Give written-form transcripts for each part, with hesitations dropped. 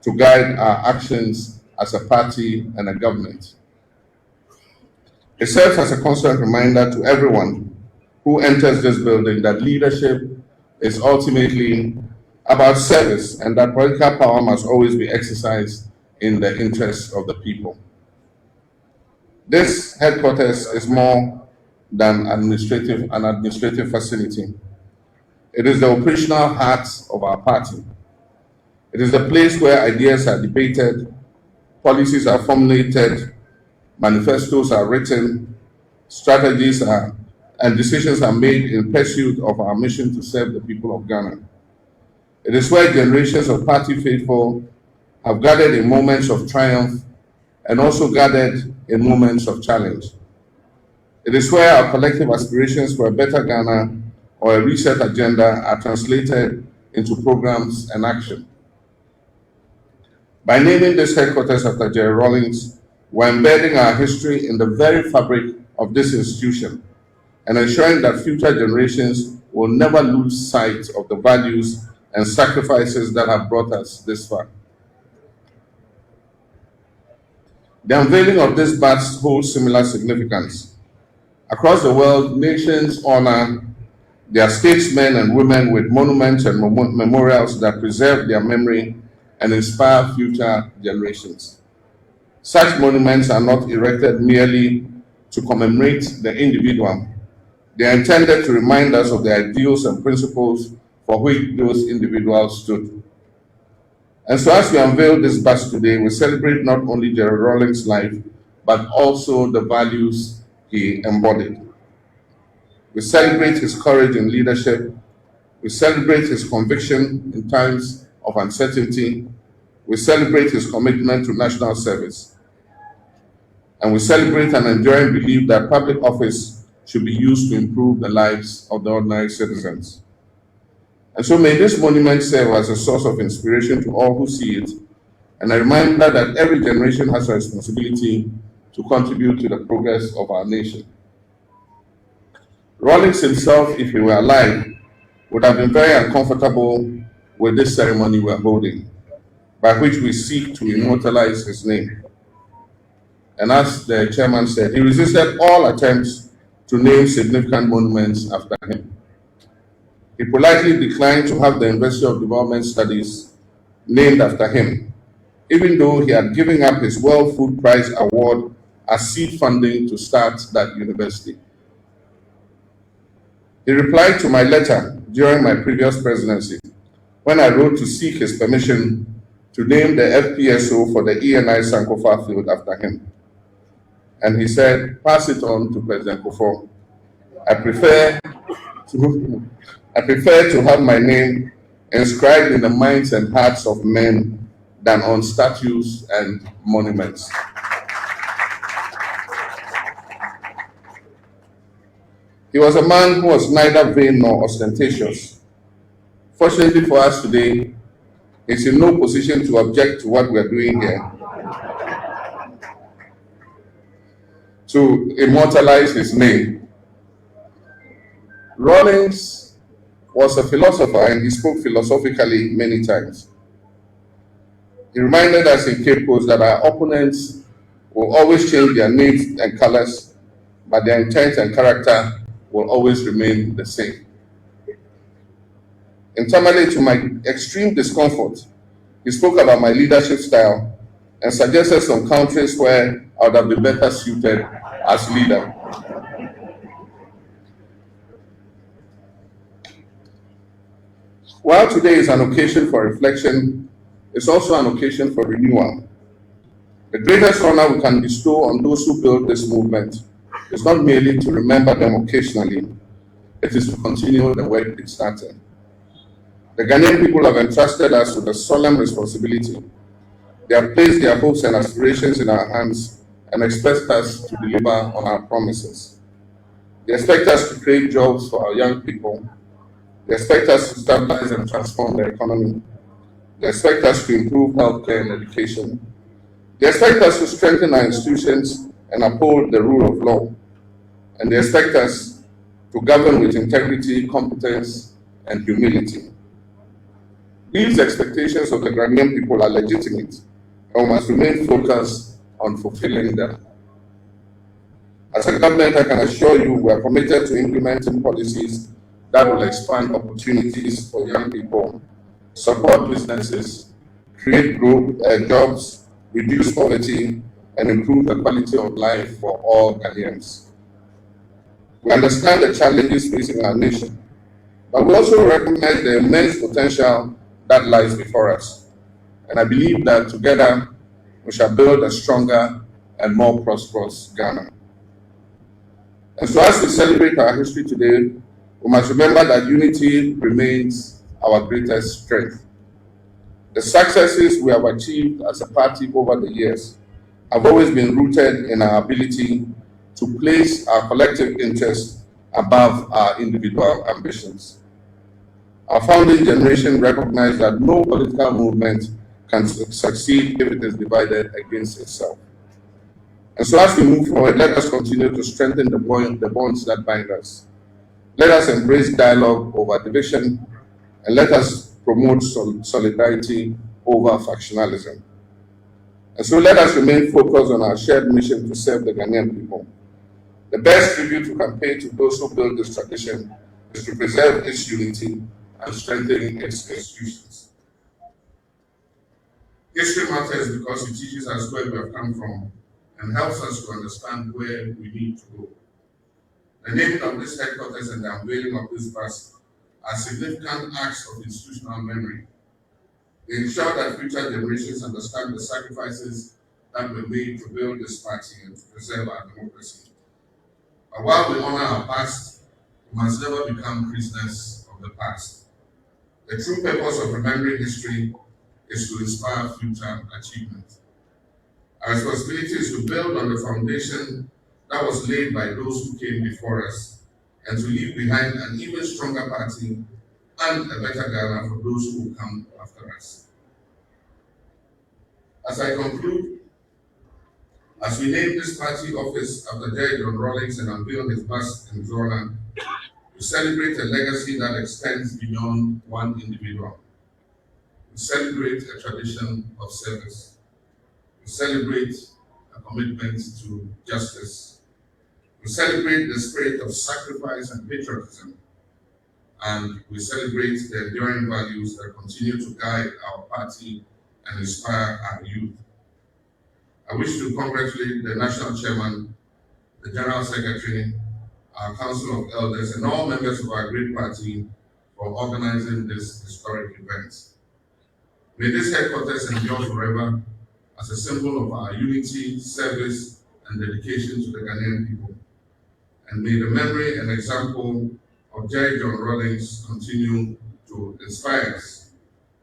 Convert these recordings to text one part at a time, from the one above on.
to guide our actions as a party and a government. It serves as a constant reminder to everyone who enters this building that leadership is ultimately about service and that political power must always be exercised in the interests of the people. This headquarters is more than an administrative facility. It is the operational heart of our party. It is the place where ideas are debated, policies are formulated, manifestos are written, strategies and decisions are made in pursuit of our mission to serve the people of Ghana. It is where generations of party faithful have gathered in moments of triumph and also gathered in moments of challenge. It is where our collective aspirations for a better Ghana or a reset agenda are translated into programs and action. By naming this headquarters after Jerry Rawlings, we're embedding our history in the very fabric of this institution and ensuring that future generations will never lose sight of the values and sacrifices that have brought us this far. The unveiling of this badge holds similar significance. Across the world, nations honor their statesmen and women with monuments and memorials that preserve their memory and inspire future generations. Such monuments are not erected merely to commemorate the individual. They are intended to remind us of the ideals and principles for which those individuals stood. And so as we unveil this badge today, we celebrate not only Jerry Rawlings' life, but also the values he embodied. We celebrate his courage in leadership. We celebrate his conviction in times of uncertainty. We celebrate his commitment to national service. And we celebrate an enduring belief that public office should be used to improve the lives of the ordinary citizens. And so may this monument serve as a source of inspiration to all who see it, and a reminder that every generation has a responsibility to contribute to the progress of our nation. Rawlings himself, if he were alive, would have been very uncomfortable with this ceremony we're holding, by which we seek to immortalize his name. And as the chairman said, he resisted all attempts to name significant monuments after him. He politely declined to have the University of Development Studies named after him, even though he had given up his World Food Prize Award as seed funding to start that university. He replied to my letter during my previous presidency, when I wrote to seek his permission to name the FPSO for the ENI Sankofa field after him. And he said, pass it on to President Kufuor. I prefer to have my name inscribed in the minds and hearts of men than on statues and monuments. He was a man who was neither vain nor ostentatious. Fortunately for us today, he's in no position to object to what we're doing here, to immortalize his name. Rawlings was a philosopher and he spoke philosophically many times. He reminded us in Cape Coast that our opponents will always change their names and colors, but their intent and character will always remain the same. Internally, to my extreme discomfort, he spoke about my leadership style and suggested some countries where I would have been better suited as leader. While today is an occasion for reflection, it's also an occasion for renewal. The greatest honor we can bestow on those who build this movement is not merely to remember them occasionally, it is to continue the work it started. The Ghanaian people have entrusted us with a solemn responsibility. They have placed their hopes and aspirations in our hands and expect us to deliver on our promises. They expect us to create jobs for our young people. They expect us to stabilize and transform the economy. They expect us to improve healthcare and education. They expect us to strengthen our institutions and uphold the rule of law. And they expect us to govern with integrity, competence, and humility. These expectations of the Ghanaian people are legitimate, and we must remain focused on fulfilling them. As a government, I can assure you we are committed to implementing policies that will expand opportunities for young people, support businesses, create growth, jobs, reduce poverty, and improve the quality of life for all Ghanaians. We understand the challenges facing our nation, but we also recognize the immense potential that lies before us. And I believe that together we shall build a stronger and more prosperous Ghana. And so as we celebrate our history today, we must remember that unity remains our greatest strength. The successes we have achieved as a party over the years have always been rooted in our ability to place our collective interests above our individual ambitions. Our founding generation recognized that no political movement can succeed if it is divided against itself. And so as we move forward, let us continue to strengthen the bonds that bind us. Let us embrace dialogue over division, and let us promote solidarity over factionalism. And so let us remain focused on our shared mission to serve the Ghanaian people. The best tribute we can pay to those who built this tradition is to preserve its unity and strengthen its institutions. History matters because it teaches us where we have come from and helps us to understand where we need to go. The naming of this headquarters and the unveiling of this bus are significant acts of institutional memory. They ensure that future generations understand the sacrifices that were made to build this party and to preserve our democracy. But while we honor our past, we must never become prisoners of the past. The true purpose of remembering history is to inspire future achievement. Our responsibility is to build on the foundation that was laid by those who came before us and to leave behind an even stronger party and a better Ghana for those who will come after us. As I conclude, as we name this party office after Jerry John Rawlings and unveil his bust in Zorna, we celebrate a legacy that extends beyond one individual. We celebrate a tradition of service. We celebrate a commitment to justice. We celebrate the spirit of sacrifice and patriotism. And we celebrate the enduring values that continue to guide our party and inspire our youth. I wish to congratulate the National Chairman, the General Secretary, our Council of Elders, and all members of our great party for organizing this historic event. May this headquarters endure forever as a symbol of our unity, service, and dedication to the Ghanaian people. And may the memory and example of Jerry John Rawlings continue to inspire us.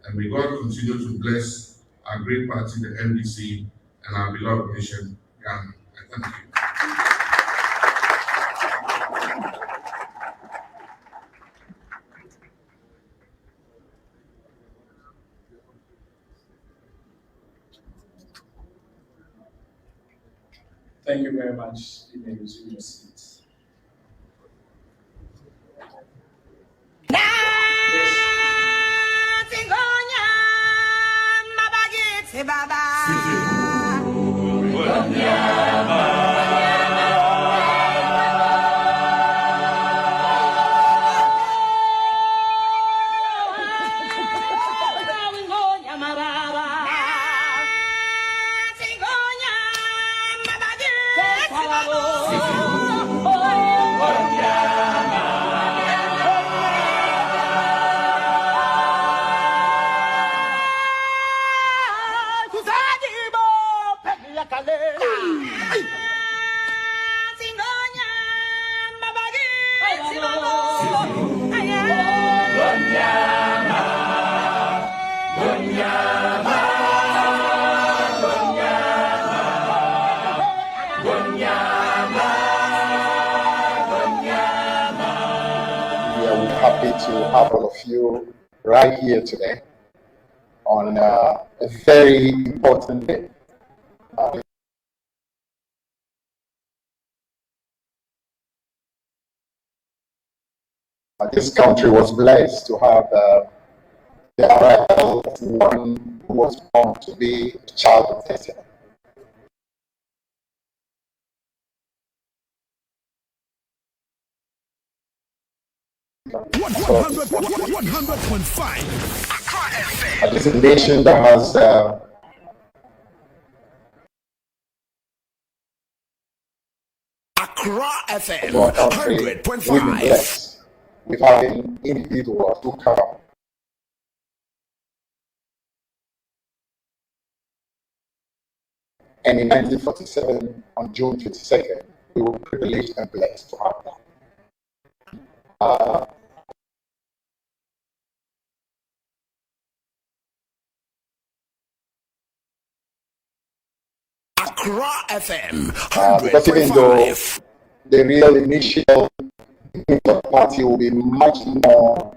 And may God continue to bless our great party, the NDC, and our beloved nation, Ghana. I thank you. Thank you very much. You may resume your seats. To have all of you right here today on a very important day. This country was blessed to have the arrival of one who was born to be a child of destiny. This is a nation that has Accra FM, country, we've been 100.5. blessed with having individuals who come. And in 1947, on June 22nd, we were privileged and blessed to have that. Accra FM, Because even though 100.5. the real initial party will be much more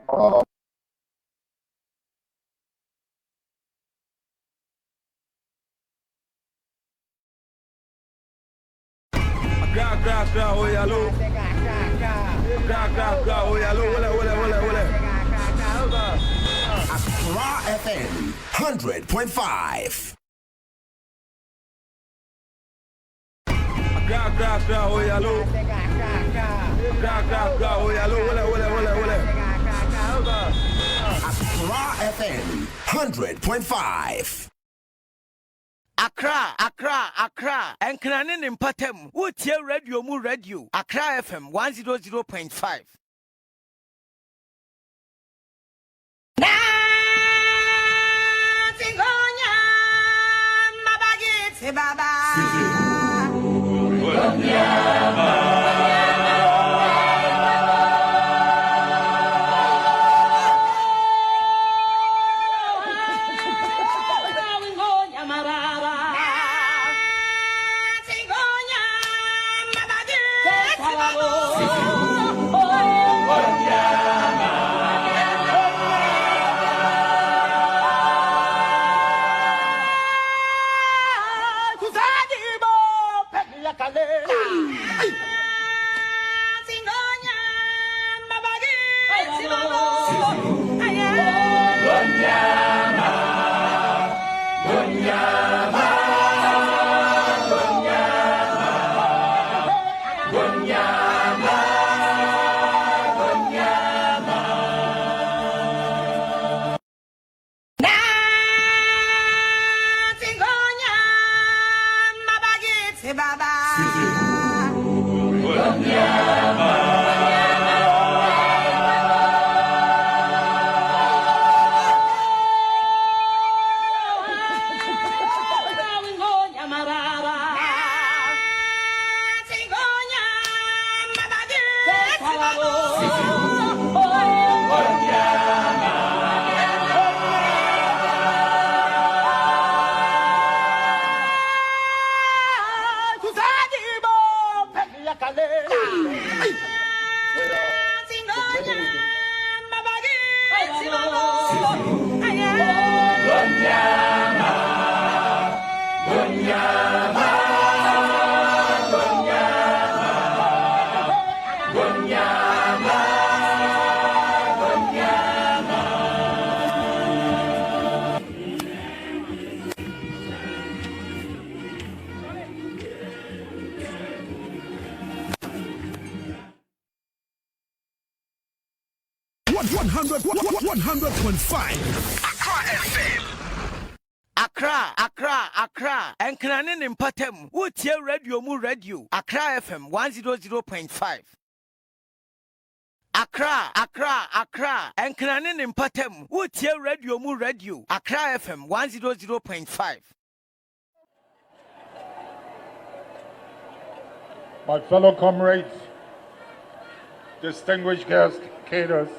Accra FM, 100.5. Accra FM, 100.5. Accra, Accra, Accra. Enkranin in Patem. Wotia radio mu radio. Accra FM 100.5. Accra, Accra, Accra. Enkranin in Patem. Wotia radio mu radio. Accra FM 100.5. Accra, Accra, Accra. Enkranin in Patem. Wotia radio mu radio. Accra FM 100.5. My fellow comrades, distinguished guests, caterers,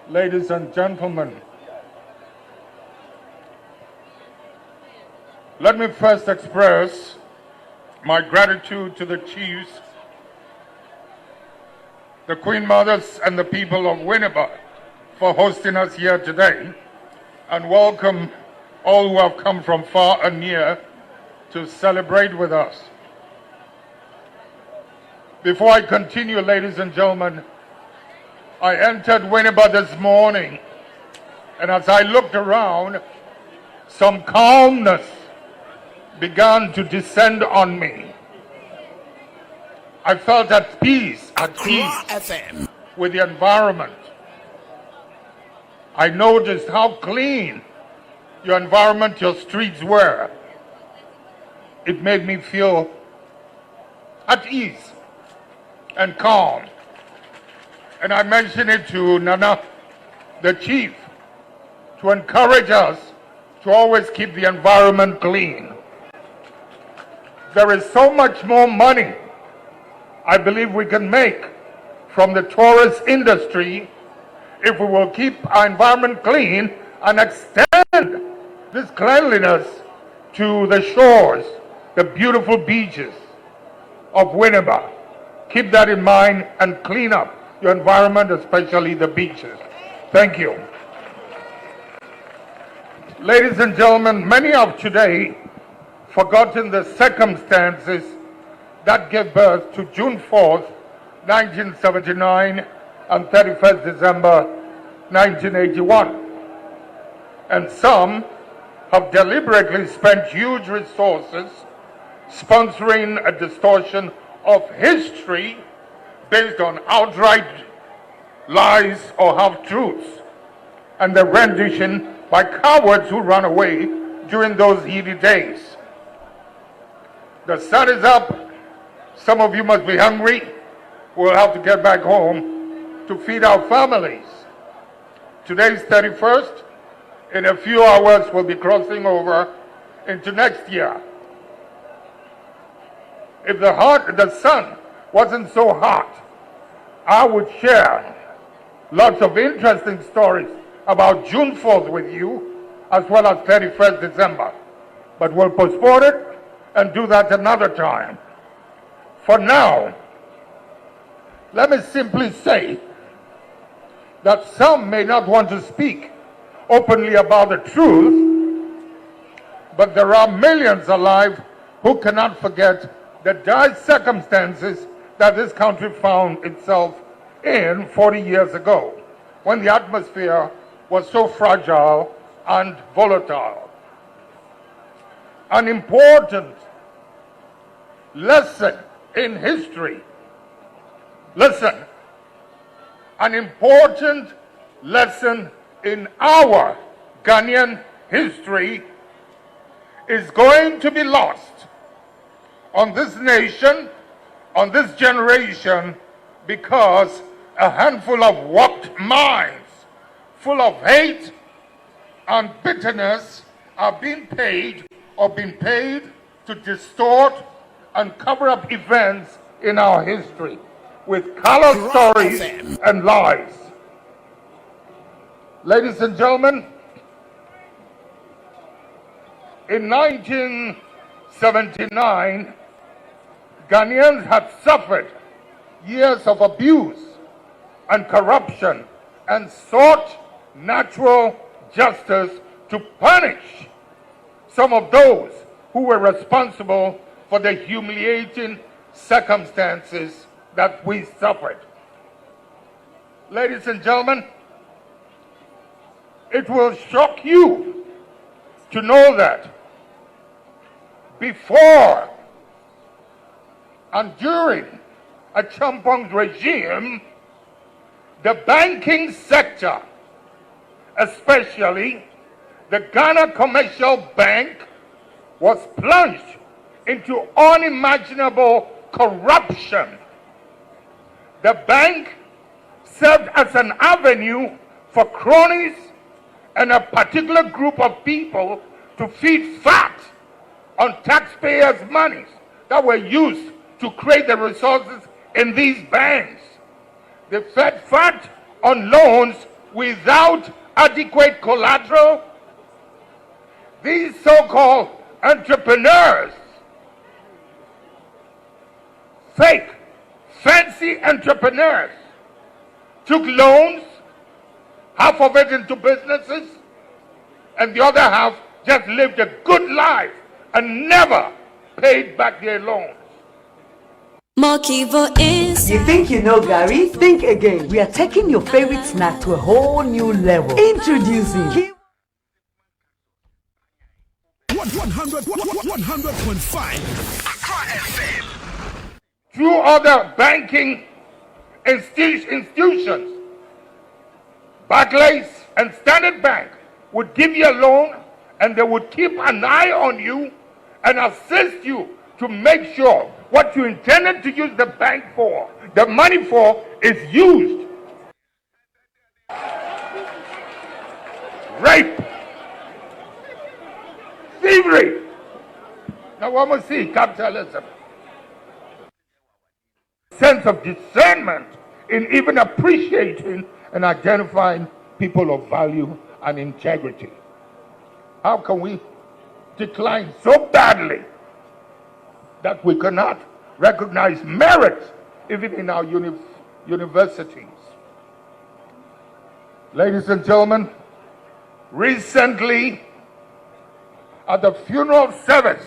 ladies and gentlemen, let me first express my gratitude to the chiefs, the Queen Mothers, and the people of Winneba for hosting us here today, and welcome all who have come from far and near to celebrate with us. Before I continue, ladies and gentlemen, I entered Winneba this morning And as I looked around, some calmness began to descend on me. I felt at peace FM. with the environment. I noticed how clean your environment, your streets were. It made me feel at ease and calm. And I mentioned it to Nana, the chief, to encourage us to always keep the environment clean. There is so much more money I believe we can make from the tourist industry if we will keep our environment clean and extend this cleanliness to the shores, the beautiful beaches of Winneba. Keep that in mind and clean up your environment, especially the beaches. Thank you. Ladies and gentlemen, many have today forgotten the circumstances that gave birth to June 4th, 1979 and 31st December 1981. And some have deliberately spent huge resources sponsoring a distortion of history based on outright lies or half-truths, and the rendition by cowards who ran away during those heady days. The sun is up. Some of you must be hungry. We'll have to get back home to feed our families. Today's 31st. In a few hours, we'll be crossing over into next year. If the sun wasn't so hot, I would share lots of interesting stories about June 4th with you, as well as 31st December. But we'll postpone it and do that another time. For now, let me simply say that some may not want to speak openly about the truth, but there are millions alive who cannot forget the dire circumstances that this country found itself in 40 years ago, when the atmosphere was so fragile and volatile. An important lesson in history. Listen, an important lesson in our Ghanaian history is going to be lost on this nation, on this generation, because a handful of warped minds full of hate and bitterness are being paid to distort and cover up events in our history with colored stories and lies. Ladies and gentlemen, in 1979, Ghanaians had suffered years of abuse and corruption and sought natural justice to punish some of those who were responsible for the humiliating circumstances that we suffered. Ladies and gentlemen, it will shock you to know that before and during a Champong's regime, the banking sector, especially the Ghana Commercial Bank, was plunged into unimaginable corruption. The bank served as an avenue for cronies and a particular group of people to feed fat on taxpayers' monies that were used to create the resources in these banks. They fed fat on loans without adequate collateral. These so-called entrepreneurs, fake, fancy entrepreneurs, took loans, half of it into businesses, and the other half just lived a good life and never paid back their loans. Mokivo is. You think you know Gary? Think again. We are taking your favorite snack to a whole new level. Introducing 100.5 Through other banking institutions, Barclays and Standard Bank would give you a loan, and they would keep an eye on you and assist you to make sure what you intended to use the bank for, the money for, is used. Rape, thievery. Now what must see capitalism. Sense of discernment in even appreciating and identifying people of value and integrity. How can we decline so badly that we cannot recognize merit even in our universities? Ladies and gentlemen, recently at a funeral service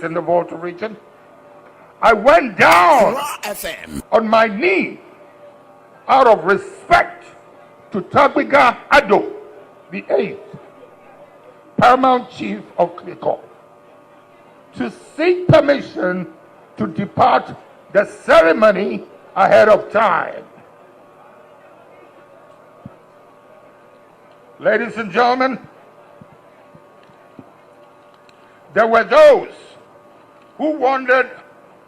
in the Volta region, I went down on my knee out of respect to Tabiga Ado, the 8th Paramount Chief of Kliko, to seek permission to depart the ceremony ahead of time. Ladies and gentlemen, there were those who wondered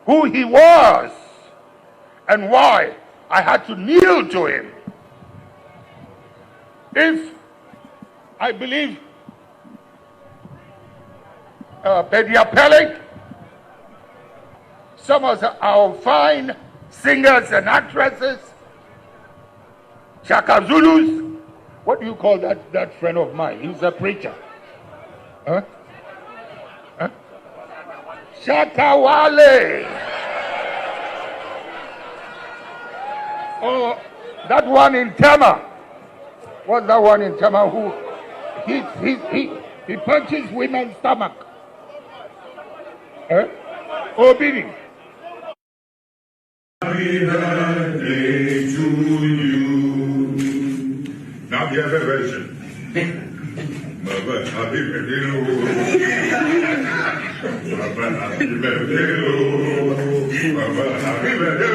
who he was and why I had to kneel to him. If I believe Bediapele, some of our fine singers and actresses, Chaka Zulus, what do you call that friend of mine? He's a preacher. Huh? Shatawale. Oh, that one in Tama. What's that one in Tama who he punches women's stomach? Bobie. Happy birthday to you. Now we have a version. Baba, happy birthday, Baba, happy birthday, Baba, happy birthday,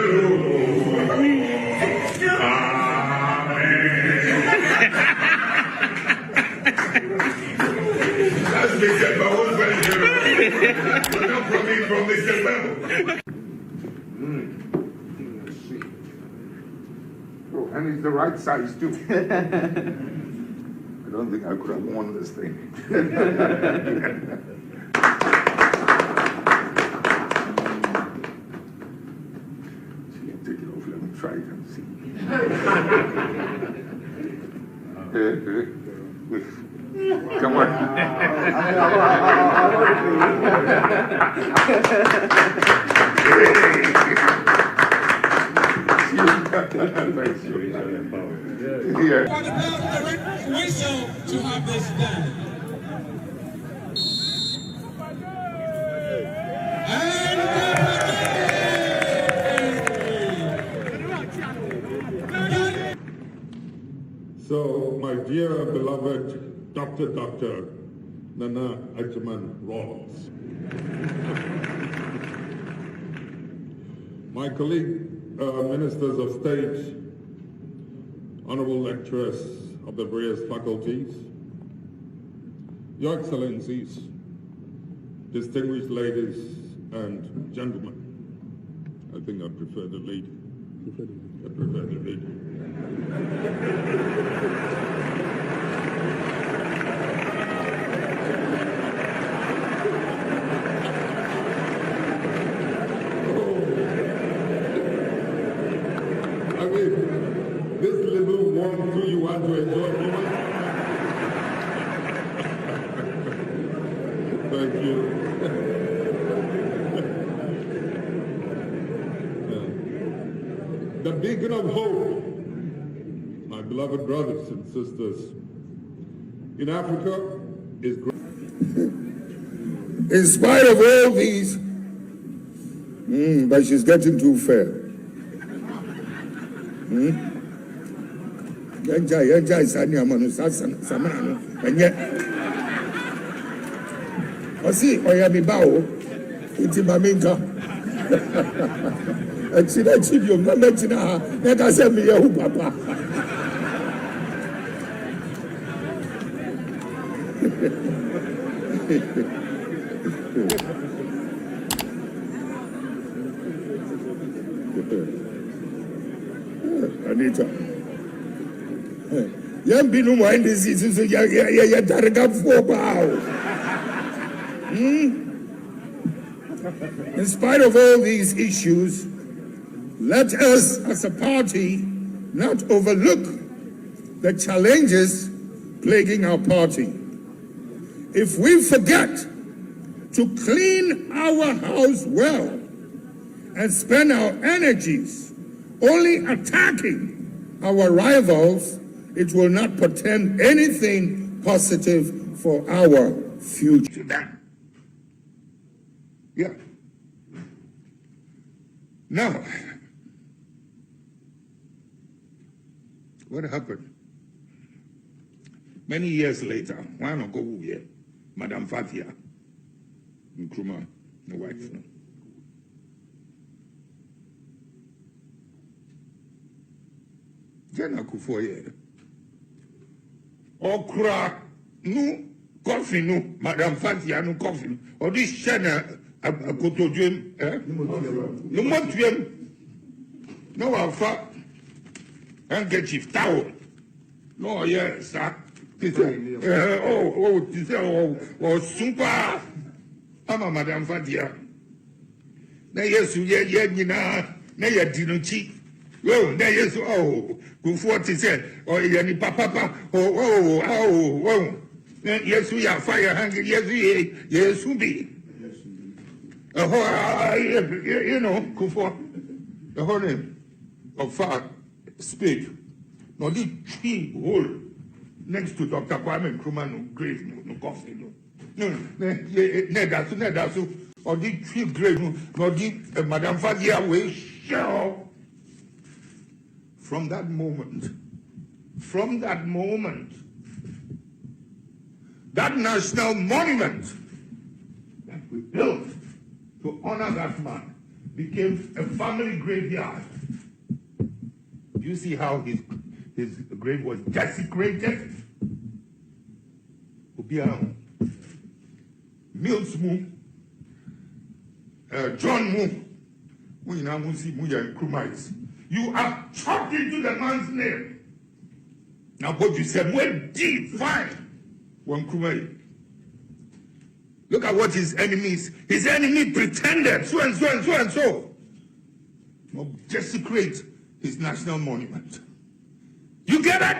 That's Mr. Babo's birthday. Not from me, from Mr. Babo. Oh, and it's the right size too. I don't think I could have worn this thing. Take it off, let me try it and see. Come on. Here. Whistle to have this done. So, my dear beloved Dr. Nana Ajaman Rawls, my colleague ministers of state, honorable lecturers of the various faculties, Your Excellencies, distinguished ladies and gentlemen. I think I prefer the lady. I prefer the lady. I mean, this little warm through you want to enjoy. Thank you. The beacon of hope, my beloved brothers and sisters, in Africa is great. In spite of all these But she's getting too fair. Yanja is any amanu samano, and yet. I see, Oyami Bao, it's in Maminka. And see that you mention her, let us have me, Papa. Anita. Young Binu wine disease is a Targa 4 pounds. In spite of all these issues, let us as a party not overlook the challenges plaguing our party. If we forget to clean our house well and spend our energies only attacking our rivals, it will not portend anything positive for our future. Yeah. Now, what happened? Many years later, one of go Madam Fatia Nkrumah, the wife. No? Jenna Kufoye. Okra no coffee no, Madam Fatia no coffee. Or this Shana a cotodium, no montium. No alpha handkerchief towel. No, yes, sir. Oh, super. I'm a Madam Fatia. Na yesu ye nyina na ya dinuchi. Oh, na yesu go for to say ye ni papa oh. Yesu ya fire hang yesu be. You know, go for the whole name of far spade. No the tree hole next to Dr. Kwame Nkrumah no grave no coffee no that's or the tree grave no the Madam Fadia way show. From that moment, that national monument that we built to honor that man became a family graveyard. You see how his grave was desecrated? Obiara, Mills Mu, John Mu, you have chopped into the man's name. Now what you said, when deep, fine. One Nkrumah. Look at what his enemy pretended, so and so. Now desecrate his national monument. You get it?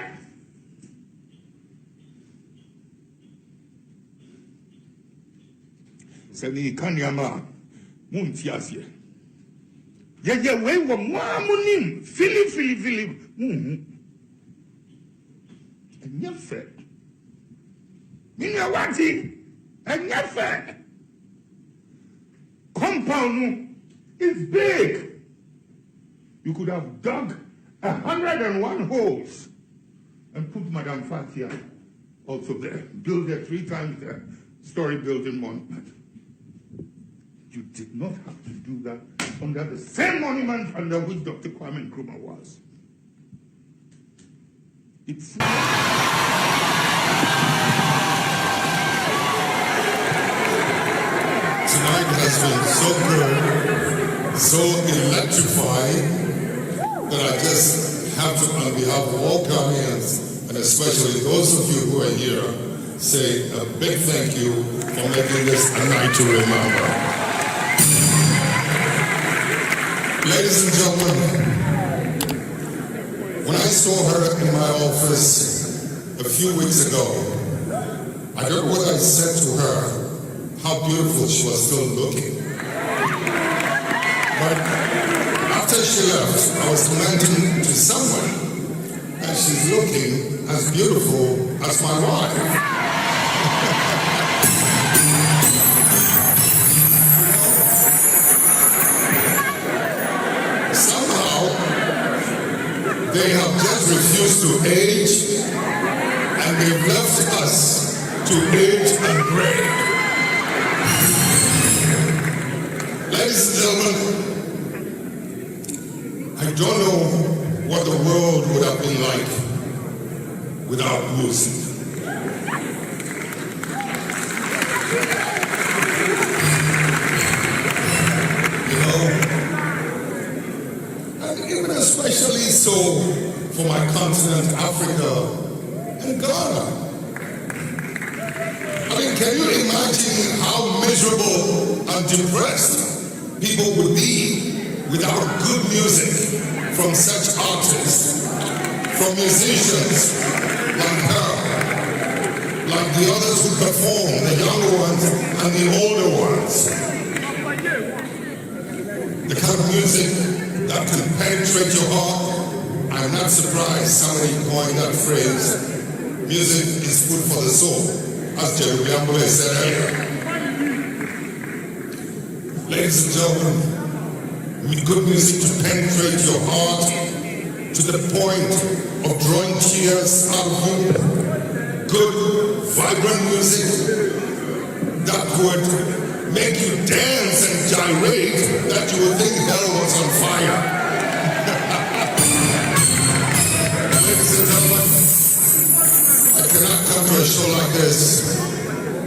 Sani Kanyama Muntiasia. Yeah, we were Mamunim, Philip. And you're fed. Minawati, and you're fed. Compound is big. You could have dug 101 holes and put Madam Fatia also there. Build a 3 times the story building monument. You did not have to do that under the same monument under which Dr. Kwame Nkrumah was. It's Tonight has been so good, so electrifying, that I just have to, on behalf of all Ghanaians, and especially those of you who are here, say a big thank you for making this a night to remember. Ladies and gentlemen, when I saw her in my office a few weeks ago, I don't know what I said to her, how beautiful she was still looking. But after she left, I was commenting to someone that she's looking as beautiful as my wife. refused to age, and they've left us to age and gray. Ladies and gentlemen, I don't know what the world would have been like without music. And even especially so for my continent, Africa and Ghana. I mean, can you imagine how miserable and depressed people would be without good music from such artists, from musicians like her, like the others who perform, the younger ones and the older ones? The kind of music that can penetrate your heart. I'm not surprised somebody coined that phrase. Music is food for the soul, as Jerry Biambole said earlier. Ladies and gentlemen, good music to penetrate your heart to the point of drawing tears out of you. Good, vibrant music that would make you dance and gyrate, that you would think hell was on fire. Ladies and gentlemen, I cannot come to a show like this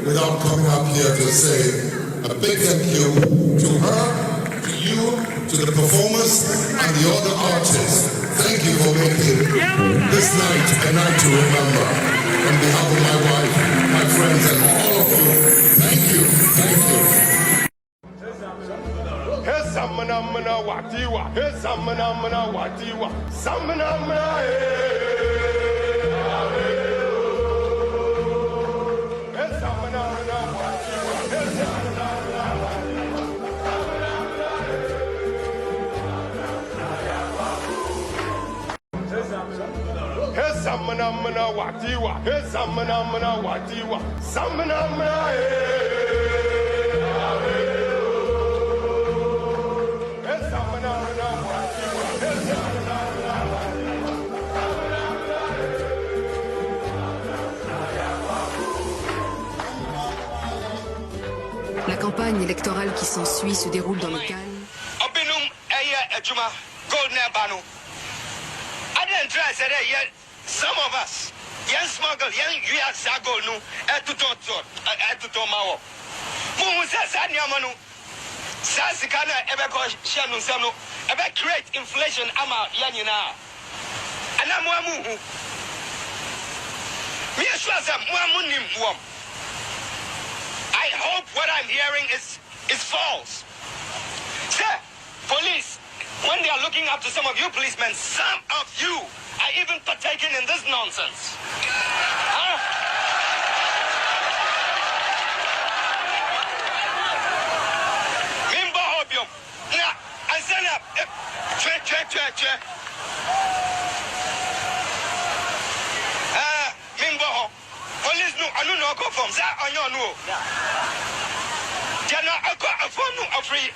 without coming up here to say a big thank you to her, to you, to the performers, and the other artists. Thank you for making this night a night to remember. On behalf of my wife, my friends, and all of you, thank you, thank you. La campagne électorale qui s'ensuit se déroule dans le calme. Some of us, young smuggle, young Sagol, no, at to Tomao. Mumuzasanyamanu, Sasikana, Ebeko, Shanusano, ever create inflation, Ama Yanina. And I'm Wamu. I hope what I'm hearing is false. Sir, police, when they are looking up to some of you policemen, some of you are even partaking in this nonsense. Huh? Mimba hobium. Now, Ansah, Mimba ho. Police no, I don't know go from that on your no. Jana, I got a phone no free.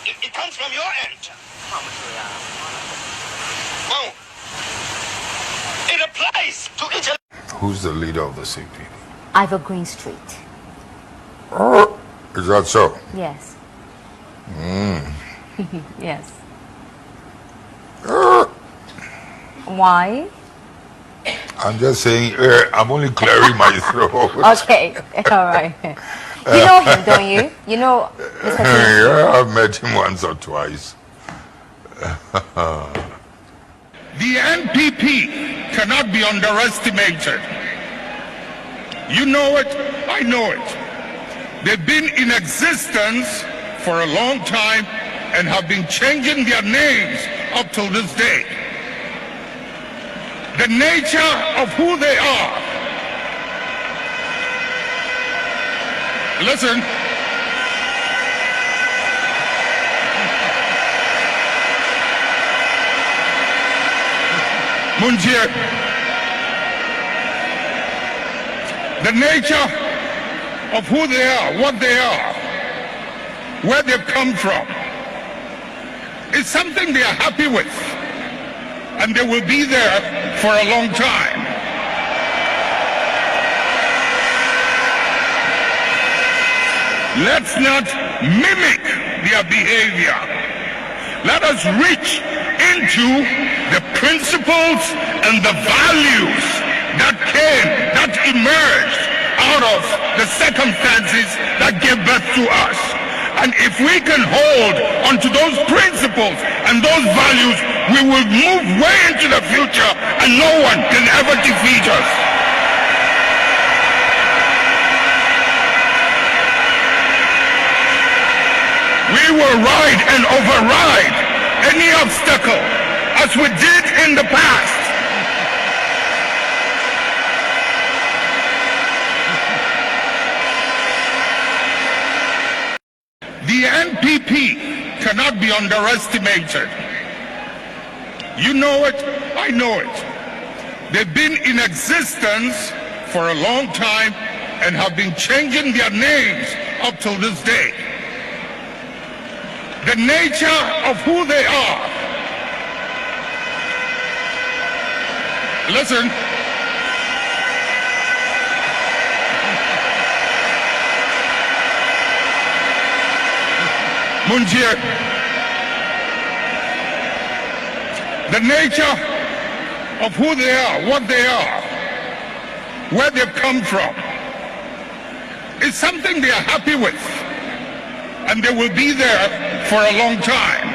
It comes from your end. Well, it applies to each other. Who's the leader of the CPD? Ivor Green Street. Is that so? Yes. Yes. Why? I'm just saying, I'm only clearing my throat. Okay, all right. You know him, don't you? You know Mr. King? Yeah, I've met him once or twice. The NPP cannot be underestimated. You know it, I know it. They've been in existence for a long time and have been changing their names up till this day. The nature of who they are. Listen. Munjir, the nature of who they are, what they are, where they've come from, is something they are happy with. and they will be there for a long time. Let's not mimic their behavior. Let us reach into the principles and the values that emerged out of the circumstances that gave birth to us. And if we can hold onto those principles and those values, we will move way into the future and no one can ever defeat us. We will ride and override any obstacle as we did in the past. The NPP cannot be underestimated. You know it, I know it. They've been in existence for a long time and have been changing their names up till this day. The nature of who they are. Listen. Munjir. The nature of who they are, what they are, where they've come from, is something they are happy with. And they will be there for a long time.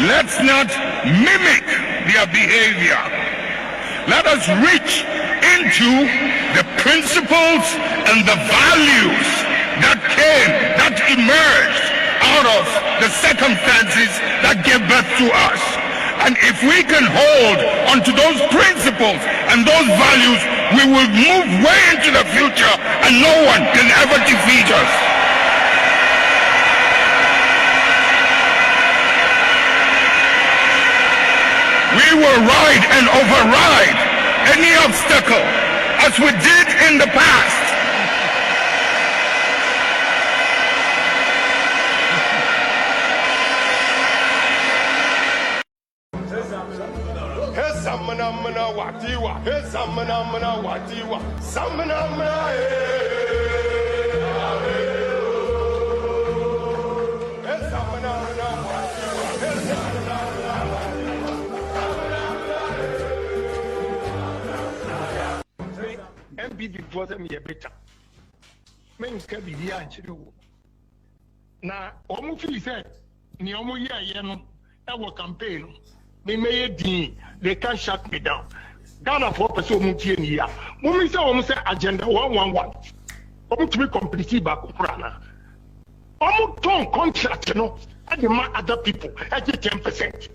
Let's not mimic their behavior. Let us reach into the principles and the values that emerged out of the circumstances that gave birth to us. And if we can hold onto those principles and those values, we will move way into the future and no one can ever defeat us. We will ride and override any obstacle as we did in the past. before them ye better. Men can be the answer. Now, almost he said, Niomo Yano, our campaign, they may dean, they can't shut me down. Ghana for person here. Mummy say almost agenda 111. Almost to be completely back Ukraine. Almost ton contract, you know, I demand other people at 10%.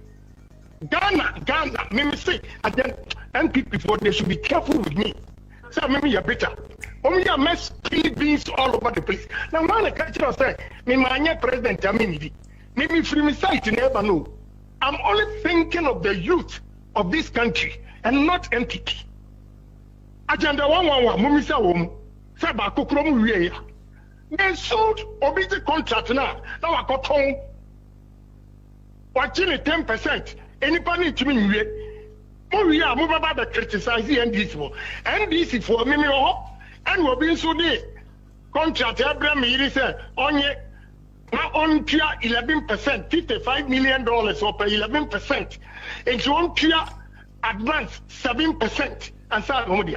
Ghana, me say, and then NPP before they should be careful with me. So maybe you're better. Only a mess beans all over the place. Now, when I catch you say, me my president, I mean, maybe free me sight, you never know. I'm only thinking of the youth of this country and not NPP. Agenda 111, Mummy say, Saba Kokrom Ria. They sold obese contract now. Now I got home. Watching 10%. Anybody to me, we are moving about the criticizing NDC for me, and we're being so dear. Contract Abraham, he said, on ye now on pure 11%, $55 million or per 11%. It's on pure advance 7%. And so I'm going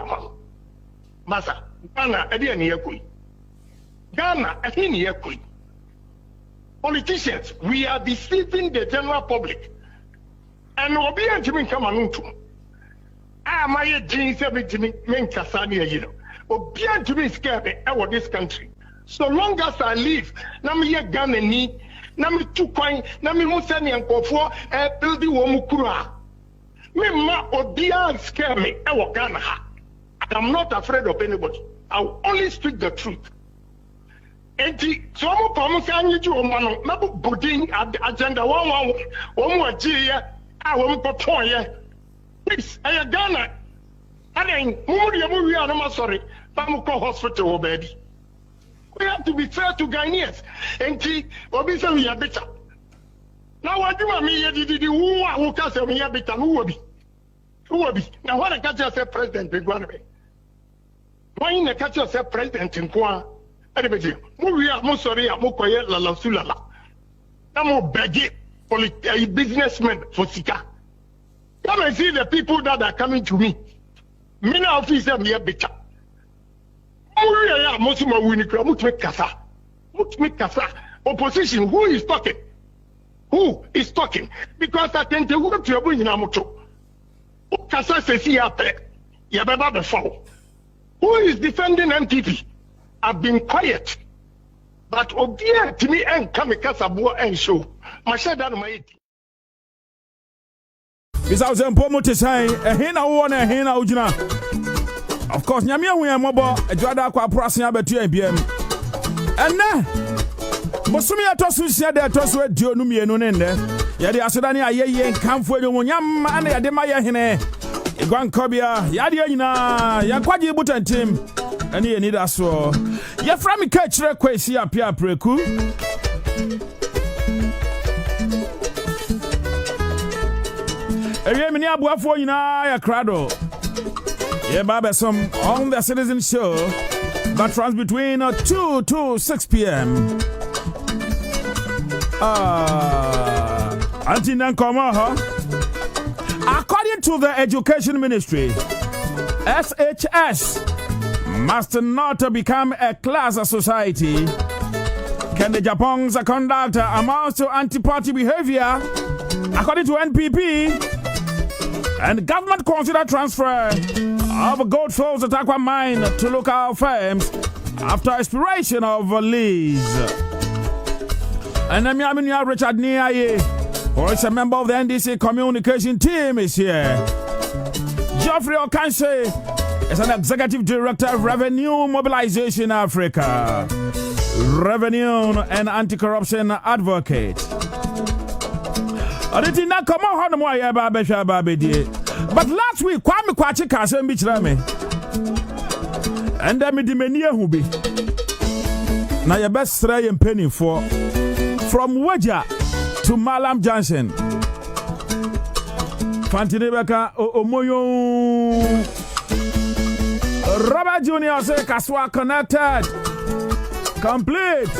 Massa, Ghana, I didn't hear Queen. Ghana, I didn't hear Queen. Politicians, we are deceiving the general public. And we'll be able to come on to my jeans, everything, men Cassania, you know. We'll be able to be scared of this country. So long as I live, Nami Ghana ni, Nami 2 coin, Nami Musani and Kofo, building Womukura. Me ma Odia scare me, Ghana. I'm not afraid of anybody. I'll only speak the truth. And so I'm promising you to Mabu Budin agenda 111, I won't go to please, I am Ghana. I mean, movie, I'm sorry, Bamuko Hospital, baby. We have to be fair to Ghanaians. And Bobie said we are better. Now what do I mean? Who can say we are better? Who will be? Now what I catch yourself president, big one. Why in the catch yourself president in Kwa? Everybody, we are more sorry, I'm more quiet, la sulala. I'm more begging for a businessman for Sika. Come and see the people that are coming to me. Mina officer, me a better. Opposition, who is talking? Who is talking? Because I think the work to bring in Amoto. Kasa says here, Yababa the fall. Who is defending MPP? I've been quiet. But Obia to me and Kamikasa and show. Mashada my Without them promote say a hina one a hina ujina. Of course, Nyamia we are mobile, a Jada kwa prasing about 2 ABM. And now, Bosumi atosu said that tosu Dionumi no nende. Yadi Asudani a ye and come for you, Yam and Ademaya Hine. Igwan Kobia, Yadiana, Yakwaji Butan team, and you need us so. Ya from me catch request here, Pia Preku. Mini abuafo nyina ya krado. Yeah, Baba, some on the Citizen Show that runs between 2 to 6 p.m. Auntie Nankoma, according to the Education Ministry, SHS must not become a class society. Can the Japan's conduct amounts to anti-party behavior? According to NPP, and government consider transfer of gold fields at Aqua Mine to local firms after expiration of lease. And I'm Richard Niaye, who is a member of the NDC communication team, is here. Geoffrey Okanse is an executive director of Revenue Mobilization Africa, revenue and anti-corruption advocate. But last week, Kwame Kwachi Kasem Bichrame. And then me dimenia who be. Now your best try and penny for from Waja to Malam Johnson. Fantinebeka Omoyo Robert Jr. say Kaswa connected. Complete.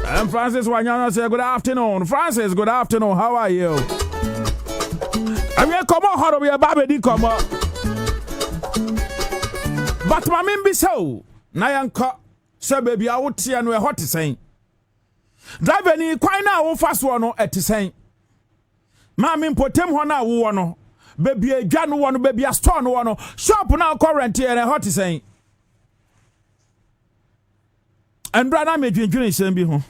And Francis Wanyana say good afternoon. Francis, good afternoon. How are you? I mean, come on, how do we have Bobie come up? But my mean be so. Nayanka, so baby, I would see and we're hot to say. Drive any quite now fast one at the same. Mammy potem one now, baby, a gun one, baby, a stone one, shop now current here and hot to say. And brother made you drink same be home.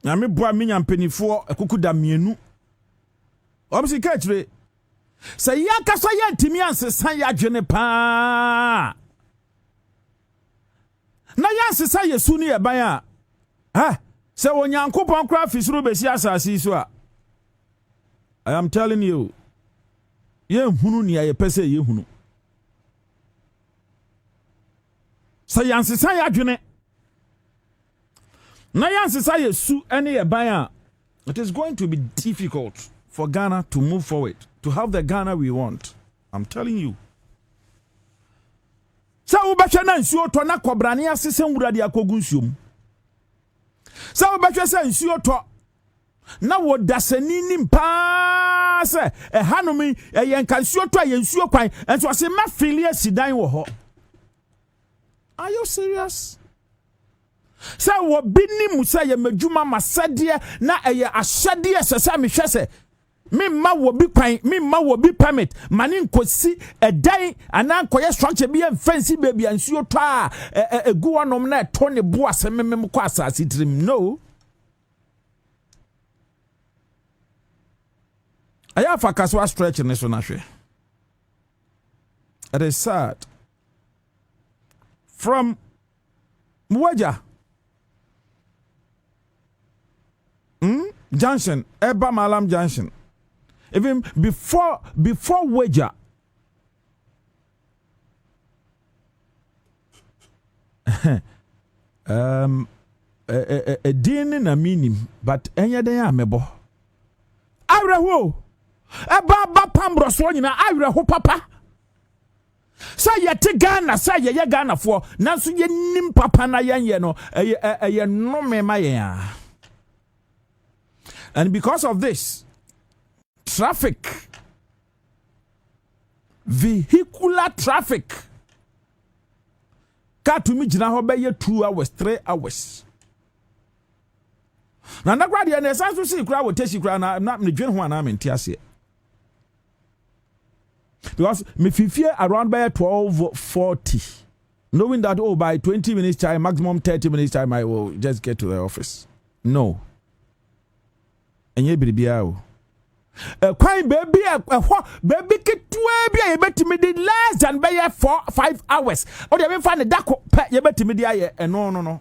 Na me boa me nyampanifo akukuda mienu obisi kachre say yakasa yantimi ansesan ya dwene pa na yansesa yesu ni eban a say onyankopon kra fisuru besi asase so a I am telling you ye hunu ni aye pese ye hunu say yansesa ya dwene it is going to be difficult for Ghana to move forward, to have the Ghana we want. I'm telling you. So ubachana nsuo to na kwabrani asese nwurade akogunsuom. So ubachwa nsuo to na wodasani nimpa se hanomi yenka nsuo to yensuo kwan enso ase ma filia sidan wo ho. Are you serious? Say wo bini musa ye medjuma masade na eye ahyade sese mehwese mimma wo bi kwan mimma wo bi permit mane nkosi edan ana nkoye structure bi fancy baby ansuo to a egu wonom na to ne bo asem ko asase trim no aya fa kaswa stretch ne so na hwe. It is sad. From Mwaja Junction, Eba Malam Junction. Even before Waja. a din na minim but enya den amebo awreho aba pambro so nyina awreho papa sa yete Ghana sa ye Ghana fo nanso ye nim papa na ye no ye no me ma ye. And because of this traffic, vehicular traffic, car to me jina ho be 2 hours 3 hours. Na nakwa de na sanso si kura wo teshi kura na me dwen ho ana me ntiase. Because me fifie around by 12:40, knowing that by 20 minutes time, maximum 30 minutes time, I will just get to the office. No. Enye biribia o. Kwai baby baby ketwe bia ye betimi di less than by 4-5 hours. O de me fa ne dako pe ye betimi di aye no.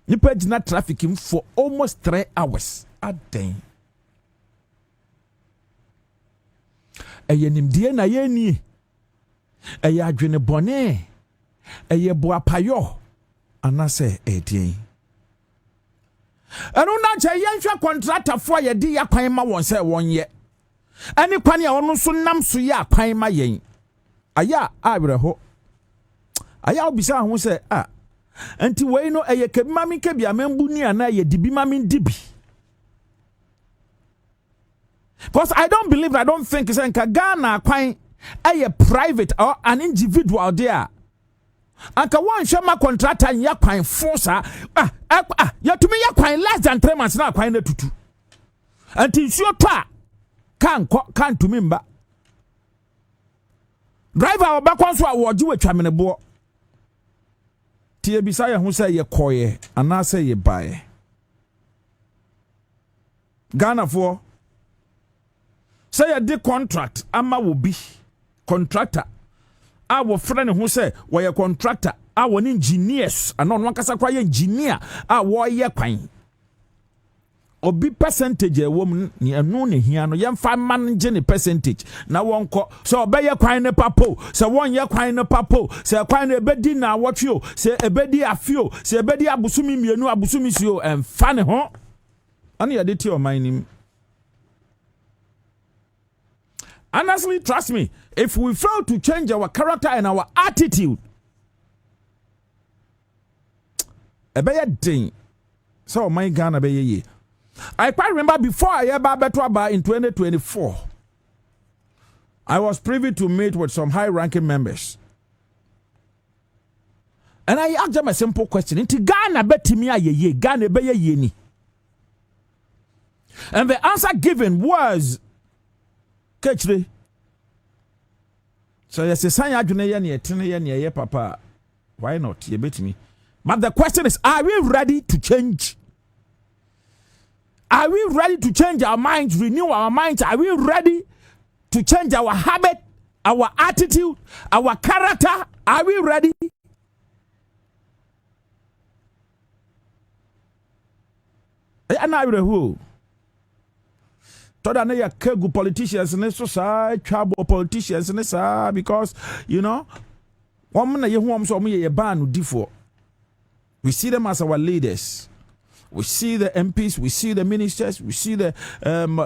You pay not traffic him for almost 3 hours a day. Eye nimdie na ye ni. Eye adwene bone. Eye boapayo. Anase edin. Enu na che yenhwe contractor for ye di yakwan ma won se won ye. Ani kwan ya onu so nam so ye akwan ma yen. Aya abreho. Aya obisa ho se anti we no eye kebimami kebia membu ni ana ye dibimami dibi. Because I don't think it's in Ghana quite a private or an individual there. Anka one shama contractor in ya quite forcer ya to me ya quite less than 3 months now quite tutu. Until your pa can't to member. Driver or back once what you were trying to board. Tia Bisaya who say ye koye and I say ye buy Ghana for say a de contract ama will be contractor. Our friend who say why a contractor, our engineers and non one kasa kwa engineer our ye kwine. Obi percentage a woman ni anu ne hia no yem fa manage ne percentage na won ko so obey kwan ne papo so won ye kwan ne papo so kwan ne ebedi na awotwe so ebedi afio so ebedi abusumi mienu abusumi sio emfa ne ho ani ye de ti o manim. Honestly, trust me, if we fail to change our character and our attitude, ebeye din so my Ghana be ye. I quite remember before I ever better in 2024, I was privy to meet with some high-ranking members. And I asked them a simple question. Inti Ghana betimi ye Ghana be ye ni. And the answer given was Ketchre. So yes, say adwene ye ne etene ye ne ye papa. Why not? Ye betimi. But the question is, are we ready to change? Are we ready to change our minds, renew our minds? Are we ready to change our habit, our attitude, our character? Are we ready? And I will. Toda na ya kegu politicians ne so sa trouble politicians ne sa because you know one na ye hu so ye ban difo. We see them as our leaders. We see the MPs, we see the ministers, we see the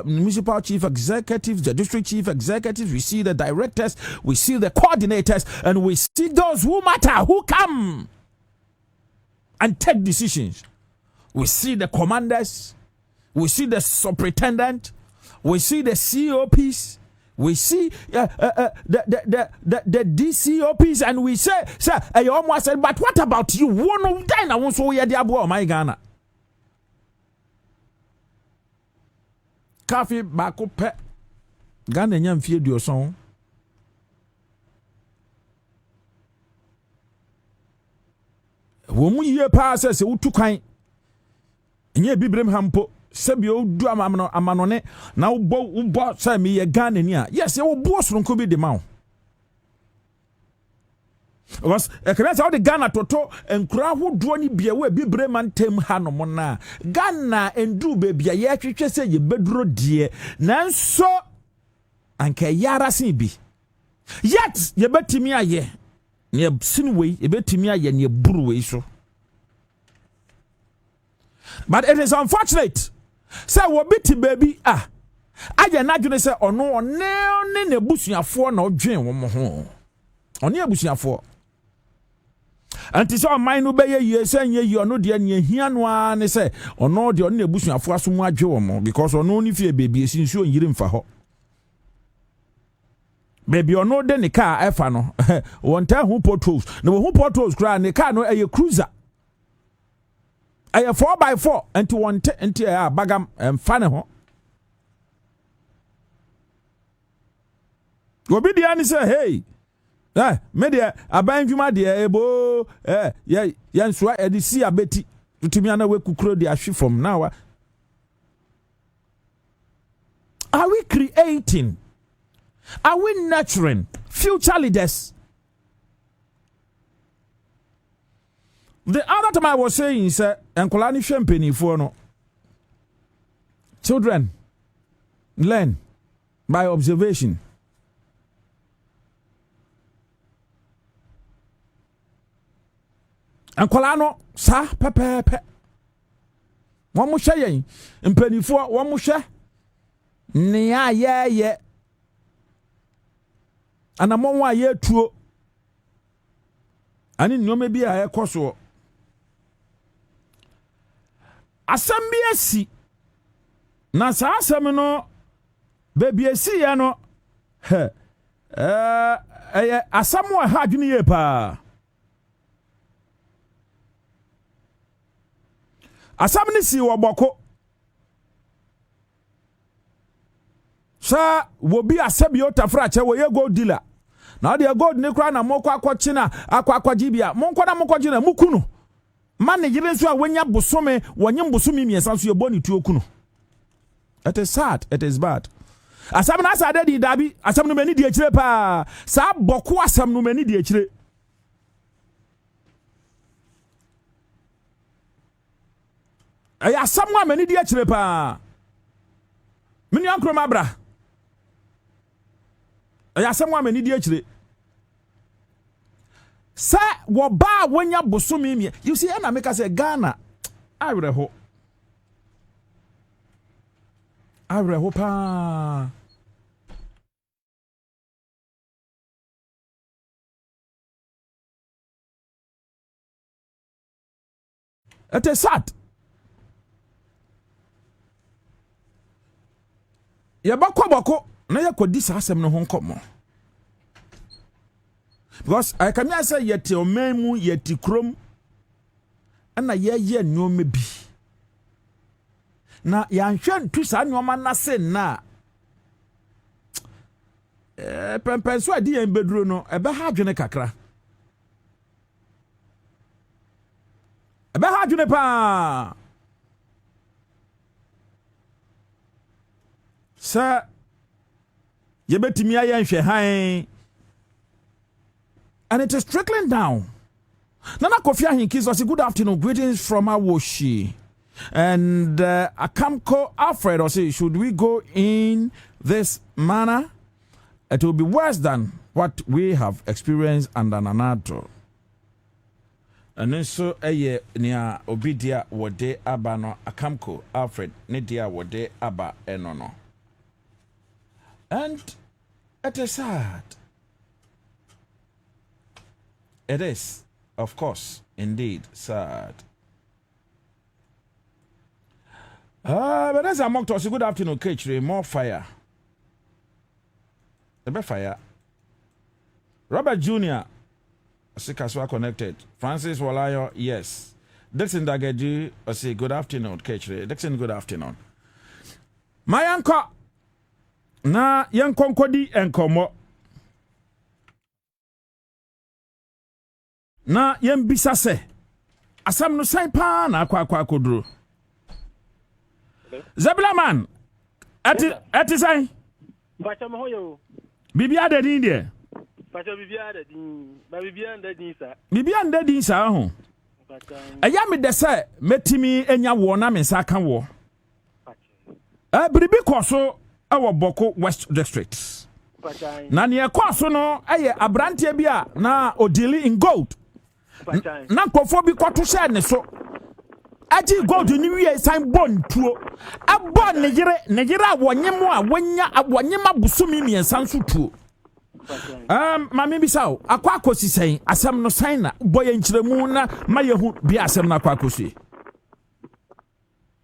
municipal chief executives, the district chief executives, we see the directors, we see the coordinators, and we see those who matter, who come and take decisions. We see the commanders, we see the superintendent, we see the COPs, we see the DCOPs, and we say, sir, I almost said, but what about you? One of them, I want to hear the abo my Ghana. Kafi bako pe Ghana nyam fie duoson wo mu ye pa se wutu kwan enye bibrem hampo sebi odu amanone na wo se me ye Ghana ni a yes ye wo bo soronko bi de ma was ekena how the Ghana toto enkura hodo ni bia we bibre man tem hanom na Ghana endu be bia ye twetwe se ye beduro die nanso anka yara sin bi yet ye betimi aye near Sinway, a bit to me, and your brewery so. But it is unfortunate. Say, what bitty baby, I not gonna say, or no, no, bushing for no dream one more. On your bushing for. And it's all mine obey ye saying you are not the here one say, or no, the only bushing for some more jomo, because on only fear baby is in you didn't for her. Baby, or no, then the car, Efano. One time who portals, no who portals cry, the car no a cruiser. I have 4x4 and to one into a bagam and fanny. Go be the answer, hey. Media, a bang you, my dear, ebo, yan swa edisi a betty. To me, we could crow the ashi from now. Are we creating? Are we nurturing future leaders? The other time I was saying, sir, and Kolani champagne for no children learn by observation. And Kolano, sa pepe. One more shay, and penny for one more shay. Yeah. And I'm on 1 year true. And in no maybe I coso. Assembliesi na sa asemno baby esi ya no asamu ha dwene ye pa asamni si wo boko sa wo bi asabi otafra che wo ye gold dealer na de gold ne kra na mokọ akọchi na akwaji bia monko na mokọji na mukunu man yire so a wanya bosome wanyem bosome miensa so ye boni tu okuno. It is sad, it is bad. Asam na sa de dabi asam no mani di akire pa sa boko asam no mani di akire. Ay asam wa mani di akire pa mini ankro mabra. Ay asam wa mani di akire. Sa wo ba wanya bosome mi. You see na make say Ghana awreho pa. It is sad. Ya bako na ya kodi sa asem no ho nkomo. Because I can say yet your memu yet krom ana ye nyoma bi na ya nhwe ntu sa nyoma na se na pempen so adi en beduro no ebe ha adwene kakra ebe ha adwene pa sa ye betimi aye nhwe han. And it is trickling down. Nana Kofi Ahinkis was a good afternoon. Greetings from Awoshi. And Akamko Alfred was say, should we go in this manner? It will be worse than what we have experienced under Nanato. And then so eye nia obidia wode aba no Akamko Alfred nedia wode aba enono. And it is sad. It is, of course, indeed sad. But as I mocked us, good afternoon, Ketri. More fire. The best fire. Robert Jr. Sikaswa connected. Francis Walayo, yes. Dixon Dageji, I say good afternoon, Ketri. Dixon, good afternoon. My uncle, na yanko kodi enkomo. Na yembisa se asam no sai pa na akwa kodro Zablaman ati sai bacha mo hoyo bibia da din de bacha bibia da din ba bibia da din sa bibia da din sa ho aya me de se metimi enya wo na me sa ka wo bribi koso awo Boko West District Na ne ekwaso no eye abrantie bia na odili in gold. Na nkofo bi kwato hye ne so. Aji gold ni wie sign bon tuo. Abon ne yere awonyemo a wonya awonyema busumi miensa nso tuo. Mami bisaw akwa akosi sen asem no sign na boye nkyeremu na mayehu bi asem na akwa akosi.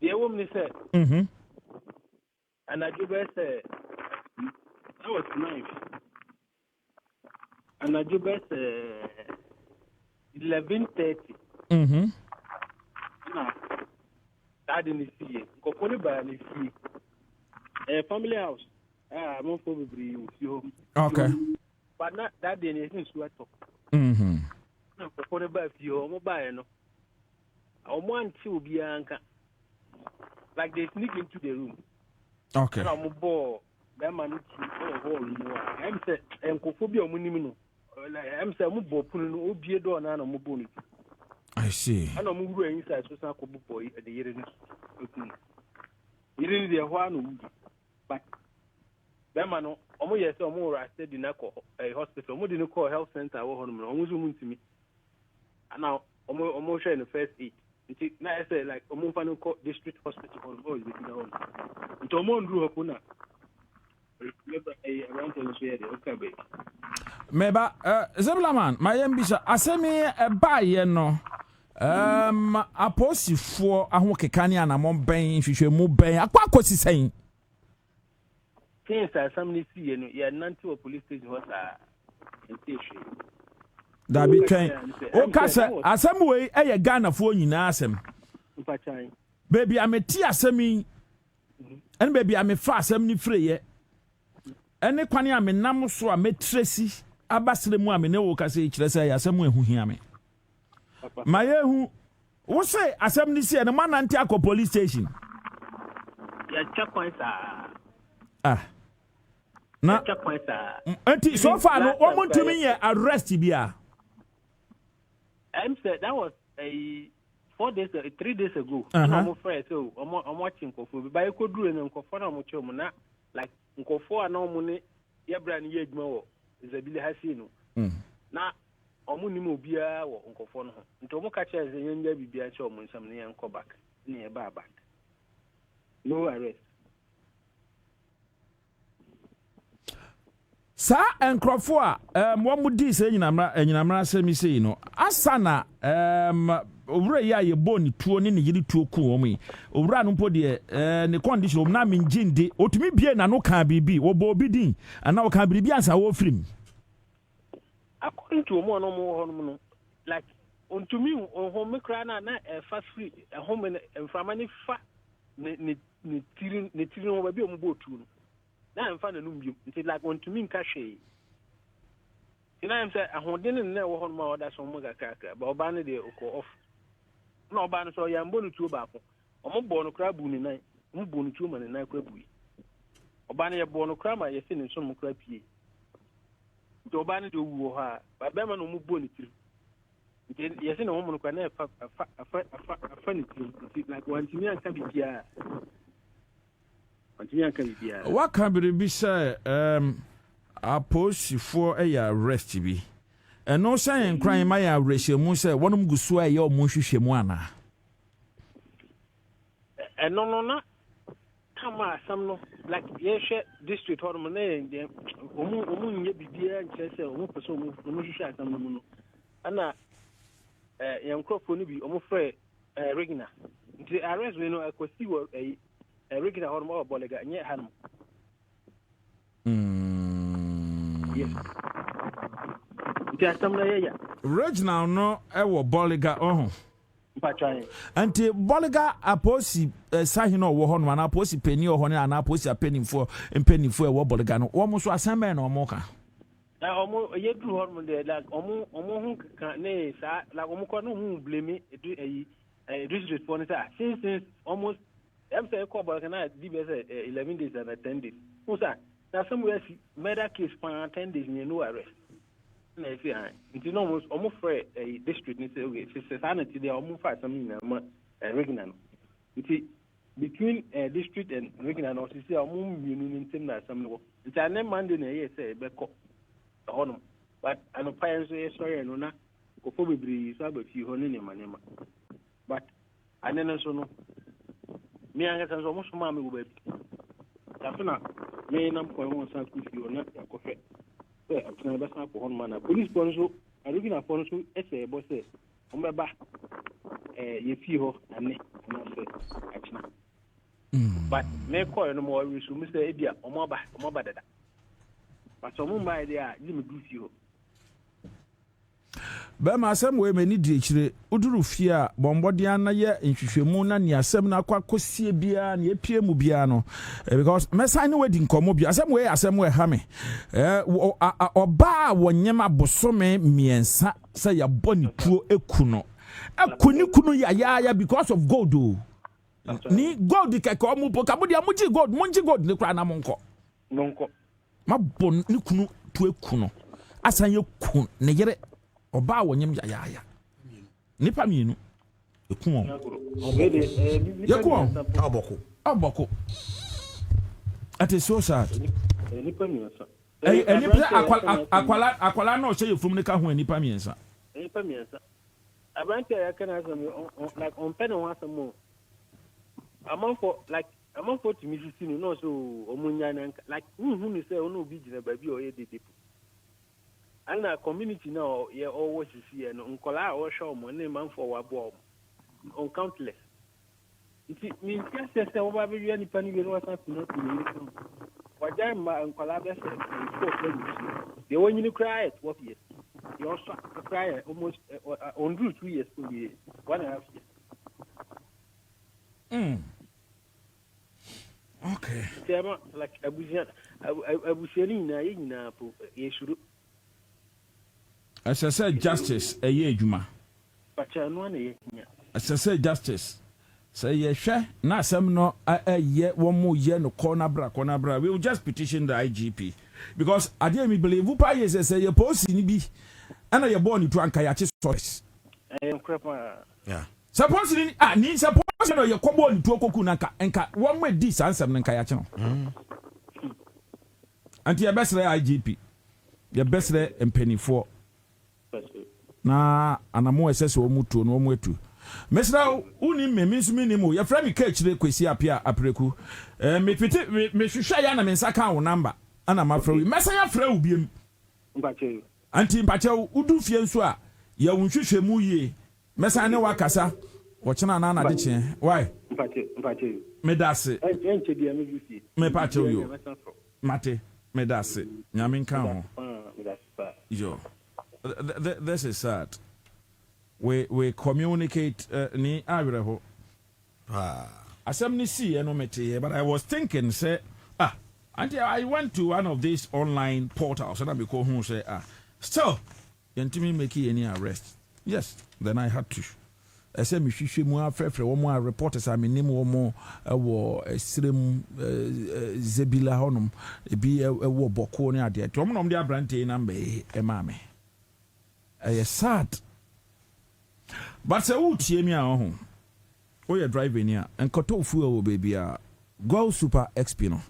The woman said, and I give her say, that was nice. And I give her 11:30. Now, that didn't see it. Go for the bar, family house. I'm not probably with you. Okay. But not that day, it's sweat. Now, for the bar, you mobile. I want to be anchor. Like they sneak into the room. Okay. I'm a ball. That man is I'm saying, I'm cophobia munimino. I'm saying, I'm putting Obie door and I'm a bonnet. I see. I know move inside so I could boy at the year. You didn't the one, but that man, almost yes, or more, I said in a hospital, more didn't call health center or home, almost to me. And now, almost in the first aid. Now I say like Omofano district hospital on always within the home. Into Omon grew up on a rental share the okay. Meba Zeblaman, my ambisha asemi buy no aposifo ahokekani anamon ben hwehwe mu ben akwa akosi sen. Since some see no ya nanti police station was da bi twen o kasa asem we eye Ghana fo nyina asem baby ameti asemi en baby amefa asem ni freye ene kwane amenam so ametresi abasre mu amene wo kasa kirese ya asem ehuhia me mayehu wo say asem ni se ene mananti akọ police station ya chakwan sa na chakwan sa anti so far no wo montumi ye arrest bia. I'm said that was 3 days ago. I'm afraid so I'm watching Kofu. But I could do an Kofu na muchomuna like Kofu na money. Ya brand ye jmo is a billy hasino. Na omuni mo bia wo Kofu no. Nto mo catch as yenja bibia cho mo nsam ne yanko back. Ne ba back. No arrest. Sa enkrofo a mo mudi se nyinamra semi sei no asana owura ya ye boni tuo ne yiri tuo ku wo mi owura no mpo de ne condition na minginde otumi bie na no ka bibi wo Bobie din ana wo ka bibi ansa wo frim according to mo no mo no like ontumi on me kra na fast free home enfamani fa ne tirin wo ba bi o mo botu no na am fa na numbium nti like want to mean cache ina am say ahodin na wo hono ma oda so mo ga kaka ba oba ne de ko off na oba no so ya mbonu tuo ba ko omo bo no kra bu ni nan mo bo no tuo ma ni nan kra bu oba ne ye bo no kra ma ye se ni so mo kra pie nti oba ne de wu ho ha ba be ma no mo bo ni tiri nti ye se na wo mo no kra na fa ni tiri like want me an ka bibia what can be say aposifo arrest bi no say crime my arrest mu say wonum gusu aye o mu hwehwe mu ana no na kama some no like ye district hormone na omu nye bibia nche say omu person omu hwehwe asam no mu no ana yankrofo no bi omu frɛ Regina nti arrest we no akosi wo regular hormone bolega nye hanum yes nti na ya regional no ewo bolega mpatwan anti bolega aposi sahino wo ho no na aposi peni ho no na aposi apenifo ewo bolega no wo mo so asembe na omo ka na omo ye du hormone de like omo hu kan ne sa like omo ko no hu blame district for since almost I'm saying call can I DBS 11 days and 10 days. Who's that? Now somewhere murder case for 10 days and no arrest. Na if you know almost for a district ni say okay, it's sanity they almost fight something regular. between district and regional no see am you no ntem na asem no nti ane Monday na yes say be ko honum but ano pay so sorry no na ko fo bebri so abafi ho ne manema but ane no so no me anga san so mo so ma me go ba tafuna me nam ko won sa ku fi ona ko fe atuna ba sa ko honum na police ponso arugina ponso ese bo se o me ba ye fi ho ane no se atuna but me call no more we so me say dia o mo ba dada but so mo ba dia ni me du fi ho ba ma asem we mani di ekire uduru fie a bombodian na ye nhwehwemu na ne asem na akwakosie bia na epie mu bia no because me sign we di nkomo bia asem we ha me oba wonyema bosome miensa say ya boni tuo ekuno akuni kunu ya because of gold o ni gold keke omu po kabodi amuji gold monji gold ne kra na monko mabon ni kunu tuo ekuno asan ye kun ne yere oba wonyem ya nipa mienu ekun yekun aboko ate so sad nipa miensa akwala no se yefum ne ka ho nipa miensa abante ya kana some like on pen one some among for to Mississippi no so omunya like who ni say ono bi gina ba bi o ye dede and a community now ye always see no nkola o show mo ne man for wabo on countless it means yes say oba be wi ni pani be no san no to wajan ma nkola be say they when you cry it what yes you also cry almost on 2 years to be 1.5 years. Okay. Tema like abusiani na yina po yeshuru. As I said, justice a ye juma. Pacha no na yenya. As I said, justice. Say ye hwe na asem no ye one more year no corner bra. We will just petition the IGP because I didn't believe who pay say ye post ni bi. Ana ye born to anka ya che stories. Yeah. Suppose ni suppose no ye kobo ni to koku na nka one way this answer nka ya che no. Anti ye best IGP. Ye best mpenifo. Na anamo esese o mutu no mu etu. Mesra uni memisumi ni mu ye fra mi ka chire kwesi apia apreku. Me piti me hwehwa ya na me nsaka wo number. Ana mafra wi. Mesa ya fra ubiem. Mpache. Anti mpache udu fie nso a ye wunhwehwe mu yie. Mesa ne wakasa. Wo chena na na de che. Why? Mpache. Me dase. Enche dia me fie. Me pache yo. Mate. Me dase. Nyame nka ho. Yo. This is sad. We communicate ni awreho. Asem ni see no mete, but I was thinking say until I went to one of these online portals and I be call who say still yentimi make any arrest. Yes, then I had to. I said me hwehwe mu afrefre wo mo reporters am nim wo mo wo esrem zebila honum bi wo boko ne ade to mo nom de abrante na mbe e ma me. Sad. But say who tie me a ho you driving here and koto fuel baby go super XP no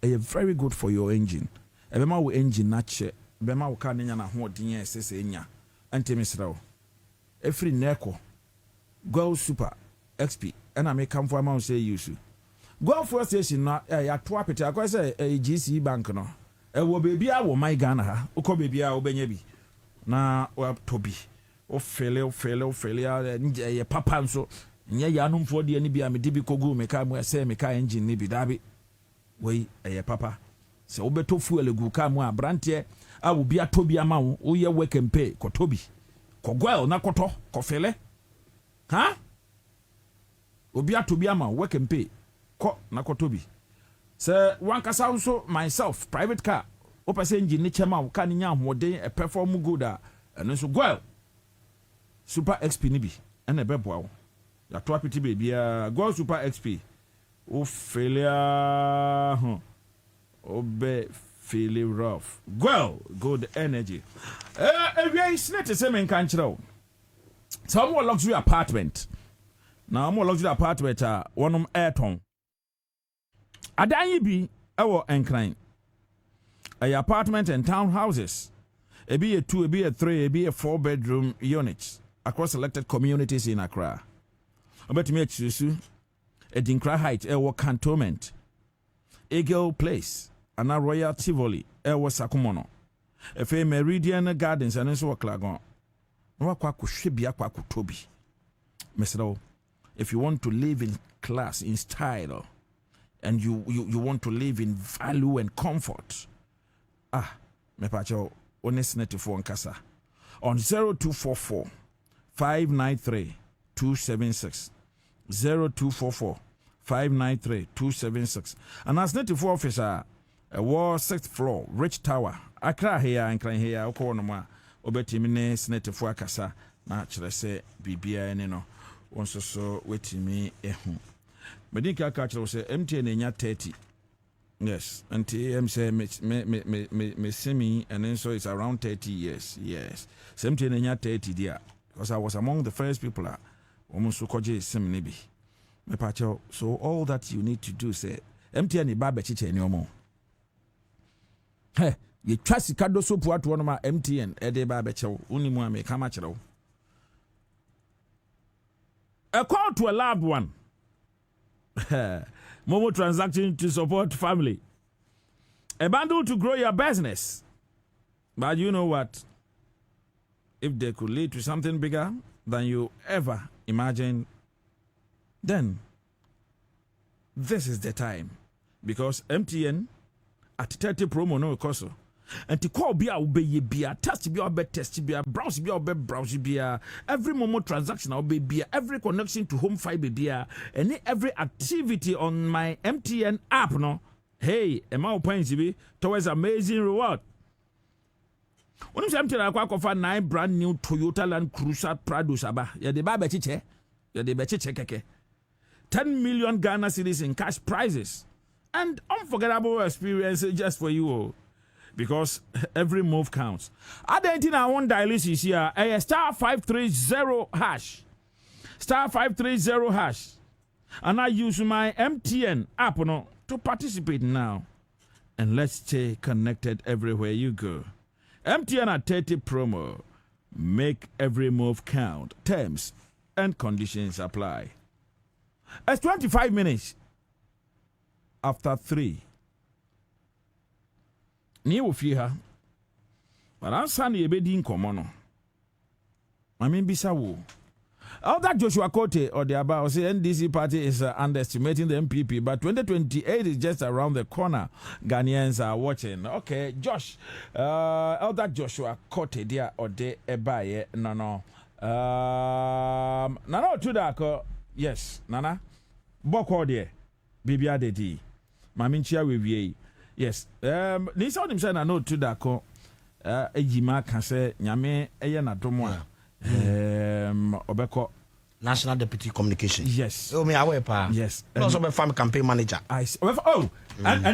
very good for your engine e be ma wo engine na che be ma wo ka nya na ho odin esese nya antemi srawo every neko go super XP and I make come for am say use go for station na ya to apete akwa say GC bank no e wo baby a wo my Ghana ha ukọ baby a wo benya bi na wa tobi o fele ye papa nso nye ya numfo de ani bia me dibi kogu me ka mu se me ka engine ni bi dabi we ye papa se obeto fuel gu ka mu abrante a wo bia tobi ama wo ye work and pay ko tobi ko gwel na koto ko fele ha obi atobi ama work and pay ko na ko tobi se wankasa nso myself private car o pese engine ni chema wo ka ni nya hoden e perform good a eno so gwel super XP ni bi ena beboa wo ya to apiti baby go super XP o failure o be feeling rough good energy we is not the same kan kire some more luxury apartment now more luxury apartment one airton Adan yi bi ɛwɔ Nkran. A apartment and townhouses. A be a 2, a be a 3, a be a 4-bedroom units across selected communities in Accra. About me Susu, a Dinkra Height, Ewa Cantonment, Eagle Place, and a Royal Tivoli, Ewa Sakumono, a Fay Meridian Gardens, and so Clagon. No Kwaku Shibia Kwaku Toby. Mr. If you want to live in class, in style, and you want to live in value and comfort, me pacho honest net for Ansah on 0244 593 276 0244 593 276 and as net for officer a war 6th floor Rich Tower Accra here and Clan here okonoma obetimi ne net for akasa na kire se bibia ne no onso so wetimi ehu medika ka kire se MTN enya 30. Yes, and TM say me semi and then so it's around 30 years. Yes, same thing in 30 there because I was among the first people almost so koje semi be. Me pacho so all that you need to do say MTN ni ba chiche ni omo. Hey, you trust kado so puatu one ma MTN e de ba chew unimu ame kama chero. A call to a loved one. Momo transaction to support family. A bundle to grow your business. But you know what? If they could lead to something bigger than you ever imagined, then this is the time. Because MTN at 30 promo no cost. And to call be a test be a test be a browse be a browse be a every moment transaction will be every connection to home fiber be a and every activity on my MTN app no hey amount points be towards amazing reward. When you say MTN akwa 9 brand new Toyota Land Cruiser Prado Saba ya de ba bechiche ya de bechiche keke 10 million Ghana cedis in cash prizes and unforgettable experience just for you. Because every move counts. I want dialysis here. A star 530 hash. Star 530 hash. And I use my MTN app to participate now. And let's stay connected everywhere you go. MTN at 30 promo. Make every move count. Terms and conditions apply. It's 25 minutes after 3. Ni ofi ha. But Ansah ni ebedi nkomo no. Mami bisa wo. All that Joshua Kote or the about say NDC party is underestimating the MPP, but 2028 is just around the corner. Ghanaians are watching. Okay, Josh. All that Joshua Kote there or de ebaye no. Nana Tudako. Yes, Nana. Boko de. Bibia de di. Mami nchia wewie. Yes. Nisa onim say na no to da ko ejima kan say nyame eye na domo a obeko National Deputy Communication. Yes. Oh me aware pa. Yes. No so be farm campaign manager. And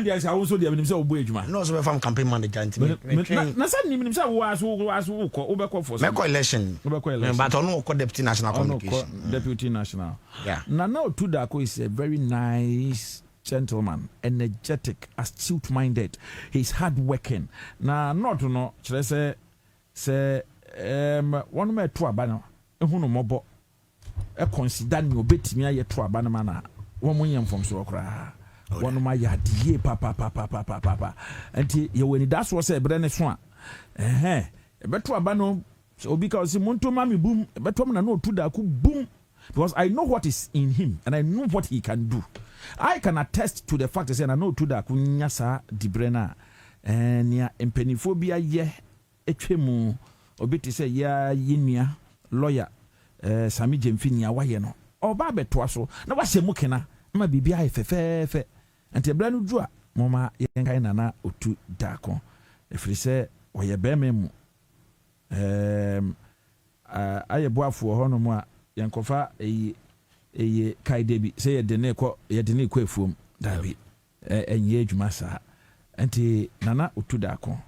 there is also the nim say obo ejuma. No so be farm campaign manager ntimi. Na say nim say wo aso ko obeko for. Meko election. But ono ko Deputy National Communication. Deputy National. Yeah. Nana Otudako is a very nice gentleman, energetic, astute-minded. He's hard-working. Na not no, say one me to abano. Ehunu mobo. E consider me obetimi aye to abano mana. One mo yam from so kra. One ma ya die papa. Enti ye weni that's what say bre ne so a. E beto abano so because monto mami boom, e beto na no Otudako boom. Because I know what is in him and I know what he can do. I can attest to the fact that I know Otudako nyasa dibrena and ya empeniphobia ye etwemu obiti say ya yinia lawyer Sami Jemfini awaye no oba beto so na wahye mukena ma bibia efefefe ente bra no dua moma yenkai nana Otudako efiri se oye beme mu aye boafo hono mu a yankofa eye kai debi say ye de ne ko efuom dabi enye adwuma sa enti nana Otudako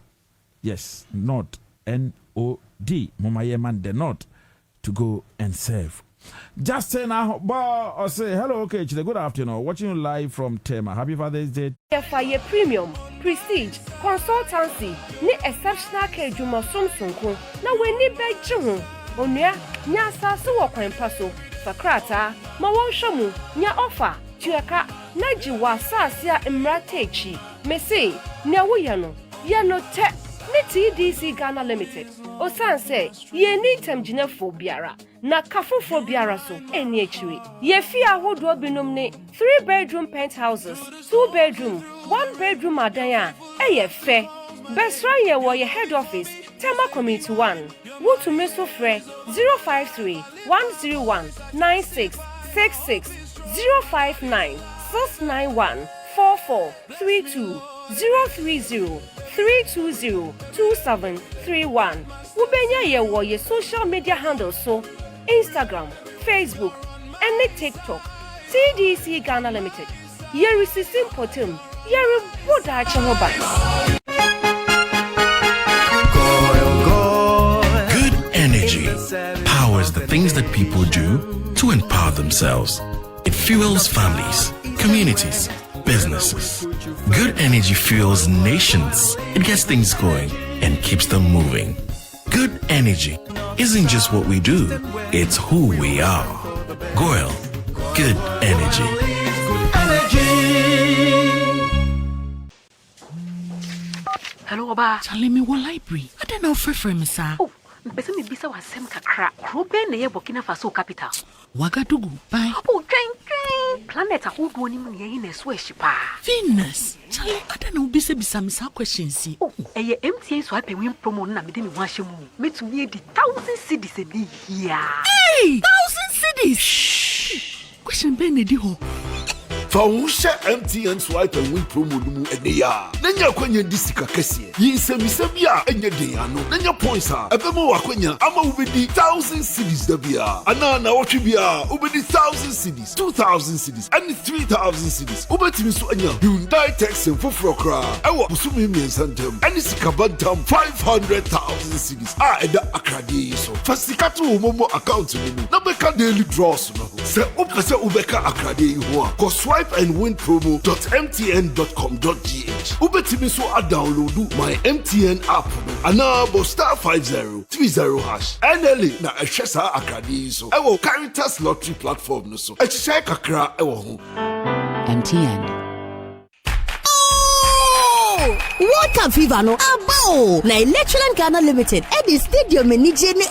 yes not NOD mama ye man the not to go and serve Justin or say hello, okay, good afternoon. Watching you live from Tema. Happy Father's Day. Fire premium, prestige, consultancy, ni exceptional care juma somsunku. Na we ni bedroom. Onia, nya sasu wa paso. Fakrata, mawonshamu, nya offer. Tuaka, na jiwa sasia imratechi. Mese, nya wuyano, yano te. Ni TDC Ghana Limited. Osan say, ye need tem jinefo biara. Na kafufo biara so, eni echiwe. Ye fi ahodo binom ne 3-bedroom penthouses, 2-bedroom, 1-bedroom adanya. Eye fe. Besra ye wo ye head office, Tema Community 1. Wutu meso fre 053 101 9666 059 691 4432 030 320 2731. Ubenya ye wo ye social media handles so Instagram, Facebook, and TikTok. TDC Ghana Limited. Ye resisting potem. Ye rebuda chahoba. Good energy powers the things that people do to empower themselves. It fuels families, communities, businesses. Good energy fuels nations. It gets things going and keeps them moving. Good energy isn't just what we do, it's who we are. Goyle, good energy. Hello, Oba. Tell me what library. I don't know for sir. Oh, mpese me bisa wasem kakra. Krobe na ye Burkina Faso capital. Wagadugu. Bye. Oh, train. Planet ahodo ni mu ye na so ahyipa. Venus. Charlie, I don't know bisa me questions. Oh, eye MTN so happy win promo na me de me ho ahye mu. Metumi e di 1,000 cedis e di here. Hey, 1,000 cedis. Shh. Question be na di ho. Fausha MTN swipe and win promo numu eneya. Nanya kwenya disika kese. Yisemisebia enye de ano. Nanya points a ebemo wakwenya ama ubedi 1,000 cedis dabia. Ana na wotwibia ubedi 1,000 cedis, 2,000 cedis, and 3,000 cedis. Ubetimi so anya Hyundai Texan foforo kra. Ewo busumi miensantem. Ani sikabantam 500,000 cedis. Eda akrade so. Fasikato momo account numu. Na beka daily draws no. Se opese ubeka akrade ho a. Swipe and win promo.mtn.com.gh. Ubetimi so a download my MTN app. Anabo *5030#. NLA na eshesa akadi so. Ewo Caritas Lottery platform no so. Echishai kakra ewo ho. MTN. Water fever no abo na Electroland Ghana Limited at the stadium nije ne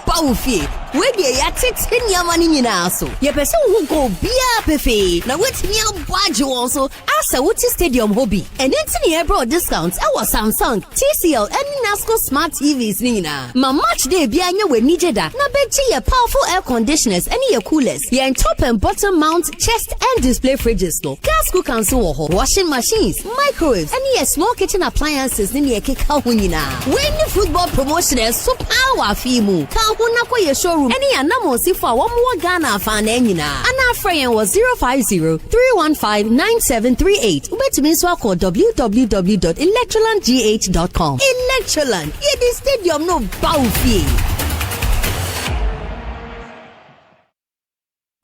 bawfie we dey ya tete nyamani nyina so ye pese wo go bia pefe na wetimi abwaje won so asa wuti stadium hobby and entini e bro discounts our Samsung TCL and Nasco smart TVs nyina ma match day bia nya we nije da na beji ye powerful air conditioners and ye coolers ye top and bottom mount chest and display fridges no gas cookers wo ho washing machines microwaves and ye small kitchen appliances ni ekeka hunyina when football promotion is so power fimu ka huna kwa ye showroom any anamo sifo a wo Ghana fan nyina ana friend was 050-315-9738 ubetumi so call www.electrolandgh.com. Electroland ye the stadium no bawfie.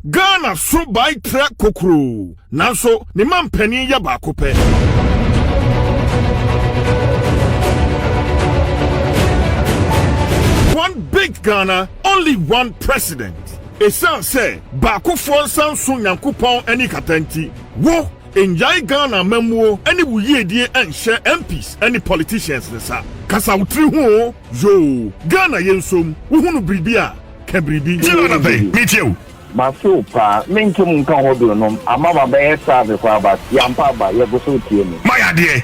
Ghana so by track kokro nanso ne mampani ya ba kope. One big Ghana, only one president. Esan say, Bako Fonsan Sun Yankupon any katenti. Wo, enjoy Ghana memuo, any wuye die and share MPs, any politicians nesa. Kasa utri ho, yo, Ghana yensum, uhunu bribia, kebribi. Jonathan, meet you. Masupa, minki munkangodo no, amama be serve kwa ba, yampa ba, yebuso tie me. My idea.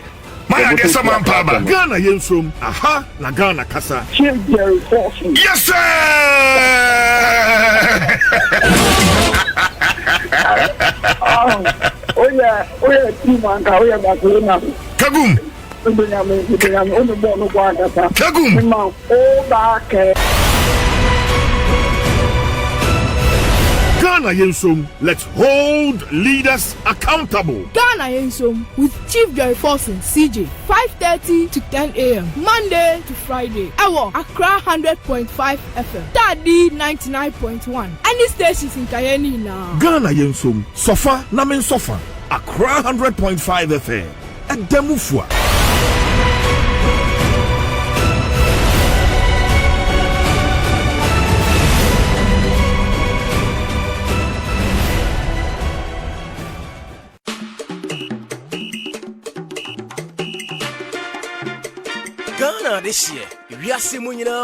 My idea someone paba. Ghana yensum, aha, na Ghana kasa. Yes sir. Oh yeah, Timanka, oh yeah, Bakulina. Kagum. Kagum. Ghana Yensom, let's hold leaders accountable. Ghana Yensom with Chief Joy Forson, CJ, 5:30 to 10 a.m. Monday to Friday. Ewo, Accra 100.5 FM. Tadi 99.1. Any stations in Kayeni now. Ghana Yensom, Sofa, Namen Sofa, Accra 100.5 FM. And Demufua. Ghana this year, we are seeing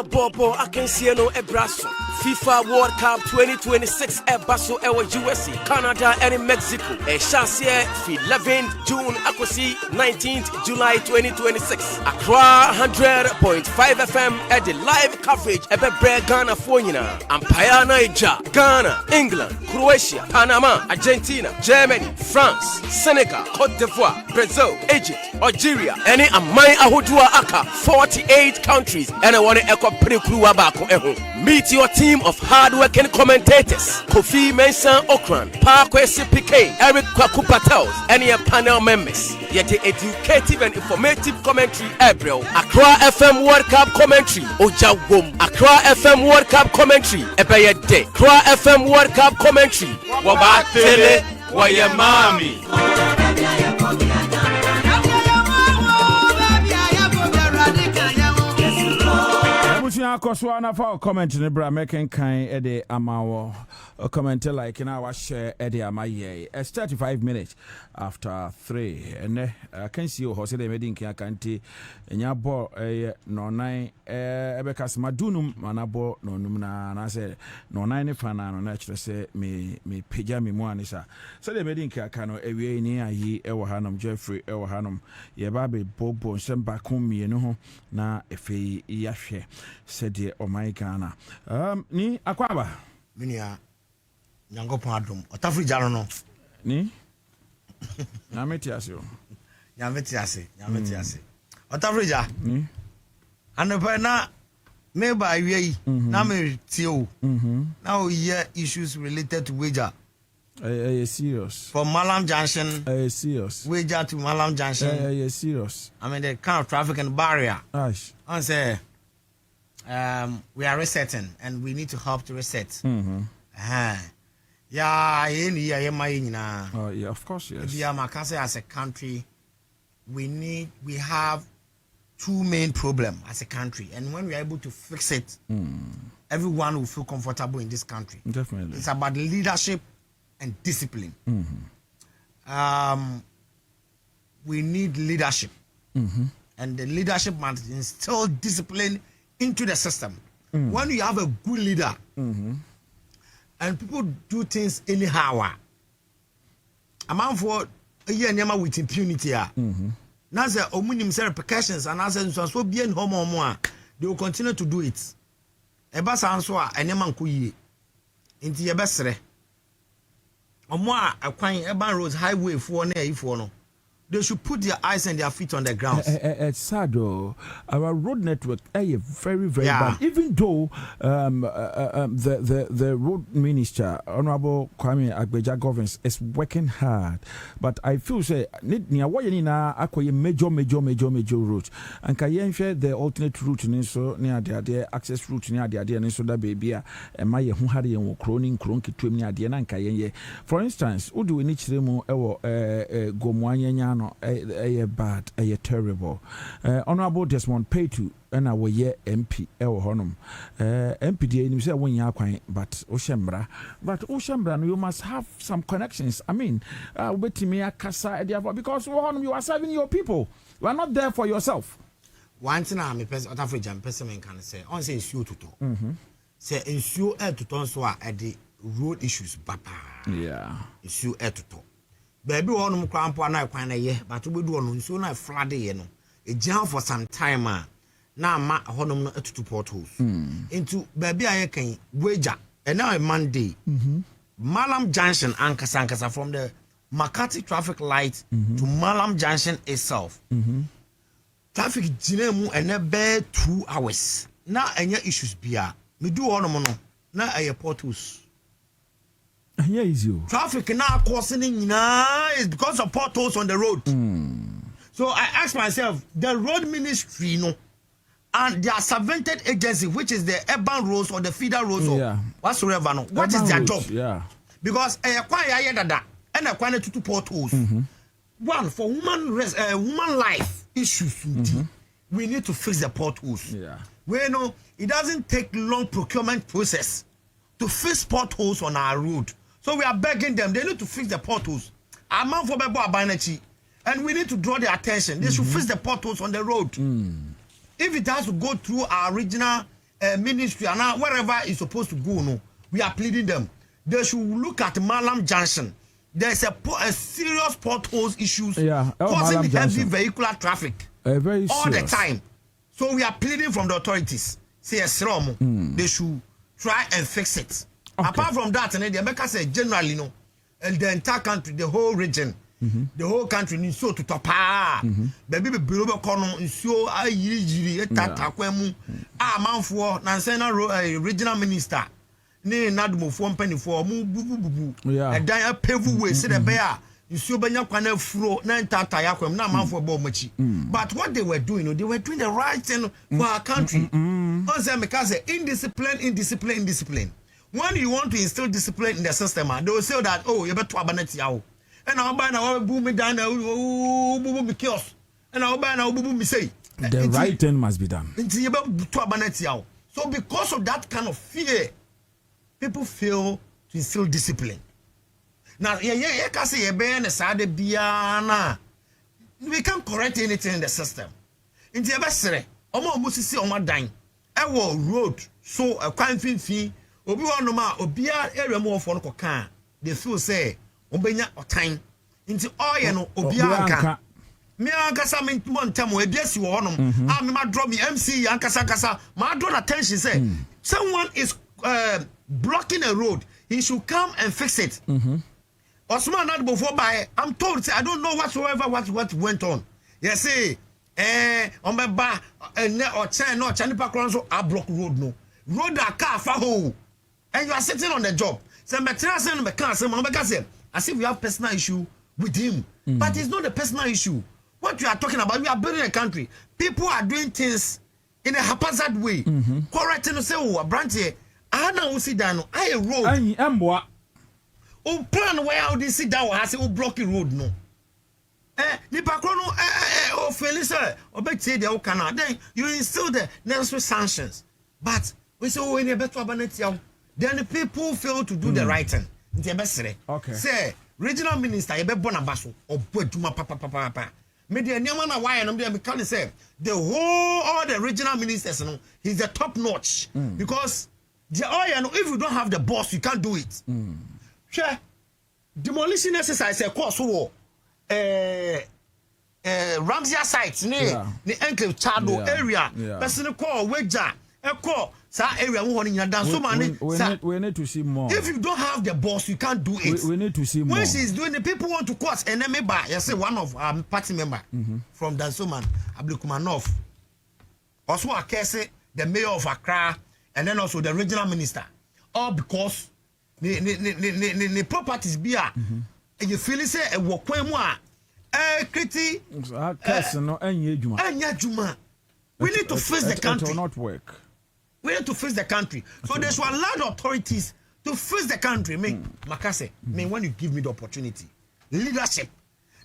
Bobo Akensiano Ebraso. FIFA World Cup 2026 Ebaso Ewa USA, Canada and Mexico. A chance here 11th June Akosi 19th July 2026. Accra 100.5 FM at the live coverage Ebe Ghana Fonina. Empire Niger, Ghana, England, Croatia, Panama, Argentina, Germany, France, Senegal, Cote d'Ivoire, Brazil, Egypt, Algeria, any Amai Ahudua Aka, 48 countries, and I want to echo Prikruwa Bako Eho. Meet your team of hard-working commentators: Kofi Mensah Okran, Parkwesi PK, Eric Kwaku Patels, and your panel members. Yet the educative and informative commentary April. Accra FM World Cup commentary Ojawom. Accra FM World Cup commentary Ebeye Day. Accra FM World Cup commentary Wabatele Wayemami. Koswana for comment in the making kind Eddie Amawo comment like in our share Eddie Amaye. It's 35 minutes after 3 and I can see you Jose Medin Kanti and your boy no 9 Ebekas Madunum Manabo no numna and I said no 9 fana no natural say me pijami moanisa. So they made in Kakano away near ye Ewahanum Jeffrey Ewahanum Yebabe Bobo Sembakumi no na efe yashe said oh my Ghana. Ni akwaba minia nyangopon adom otafri jaro no ni nyameti ase otafri ja ni anopa na me ba wi na me tie na o ye issues related to wager serious from Malam Junction serious wager to Malam Junction serious. I mean the kind of traffic and barrier I say we are resetting and we need to help to reset. Yeah, of course, yes. As a country, we have two main problems as a country, and when we are able to fix it, everyone will feel comfortable in this country. Definitely, it's about leadership and discipline. We need leadership, and the leadership must instill discipline into the system. When you have a good leader and people do things anyhow, a man for a year with impunity, now the omnium repercussions and as so being home, they will continue to do it. A bus answer and a man kuyi into your best. A quine roads highway for no. They should put their eyes and their feet on the ground. It's sad though. Our road network is very bad. Even though the road minister, Honorable Kwame Agbeja Governance, is working hard, but I feel say near Wayanina acquire major routes and Kayen the alternate route so near the access route near the idea so that baby and my Hunhari and Croning Cronky to near the Kayen. For instance, who do we need to go bad, terrible. Honorable Desmond Paytu, and I will ye MP, Honum. MPD, you say when you are quiet, but Oshembra, you must have some connections. I mean, with me, Casa, because you are serving your people, you are not there for yourself. One thing I'm a person, can say, on say issue to talk. Say issue to talk so at the road issues, papa. Yeah, issue to talk. Baby, one cramp one night, but we do on so night Friday, a jam for some time. Now, my honor to potholes into baby, I can wager, and now a Monday, Malam Junction, Ankasa from the Makati traffic light to Malam Junction itself. Traffic jinemu and a bed 2 hours. Now, any issues be me do on now a potholes. Yeah, easy. Traffic now causing is because of potholes on the road. So I asked myself, the road ministry, and their subvented agency, which is the urban roads or the feeder roads or whatsoever, what is their job? Yeah. Because and a two potholes. One for woman life issues. We need to fix the potholes. Yeah. It doesn't take long procurement process to fix potholes on our road. So we are begging them. They need to fix the potholes. And we need to draw their attention. They should fix the potholes on the road. If it has to go through our regional ministry and wherever it's supposed to go, we are pleading them. They should look at Malam Junction. There's a serious potholes issues causing heavy vehicular traffic all the time. So we are pleading from the authorities. Say they should try and fix it. Okay. Apart from that, the America said generally, the entire country, the whole region, the whole country needs so to top. Baby, below corner is so regional minister. Ne nadmo for penny for mu a dia pevu way say the bear you so banya kwana furo na ntata yakwem na manfo bo machi. But what they were doing, they were doing the right thing for our country. Because indiscipline. When you want to instill discipline in the system, they will say that, oh, you better abanet yaw. And I'll buy now boom me down, boom me chaos. And I'll buy now boom me say. The right thing must be done. So because of that kind of fear, people fail to instill discipline. Now, we can't correct anything in the system. In the best, road, so a crime fee, Obia area more for the they feel say, Obenya or time into oil, Obia. Me ankasa me montem we biasi wo honom me ma draw me MC ankasa ma draw attention say someone is blocking a road, he should come and fix it. Osman not before by I'm told say I don't know whatsoever what went on. Yes say on my bar or chain no chanipa crown so I block road no road a car fa ho and you are sitting on the job say me try say me can say man be say as if we have personal issue with him but it's not a personal issue. What you are talking about, we are building a country. People are doing things in a haphazard way. Correcting to say, oh, a branch here. I know sit down. I road. Oh, plan where how they sit down. I say, oh, blocking road no. Nipa krono oh, Felisa, or bet say the Okana. Then you instill the necessary sanctions. But we say, oh, in a better abanity. Then the people fail to do the right thing. Okay. Say, regional minister, you be bonabaso or Bujuma papa. Media Niamana why and I'm can say the whole all the regional ministers, he's the top notch because the oil, if you don't have the boss, you can't do it. Sure. Demolition exercise a course war Ramsia sites near the enclave Chado area. Person call Wedja, a call area we need to see more. If you don't have the boss, you can't do it. We need to see more. When she's doing the people want to court and then maybe you say one of our party member from Dansoman, Abdulkumanov. Also I can say the mayor of Accra and then also the regional minister. All because the properties be and you feel say a work we need to face the country. It will not work. We need to face the country. So they should allow the authorities to face the country. Makase, when you give me the opportunity, leadership.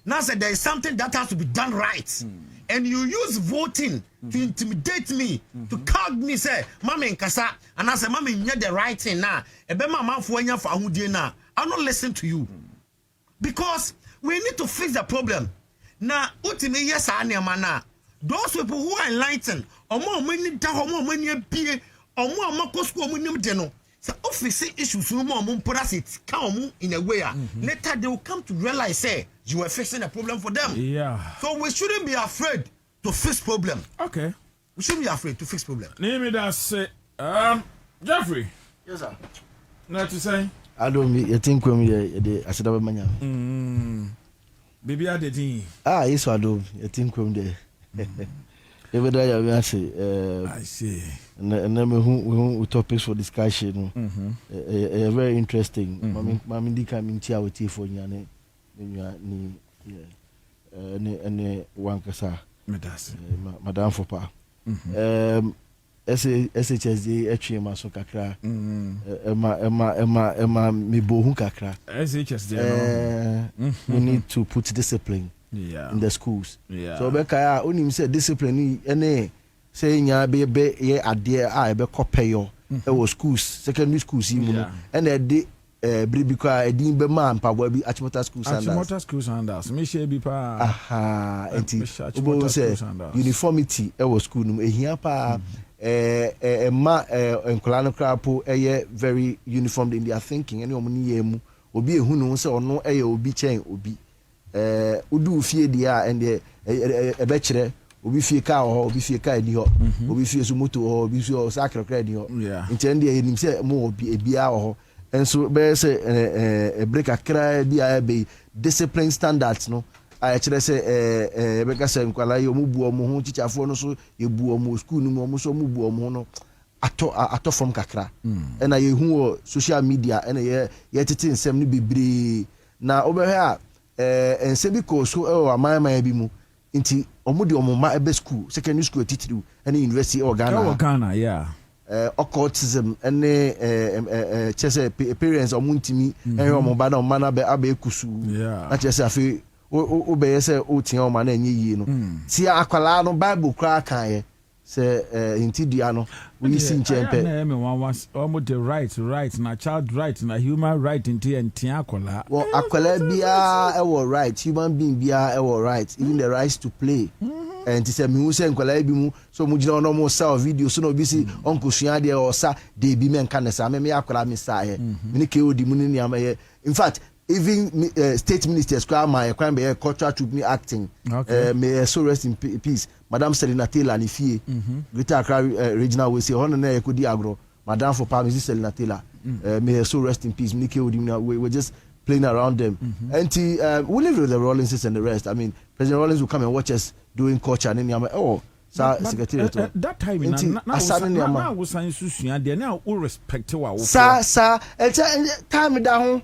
Now say there is something that has to be done right. And you use voting to intimidate me, to call me, say, Mama in Kasa, and I say, Mama, you the right thing now. I'll not listen to you. Because we need to fix the problem. Now, ultimately, yes, I am. Those people who are enlightened, or more money, more money, or more school money, so office issues no more put us it come in a way. Later they will come to realize say you are fixing a problem for them. Yeah. So we shouldn't be afraid to fix problem. Okay. We shouldn't be afraid to fix problem. Name it as Jeffrey. Yes, sir. Not to say. I don't you think when we I said about manya. Baby I did. Yes, I do. You think when they I see. And then we topics for discussion. Very interesting. Mami di coming tia with tea for nyane. Ni wankasa. Madam Fopa. SHSD etwe so kakra. Emma me bohu kakra. SHSD we need to put discipline in the schools. So beka onim say discipline ene say nya be ye ade a be kopeyo e wo schools, secondary schools mu and e bribika edin be man pa bo bi Achimota schools and Achimota schools and us me share bi pa enti obo say uniformity e wo school nu ehia pa ma enkola no krapo eye very uniformed in their thinking any omuni ye mu obi ehunu say ono eye obi chen obi udu fie dia and e be kire obi fie ka ho obi fie ka eni ho obi fie su moto ho obi fie sakre kra eni ho ntende e nim se mo obi ebia ho enso be se break akra bia be discipline standards no a kire se be ka se nkwala yo mu buo mo ho chichafo no so ye buo mo school no mo so mu buo mo no ato from kakra na ye hu social media na ye tete nsem no bebre na obehwe a ensebi ko so amama bi mu nti omudi omuma ebe school secondary school titiri and university of Ghana occultism and chese parents omuntimi and omoba na omana be abekusu na chese afi obeye se otia oma na enye yie no ti akwala no bible kra kan ye se intidia no we see nchempe na me was almost the right na child right na human right inti entia akwala well akwala bia e wo right human being bia e wo right even the right to play and say me say nkwala bi mu so mu gina no mo sa video so no bi si onko sua de o sa de bi men kan sa me akwala me sa ye me ke odi mu ni am ye in fact even state ministers kwa my crime be cultural to me acting may so rest in peace Madam Selina Taylor ni fie Greater Accra regional we say hono na ekodi agro Madam for Mrs Selina Taylor may so rest in peace me ke odi we just playing around them and we live with the Rawlings and the rest. I mean President Rawlings will come and watch us doing culture and then secretary that time now we say susua de na all respect wa sa time down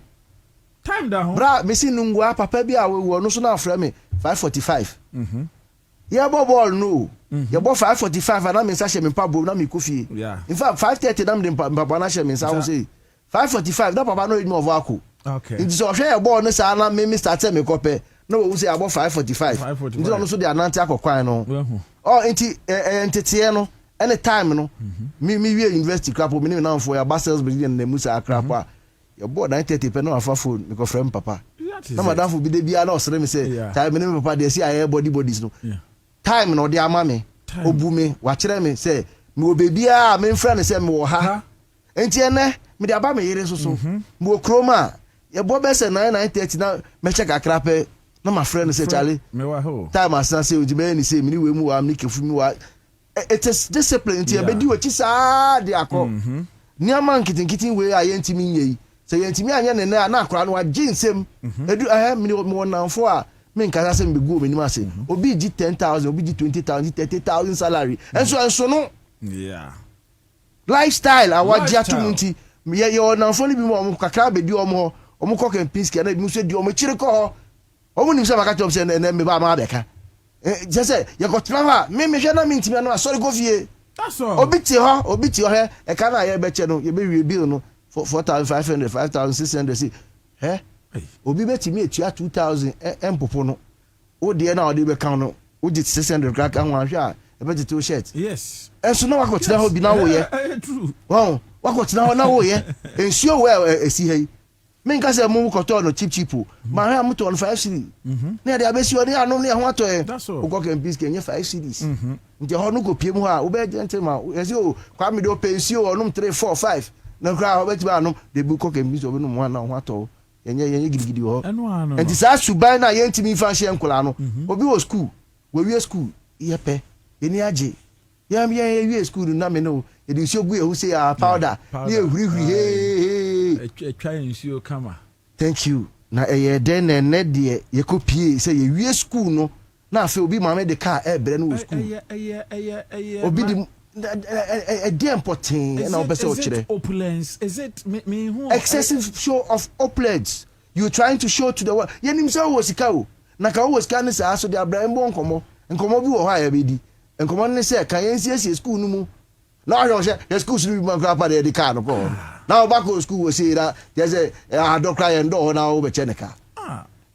bra me si nungwa papa bi a we no so na afra me 5:45 yeah ball no yeah ball 5:45 and me say she me pa bo na me kofie in fact 5:30 na me papa na she me say 5:45 that papa no need me of ako okay it so hwe ball no say na me start me kope no we say about 5:45 nti no so dey ananti akokwan no nti entete no any time no me we university crap me na for ya Basels Brazilian na musa crap your boy 9:30 pe no afa phone me ko frame papa na madam for bi de bia na osere me say time me papa dey see aye bodies no time no dey ama me obu me wa kire me say me obebia me mfra ne say me wo ha enti ene me dey aba me yere so me okroma your boy be say 9:30 na me check akra pe na my friend say Charlie me wa ho time asan say ojime ni say me ni we mu wa me kefu mi wa it is discipline enti e be di wachi sa de akọ ni ama nkitinkitin we ayentimi nyei say yentimi anya ne na akora no agye nsem edu me wonanfo a me nkasa say me go me nim ase obi gi 10,000 obi gi 20,000 30,000 salary enso no lifestyle awaji atumunti ye wonanfo ni bi mo kakra be di omo ko Kempinski na bi mo so di omo chire ko omo nim say maka job say na me ba ma beka je say ye go travel me hwe na me ntimi na sorry go fie that's all obi ti ho he e ka na ye be che no ye be wie bill no 4,500 5,600 see obi betimi etua 2,000 empopo no o de na o de be kan no o di 600 crack an wan hwa e be to shirt yes enso na wakotina ho bi na wo ye true wakotina ho na wo ye ensuo we esi hei me nka se mu koto no cheap ma ha mu to on 5 cedi na de abesi o ni anom ne ho ato e o go Kempinski enye 5 cedis nti ho no go pie mu ha o be gentleman esi o kwa me do pensio onom 3 4 5 na kra obeti ba no de bu ko Kempinski obi no mo na ho ato yenye gidigidi ho enti sa suban na yentimi fa hye nkola no obi wo school we wie school yepe eni age yam ye wie school na me no e di nsuo gu e hu say powder ni ehuri etwa nsuo kama thank you na eye den ne de ye kopie say ye wie school no na afi obi mama de car brɛ no school obi di a damn potting and opposite opulence is it me who excessive show of opulence you trying to show to the world yenim say wo sika o na ka wo sika ne say aso de abraham bo nkomo bi wo ha ya bedi nkomo ne say kan yensie school no mu na yo say the school should be man grandpa de car no ko na back to school we say that there's a doctor and do na wo be che ne ka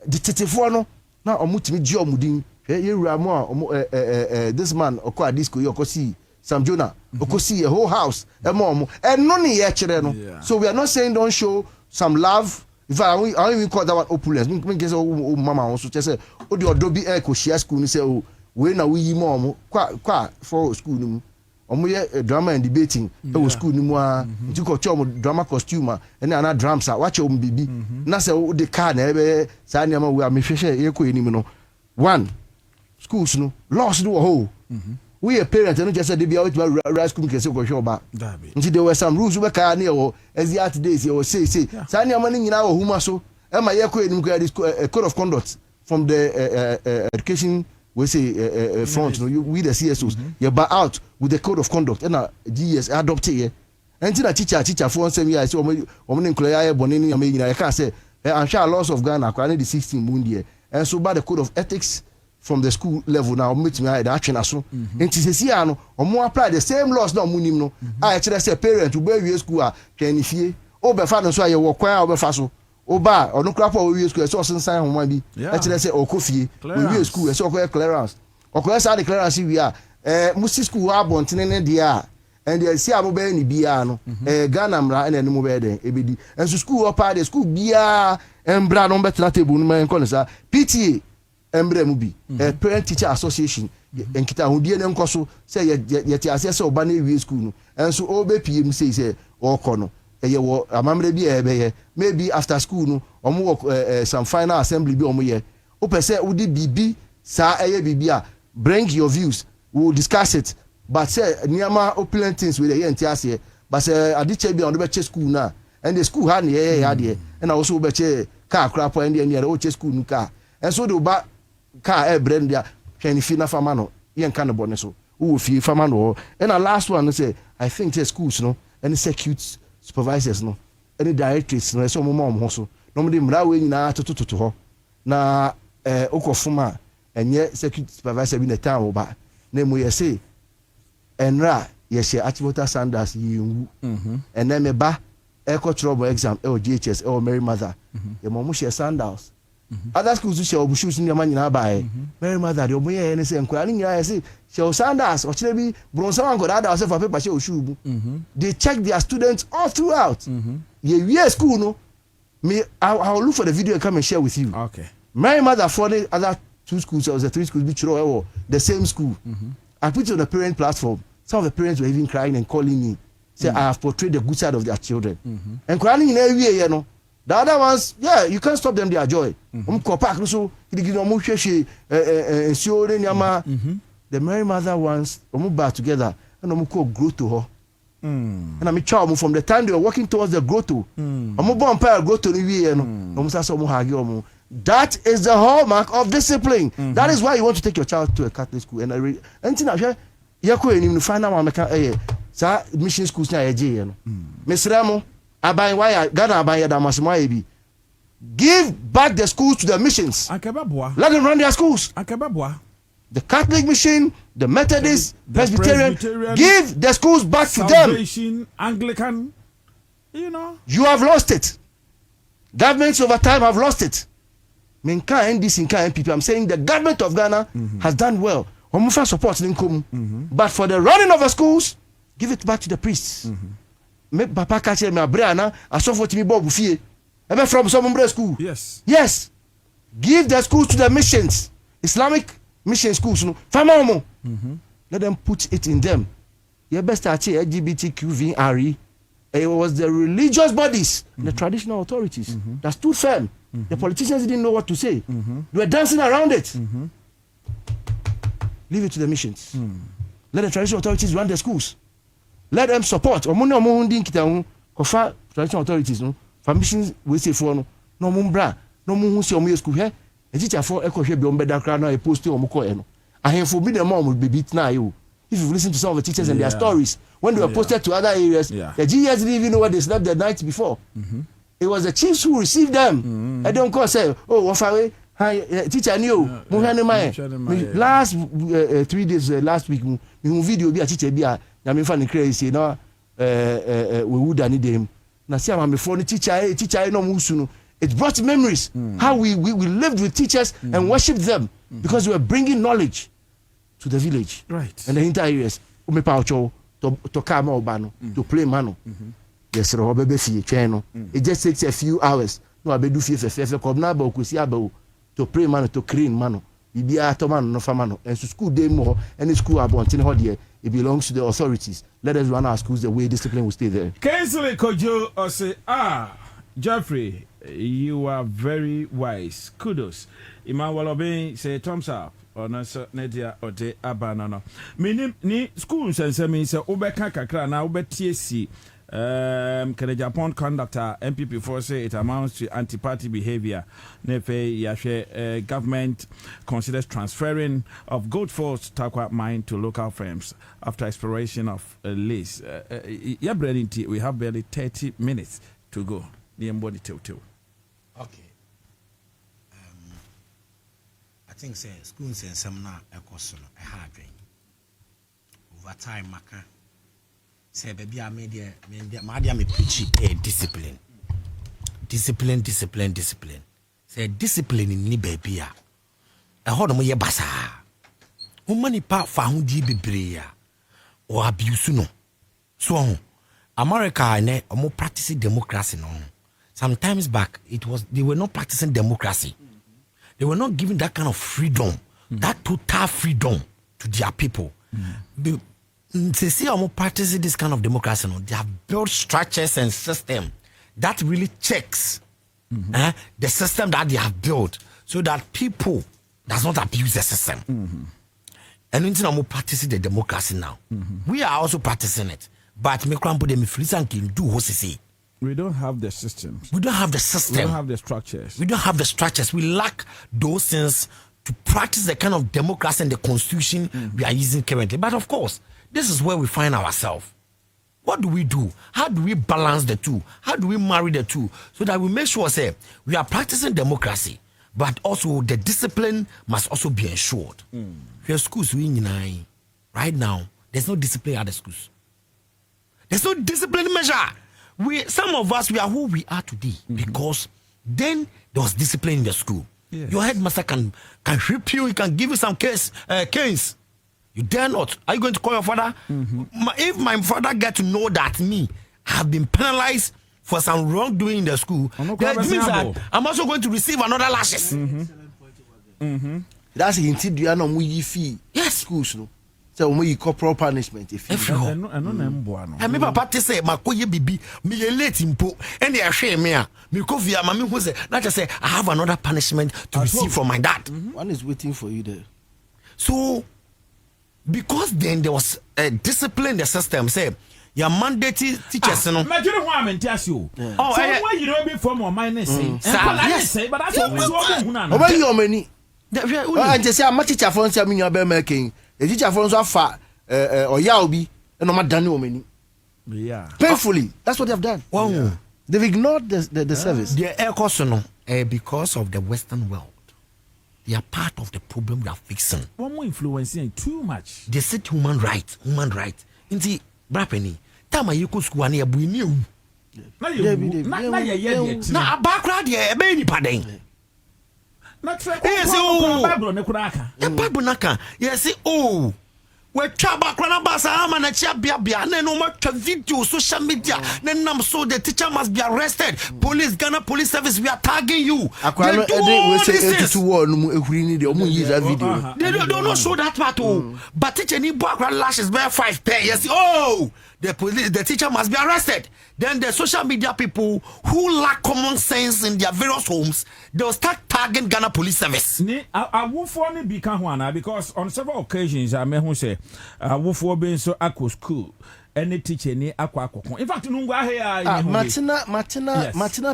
the titifo no na omutimi gi omudin ye wura mo this man okwa disco yo kosi Sam Jonah, see a whole house, a mom, and none yet. So we are not saying don't show some love. If I even call that one opulence, mama also just say, oh, the Adobe Echo share school, and say, oh, when are we mom, quite for school, drama and debating, school, you got drama costume, and another drums, watch your baby. Nasa, the car, never, Sanyama, we are Michelle, one, schools, no, lost do a hole. We a parent and just said they be out to rice school can say go show back. Until there were some rules we can near as the art days you say Sanya money in our huma so am I a code of conduct from the education we say front we the CSOs you buy out with the code of conduct and GS adopt here until a teacher for 7 years so woman in Clay Bonini I can't say I'm sure loss of Ghana the 16 moon and so by the code of ethics from the school level now meet me the action aso enti sesi ano omo apply the same laws na omo nim no I actually say parent to be school a twani fie o be fa no so aye wo kwan o be fa so o ba ono krapa o we school so sensan homa bi actually say o kofie we school so o clearance o ko say the clearance we a musi school abontene ne dia and the see amo be ni bia no Ghana mra na enum be den ebedi enso school o pa the school bia embra no betna table no men ko sa PTA embre mu bi parent teacher association enkita hodie ne nkoso say ye ti ase say oba na ewie school no enso obe pm say okono ye wo amamre bi ebe maybe after school no omo some final assembly bi omo ye o pese udi bibi sa eye bibi a bring your views we will discuss it but say niama opulent things we dey enti ase but say adiche bi on be che school na and the school ha ne ye de and also be che car crap and the o che school nu car enso do ba car brand dia hwani fi na fama no yen kan bone so wo fi fama no and the last one say I think the schools no any secute supervisors no any directors no so mo mo so no mo de mra we nyina tototo ho na okofuma enye secute supervisor bi na town ba na mo ye say enra ye she achivota standards yinwu and then me ba echo trouble exam GHS Mary Mother ye mo she standards other schools shall be shooting your money now by Mary Mother, your boy, and say, inquiring, I say, shall Sanders or Chile Bronson got out of paper shoe. They check their students all throughout. Yeah, school, no. Me, I'll look for the video and come and share with you. Okay. Mary Mother for the other two schools, or the three schools, which are the same school. I put it on the parent platform. Some of the parents were even crying and calling me. Say, I have portrayed the good side of their children. And crying in every year, you know. The other ones, yeah, you can't stop them their joy. So the Mary Mother ones, back together and grow to her. And I'm a child from the time they were working towards the growth to. That is the hallmark of discipline. That is why you want to take your child to a Catholic school. And I read, and you find out what mission schools now. Miss Ramo. Give back the schools to the missions. Let them run their schools. The Catholic mission, the Methodist, Presbyterian, give the schools back to them. Anglican, you know. You have lost it. Governments over time have lost it. I'm saying the government of Ghana has done well. Support, but for the running of the schools, give it back to the priests. Me papa catch me abrana asofo timi Bobie fie ebe from some school. Yes, give the schools to the missions, Islamic mission schools no fama let them put it in them. You best start LGBTQVRE. It was the religious bodies, the traditional authorities that stood firm. The politicians didn't know what to say. They were dancing around it. Leave it to the missions. Let the traditional authorities run the schools. Let them support. Traditional authorities, no, missions we say for no mumbra, no mun see school here, a teacher for echo here beyond better crowd now a post on Moko. I have for me the mom will be beaten now. You. If you listen to some of the teachers and their stories, when they were posted to other areas, the GS didn't even know what they slept the night before. It was the chiefs who received them. I don't call say, oh, Wafawe, hi, teacher knew. Last 3 days, last week, we video be a teacher be a Yamin crazy, no, we would need them. Now, see, I'm before the teacher, no musuno. It brought memories how we lived with teachers and worshipped them because we were bringing knowledge to the village, right? And the entire areas, to come out, to play mano. Yes, it just takes a few hours. No, I do fear come now, to pray mano, to clean mano. Be a man, no famano, and to school day more, any school about it belongs to the authorities. Let us run our schools the way discipline will stay there. Kensington Kojo or say, Jeffrey, you are very wise. Kudos. Emmanuel Obey say thumbs up. Or no, Nadia or de Abanano. Ni schools and semi say Obeka Kakra now TSC. Can Japan conductor MPP for say it amounts to anti-party behavior. Nefe Yashe government considers transferring of gold force Takwa mine to local firms after expiration of a lease. We have barely 30 minutes to go. The embody till. Okay. I think say schools and some now a cost a hard drain. Over time, Maka say baby I made me preach discipline. Discipline. Say discipline in ni baby a hold mo ye basa. Umani pa fahundi bebre or abuse no. So America ne omo practicing democracy no. Sometimes back they were not practicing democracy. They were not giving that kind of freedom, that total freedom to their people. They see how practicing this kind of democracy. They have built structures and system that really checks the system that they have built so that people does not abuse the system. And until I'm practicing the democracy now, we are also practicing it. But me crampo de me frisan can do what say. We don't have the systems. We don't have the system. We don't have the structures. We don't have the structures. We lack those things to practice the kind of democracy and the constitution we are using currently. But of course, this is where we find ourselves. What do we do? How do we balance the two? How do we marry the two? So that we make sure, say, we are practicing democracy, but also the discipline must also be ensured. Your schools, right now, there's no discipline at the schools. There's no discipline measure. Some of us, we are who we are today because then there was discipline in the school. Yes. Your headmaster can whip you, he can give you some canes. You dare not. Are you going to call your father? If my father get to know that me have been penalized for some wrongdoing in the school, that means that I'm also going to receive another lashes. That's the interior fee. Yes, schools no. So we corporal punishment if you I me papa say makoye bibi me late impo and they share me me ko via mama who say not just say I have another punishment to receive from my dad. One is waiting for you there. So because then there was a discipline in the system say your mandatory teachers no imagine who am tell you so why you don't be from or minus say but that's what we do na over your many I just say I'm teacher for say me your be making the teacher for so far or yaobi and no done many painfully that's what they have done. Wow. Yeah. They've ignored the service. The air cost because of the Western world. They are part of the problem we are fixing. One more influencing too much. They said human right. Inti brapeni. Tama yiko school ani ebu ni ewu. Na ye na background ye ebe ni paden. Na try Bible ne kuraka. E Bible naka. Yes oh. We try background basa ama na chia bia na no ma video social media. Na nam so the teacher must be arrested. Police Ghana Police Service we are tagging you. Akwano we say 82 war no ehuri ni de omo use that video. They don't show that part oh. But teacher ni background lashes by 5 pay. Yes oh. the teacher must be arrested. Then the social media people who lack common sense in their various homes, they'll start tagging Ghana Police Service. I will for be because on several occasions I may say I will for being so aqua school. Any teacher ni aqua. In fact, Martina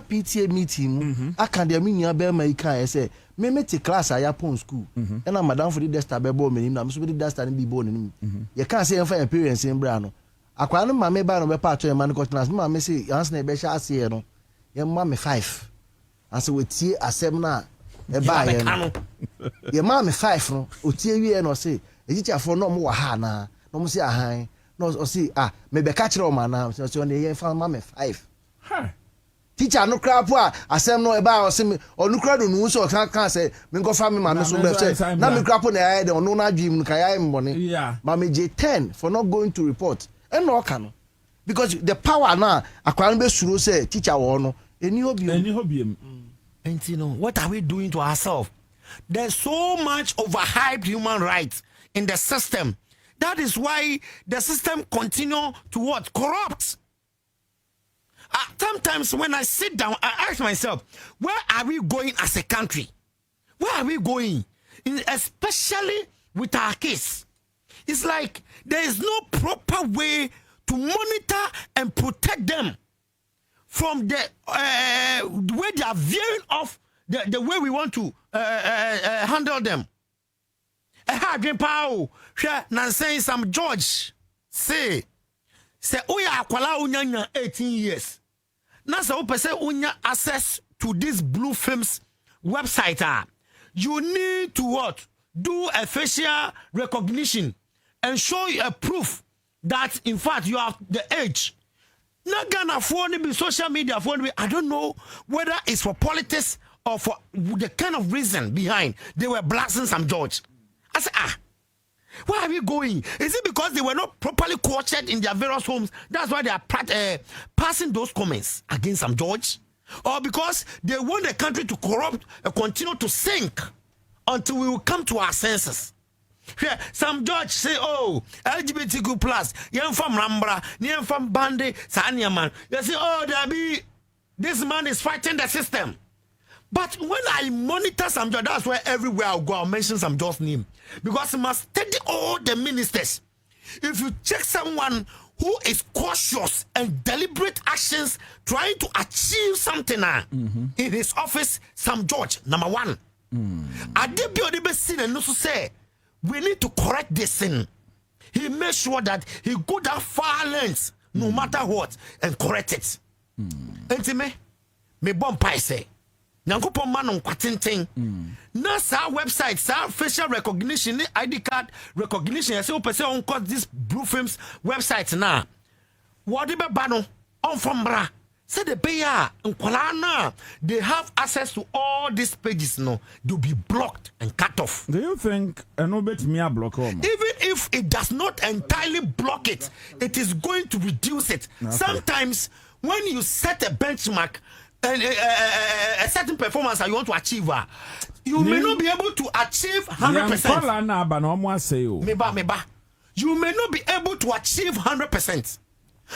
PTA meeting. I can't mean bear my car. Say, me take class at Yapon school. And I'm madam for the desta bebo me. I'm so the desta and be born. You can't say for appearance in Brano. I can't mamma ban of a part of man cotton as mamma say, answer besha see no. Your mammy 5. And so we tea a 7 a buy. Your mammy 5 no. Uti no say, a teacher for no more hana. No more say a high. No, see, maybe catch it on my now. So, you found mammy 5. Teacher, no crap, I say no about semi or no crowd no so can't say, Mingo family, mamma, so now me crap on the head or no, not dream, Kaya money. Yeah, Mammy J10 for not going to report. And no can because the power now, I can't be sure say, teacher or no, any hobby. And you know, what are we doing to ourselves? There's so much overhyped human rights in the system. That is why the system continue to what? Corrupt. Sometimes when I sit down, I ask myself, where are we going as a country? Where are we going? Especially with our case. It's like there is no proper way to monitor and protect them from the way they are veering off the way we want to handle them. Nansen Sam George say oya akwala unya 18 years. Nasa upese unya access to this Blue Films website. You need to what? Do a facial recognition and show a proof that in fact you have the age. Not gonna afford to be social media afford me. I don't know whether it's for politics or for the kind of reason behind they were blasting Sam George. I said, where are we going? Is it because they were not properly quartered in their various homes? That's why they are passing those comments against Sam George? Or because they want the country to corrupt and continue to sink until we will come to our senses? Yeah, Sam George say, oh, LGBTQ plus, yen from Rambra, yen from Bande, Sanyaman. They say, oh, this man is fighting the system. But when I monitor Sam George, that's where everywhere I go, I'll mention Sam George's name. Because he must study all the ministers. If you check someone who is cautious and deliberate actions trying to achieve something in his office, Sam George, number 1. We need to correct this sin. He made sure that he go that far lengths, no matter what, and correct it. And me bomb pie say. Nyankopon man on kwatintin. Na sa website, sa facial recognition, ID card recognition. I say person on cause this Blue Films website na. Whatever bano on from bra. Say the payer na they have access to all these pages no. They'll be blocked and cut off. Do you think no bet me a block even if it does not entirely block it, it is going to reduce it. Okay. Sometimes when you set a benchmark and a certain performance that you want to achieve, you may not be able to achieve 100%. You may not be able to achieve 100%,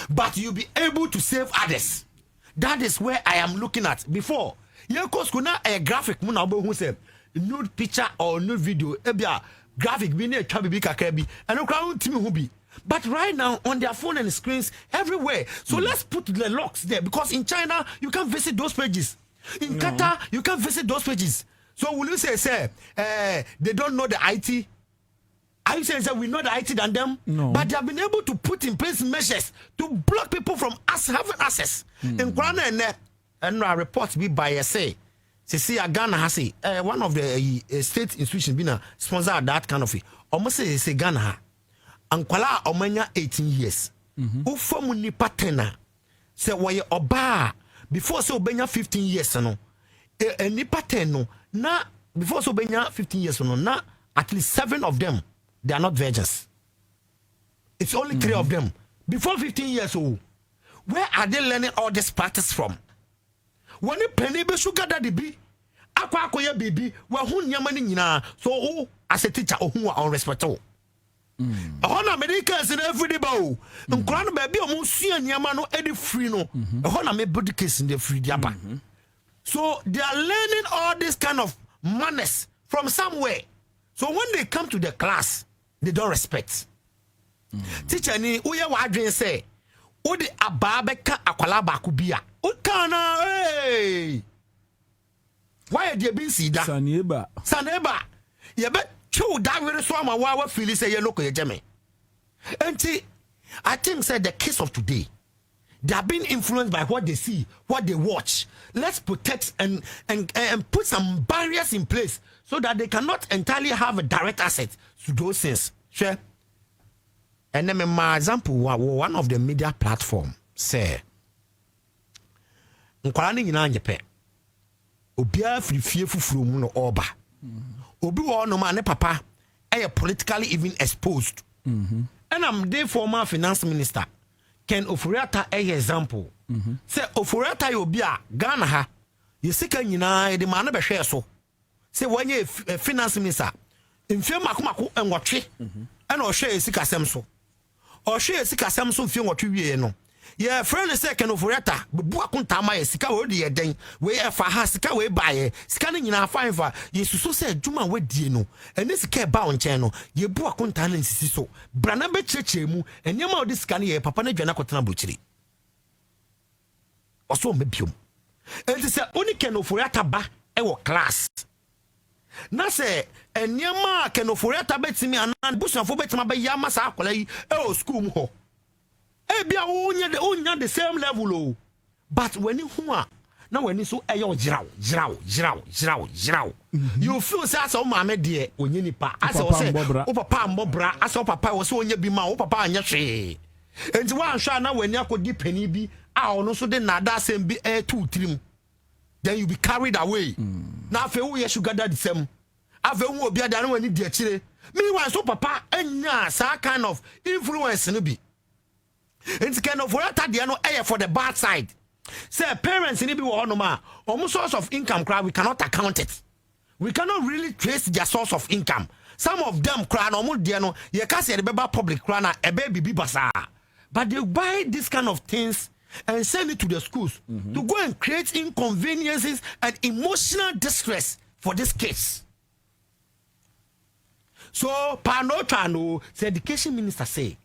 but you'll be able to save others. That is where I am looking at. Before, you kuna a graphic who said nude picture or nude video, graphic be near Chabi Kakebi, and no crowd to me who be. But right now, on their phone and screens everywhere. So let's put the locks there. Because in China, you can't visit those pages. In Qatar, you can't visit those pages. So will you say they don't know the IT? Are you saying that we know the IT than them? No. But they have been able to put in place measures to block people from us having access. In Ghana and reports be by say Ghana has one of the state institutions been a sponsor that kind of thing. Almost say Ghana. Ankwala omanya 18 years. Ufomu ni patena. Se waye oba before so obenya 15 years no. Ni pateno na before so obenya 15 years no na at least 7 of them they are not virgins. It's only 3 of them. Before 15 years old. Where are they learning all this practice from? When you penny be sugar daddy be akwa akoye baby wa hu nyama ni nyina so as a teacher who are unrespectful. Hona medicals in every day bow. Nkran baby o musia nyama no edi free no. Hona me body case in the free diaba. So they are learning all this kind of manners from somewhere. So when they come to the class, they don't respect. Teacher ni uye wadwen say, "Odi ababe ka akwala ba ku bia." Ukana hey. Why dey bin see that? Saneba. You bet you that very so my wa feel say you look jeme. And I think said the kids of today, they are being influenced by what they see, what they watch. Let's protect and put some barriers in place so that they cannot entirely have a direct access to those things. Sure. And then my example, one of the media platform say, "Nkwalani nyina nyepe. Obia free fufuru mu no oba. Obi wo no ma ne papa politically even exposed." And I'm the former finance minister Ken Oforiata example. Say Oforiata obia Ghana ha yesika nyina de ma na behwe so. Say wanye finance minister mfie makomako enwotwe and ohwe yesika sem so. Ohwe yesika sem so mfie nwotwe wie no. Yeah, friend say Ken Oforiata bebu akontama yesika we de yeden we efa ha sika we baye sika ne nyina fa enfa yesuso say adwuma we die no ene sika e ba onchen no ye bu akontana nsisi so brana be cheche mu enyema odi sika ne ye papa na dwana kotena bochiri oso mebiom enti say oni Ken Oforiata ba e wo class na say enyema Ken Oforiata betimi anan busuafo betima ba yama sa akola yi e o school mu ho Ebia onya the same level but when you now when you so ayo jiraw you feel say asa o mama de onye nipa asa o say o papa mbobra asa o papa o so onye bi ma o papa anya hwe enti wan hwa na when akodi pani bi a ono so de nada asem bi 2-3 then you be carried away na afa wo ye sugar daddy sem afa wo obi ada na wani de akire me wan so papa anya sa kind of influence no bi. It's kind of what they no air for the bad side. Say parents in be one almost source of income we cannot account it. We cannot really trace their source of income. Some of them cry no dear no you can't say the public cry a baby basa. But they buy this kind of things and send it to the schools to go and create inconveniences and emotional distress for these kids. So Pano the education minister say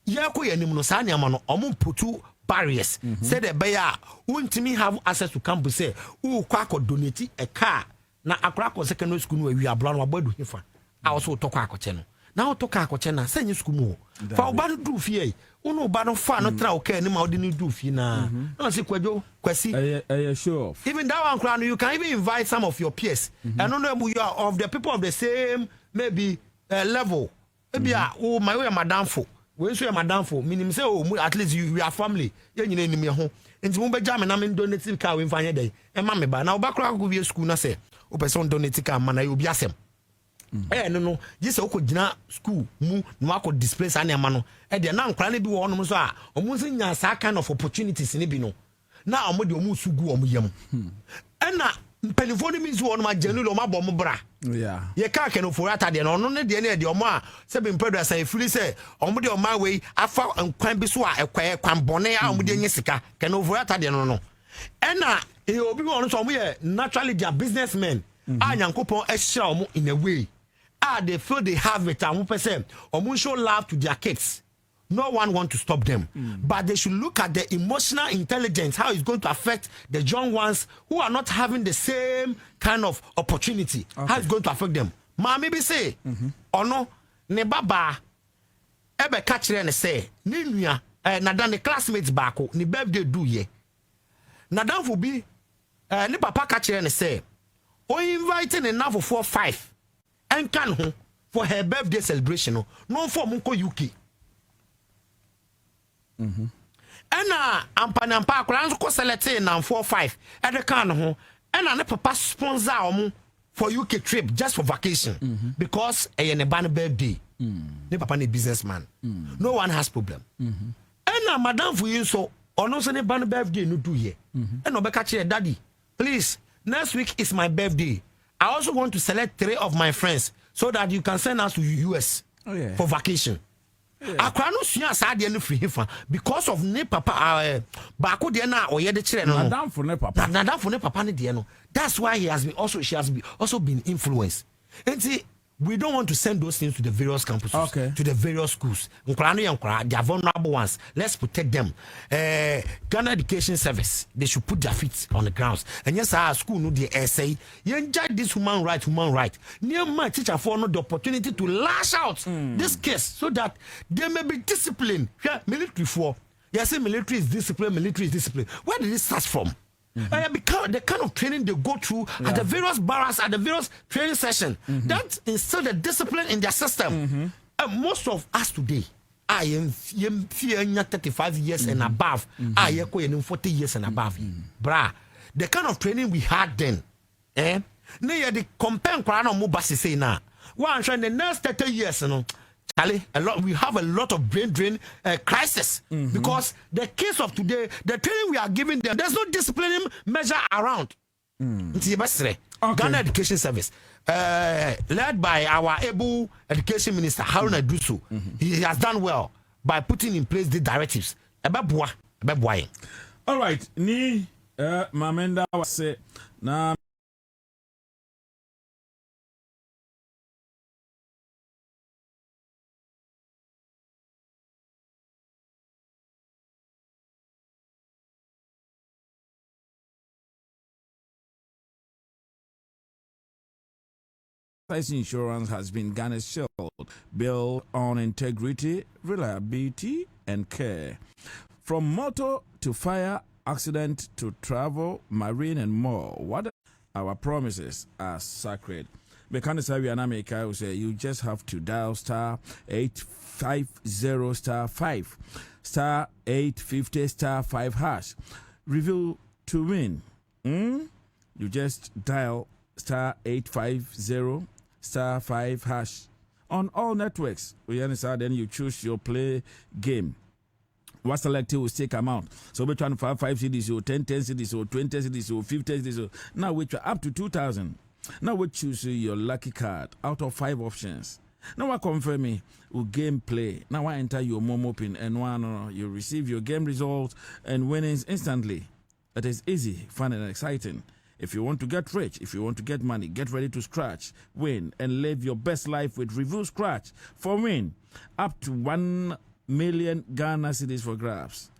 Yako yanim no sa nyama no putu barriers say the beya untimi have access to campus say u kwa donate a car na akra ko secondary school no wi abla no abadu hifa a also to kwa akoche no na to kwa akoche na say school mu fa oba do fie unu ba no fa no tra o ka ni ma odi ni do fie na na say kwadwo kwasi sure even that one crown you can even invite some of your peers and no know you are of the people of the same maybe level maybe oh my way madam for we so madam for minim say oh at least you are family ye nyina enim ye ho enti mo beja me na me donate car we mfanye dey e ma me ba na obakra ko bi school na say o person donate car ma na ye obi asem no je say o ko gina school mu no akọ display sa na ma no e de na nkra na bi wo no so a o mo nsi nya sa kind of opportunities ni bi no na o mo de o mo sugu o mo yam na Penifoni means one my general ma bomb bra. Yeah. Ye can't Ken Oforiata de no ne de ne de omo se be mpedra say free say omo de my way afa nkwan bi so a ekwa kwan bone a omo de nye sika Ken Oforiata de no. Ena e obi won so omo ye naturally they are businessmen. A nyankopon e hira omo in a way. They feel they have it and omo show love to their kids. No one want to stop them, but they should look at the emotional intelligence, how it's going to affect the young ones who are not having the same kind of opportunity. Okay. How it's going to affect them. Ma maybe say, or no, ne baba, ebe catch and say, ni nua, nadan the classmates bako, ni birthday do ye. Nadan will be, ni papa catch and say, o inviting enough for 4-5, and can for her birthday celebration, no for munko UK. Ena ampanampa akran so ko select na 4-5 e de kan ho ena ne papa sponsor omo for UK trip just for vacation because ne ban birthday ne papa ne businessman no one has problem ena madam for you so ono so ne ban birthday no do here ena obeka kire daddy please next week is my birthday I also want to select 3 of my friends so that you can send us to US for vacation. Akwa no sua sa de no free hifa because of ne papa baako de na oyɛ de kyerɛ no. Nadam for ne papa. Nadam for ne papa ne de no. That's why she has also been influenced. And see, we don't want to send those things to the various campuses, to the various schools. They are vulnerable ones. Let's protect them. Ghana Education Service, they should put their feet on the grounds. And yes, our school no they say, you enjoy this human right. Near my teacher for the opportunity to lash out this case so that they may be disciplined. Yeah, military for. You say military is discipline. Where did it start from? Because the kind of training they go through at the various barracks, at the various training sessions, that instill the discipline in their system. Most of us today, I am 35 years and above. I am 40 years and above. Bra, the kind of training we had then, Near the compare Krano Mubasi say now. One trying the next 30 years, we have a lot of brain drain crisis because the case of today, the training we are giving them, there's no disciplinary measure around. Ghana Education Service, led by our able education minister Haruna Dusu, he has done well by putting in place the directives. All right, ni Mamenda was say na. Insurance has been Ghana's shield, built on integrity, reliability, and care. From motor to fire, accident to travel, marine, and more. What our promises are sacred. America will say you just have to dial star 850 star 5 star 850 star 5 hash. Review to win. You just dial star 850 star 5 hash on all networks. We understand, then you choose your play game. What selected will take amount. So we're trying to 5 CDs or 10 CDs or 20 CDs or 50 CDs. Now we're up to 2,000. Now we choose your lucky card out of 5 options. Now I confirm me with gameplay. Now I enter your Momo pin and you receive your game results and winnings instantly. It is easy, fun, and exciting. If you want to get rich, if you want to get money, get ready to scratch, win, and live your best life with Review Scratch. For win, up to 1 million Ghana cedis for grabs.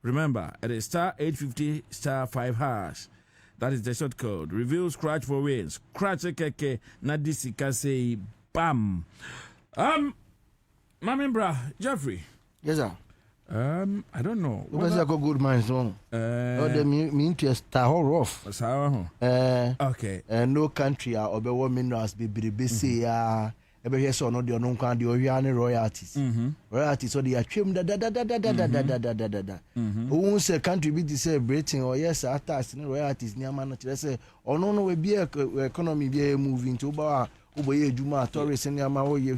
Remember, it is star 850 star 5 hash. That is the short code. Review Scratch for win. Scratch keke nadisika say bam. Mamembra Jeffrey. Yes, sir. I don't know. Because I got good minds, no. The interest are all rough. Okay. No country or be women as be say ever here so no the no can the royalties. Royalties so they are trim da. Who say country be celebrating or yes artists royalties near man say or no we be economy be moving to ba oboye juma tourist near ma o ye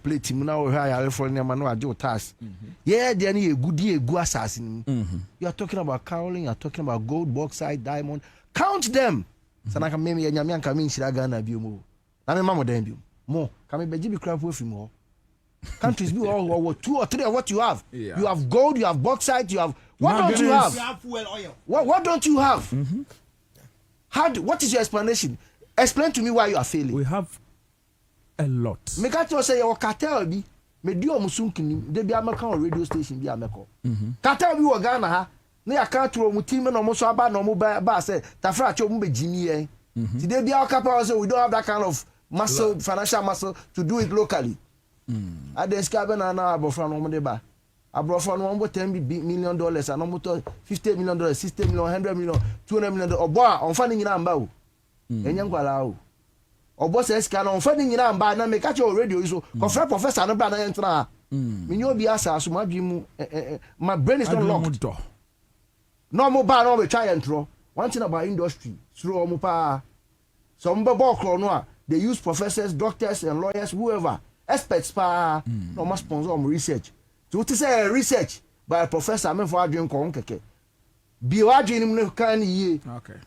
plate him now high for no ajo task. Yeah, then a goodie a good assassin. You are talking about caroling, you are talking about gold, bauxite, diamond. Count them. Sanaka meme and Yamian Kamin Shiragana Bumo. I mean, Mamma Dambum. More. Come be Jimmy Crab with more. Countries be all 2 or 3 of what you have. Yeah. You have gold, you have bauxite, you have. What don't you have? You have fuel oil. What don't you have? What is your explanation? Explain to me why you are failing. We have a lot. Me got to say your cartel be me do omusunkini de bi amaka on radio station bi ameko. Cartel bi wo Ghana ha na ya kan tro mu team no mo so aba no mo ba say tafra cho mo be jimi yen. Ti de bi akapa say we don't have that kind of muscle, financial muscle to do it locally. Adeska na abofra no mo de ba. Abofra no mo $10 million and no mo $50 million, $60 million, $100 million, $200 million obo a on fa ni nyina amba o. Enya nkwala o. Obo says can on funding in amba na me catch your radio so confront professor no bra na entra me nyo bi asa so ma my brain is not locked no mo ba no we try entro one thing about industry slow mo pa some babo kro no a they use professors, doctors and lawyers, whoever experts pa no ma sponsor research so to say research by a professor me for adwen ko nkeke bi adwen nim no kan yi. Okay.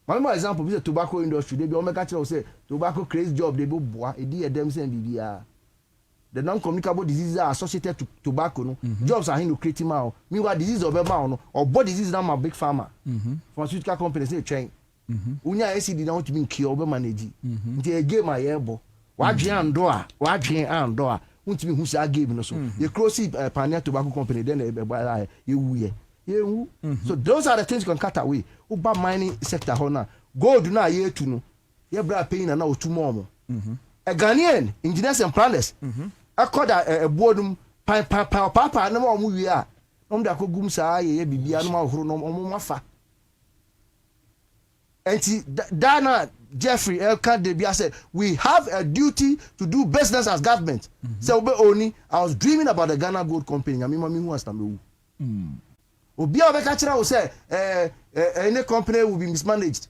One example is the tobacco industry. They be on make say tobacco creates job. They be boa. It dey them same bibia. the non-communicable diseases are associated to tobacco. No, jobs are creating now. Meanwhile, disease of no or body disease now my big pharma. Pharmaceutical companies they train. Unya ACD now to be killed over manage. They gave my elbow. Wajian doa, wajian doa. Won't be who's I gave no so. You close Pioneer Tobacco Company, then you. So those are the things you can cut away. Uba mining sector hona. Gold na year to no. You bra paying and now 2 more. A Ghanaian engineers and planners. I called a boardroom papa no more movie. Da ko gum sa ye bibia no ma horo no mafa. Enti Dana Jeffrey Elkan Debia said we have a duty to do business as government. So only I was dreaming about the Ghana Gold Company. I mean who was number. Obi obeka kira wo say any company will be mismanaged.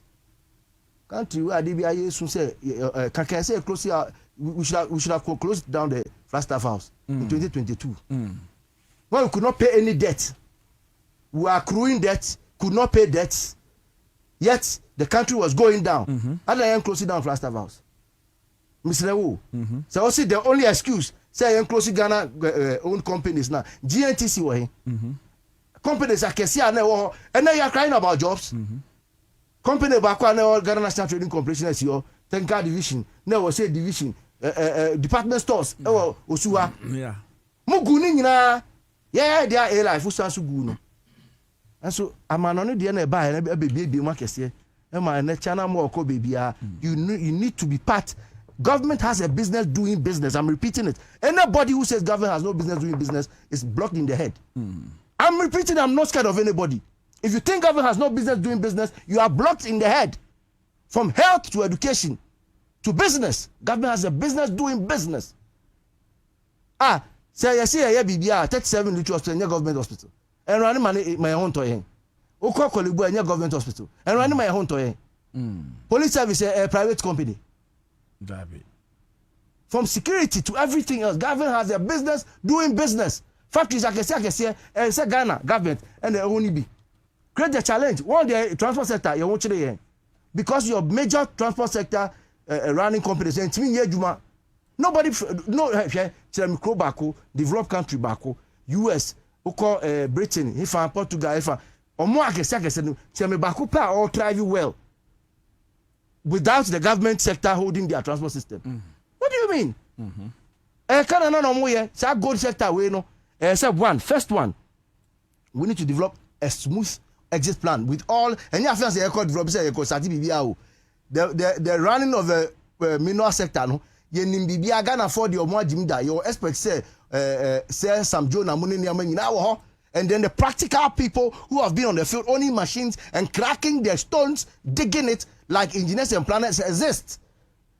Country where Adibia Yesu say can say close we should have closed down the Flagstaff House in 2022. Well, we could not pay any debt. We were accruing debt, could not pay debts. Yet the country was going down. And I am closing down Flagstaff House. Mr. Wu. So also the only excuse say I am closing Ghana own companies now. GNTC way. Companies are Kesia and now you are crying about jobs. Company back on Ghana National Trading Corporation as your Tenka division. Never say division. Department stores. Oh, Osua. Yeah. Muguni na. Yeah, they are a life who stands to go. And so I'm an only DNA buy and a baby market here. And my channel more baby. You need to be part. Government has a business doing business. I'm repeating it. Anybody who says government has no business doing business is blocked in the head. I'm repeating, I'm not scared of anybody. If you think government has no business doing business, you are blocked in the head. From health to education to business. Government has a business doing business. Say you see a BBR 37 literally hospital, government hospital. And running money my own to him. Oko Kolibu and government hospital. And running my own to him. Police service a private company. From security to everything else, government has a business doing business. Factories I can say Ghana government and the only be. Create the challenge. One the transport sector you want to because your major transport sector running companies and Juma. Nobody micro bako developed country bako US Britain if I Portugal if I or more I can say bako pa all thrive well without the government sector holding their transport system. What do you mean? Canada no more say gold sector we no first one we need to develop a smooth exit plan with all and you say develop say the running of the mineral sector no yenim bibia Ghana for the omo ajimda your expect say some Jonah money nyama nyina wo ho and then the practical people who have been on the field owning machines and cracking their stones digging it like engineers and planners exist.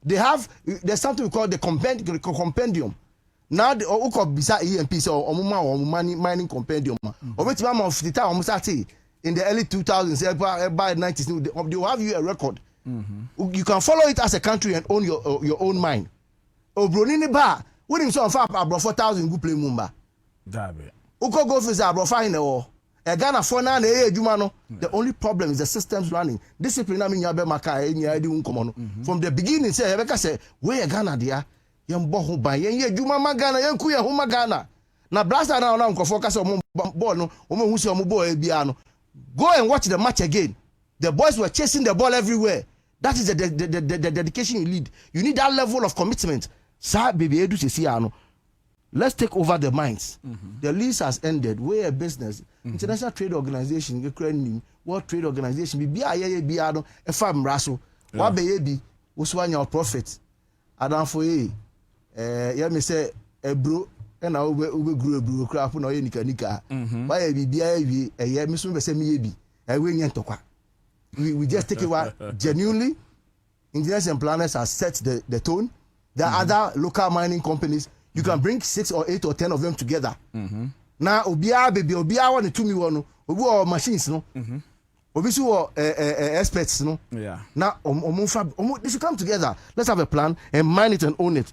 There's something we call the compendium. Now the uko bisa EMP so omuma mining compendium obetima ma of the time almost in the early 2000s by 90s they will have you a record. You can follow it as a country and own your own mine. Obronini ba when him so far abroad 4,000 go play mumba. Uko go for abroad fine o. E Ghana for na ejuma no. The only problem is the systems running. Discipline ami nya be maka enya di unkomo no. From the beginning say Rebecca say we Ghana dia yem bo ho ban yen ejuma ma Ghana yen ku ye ho ma Ghana. Na blaster na nkofo ka say omo ball no omo hu say omo ball e bia no. Go and watch the match again. The boys were chasing the ball everywhere. That is the dedication you need. You need that level of commitment. Sa baby edu se ano. Let's take over the mines. The lease has ended. We're a business. International Trade Organization, World Trade Organization, be no a farm raso. What be be was one your profit. Adam for ye. Me say a bro and I will grow a bro crap no nika. Why be a year, Miss say me be. I win yentokwa. We just take it genuinely. Engineers and planners have set the tone. There are other local mining companies. You can bring 6 or 8 or 10 of them together. Now, Obia baby, Obia want to me one, Obu machines, no. Obisu experts, no. Yeah. Now, they should come together. Let's have a plan and mine it and own it.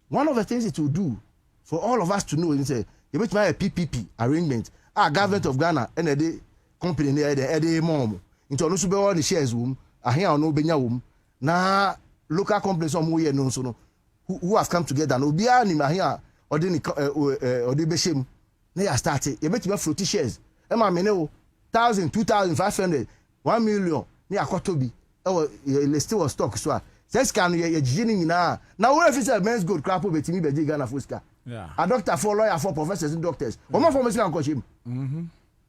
One of the things it will do for all of us to know is say, you make my PPP arrangement. Government of Ghana and a company near the mom. Into no super all the shares womb. Here no benya womb. Now, local companies some way no so no. Who have come together no bia ni ma here or the Beshim. They are started. You bet you floaty shares. Emma Meneo, 1,000, 2,500, 1 million. Near Kotobi. Oh, you still a stock. So, says can you ginning now? Now, what if it's a men's good crap with me, Begana Fusca? Yeah. A doctor for lawyer for professors and doctors. Or more for Mr. Coach him.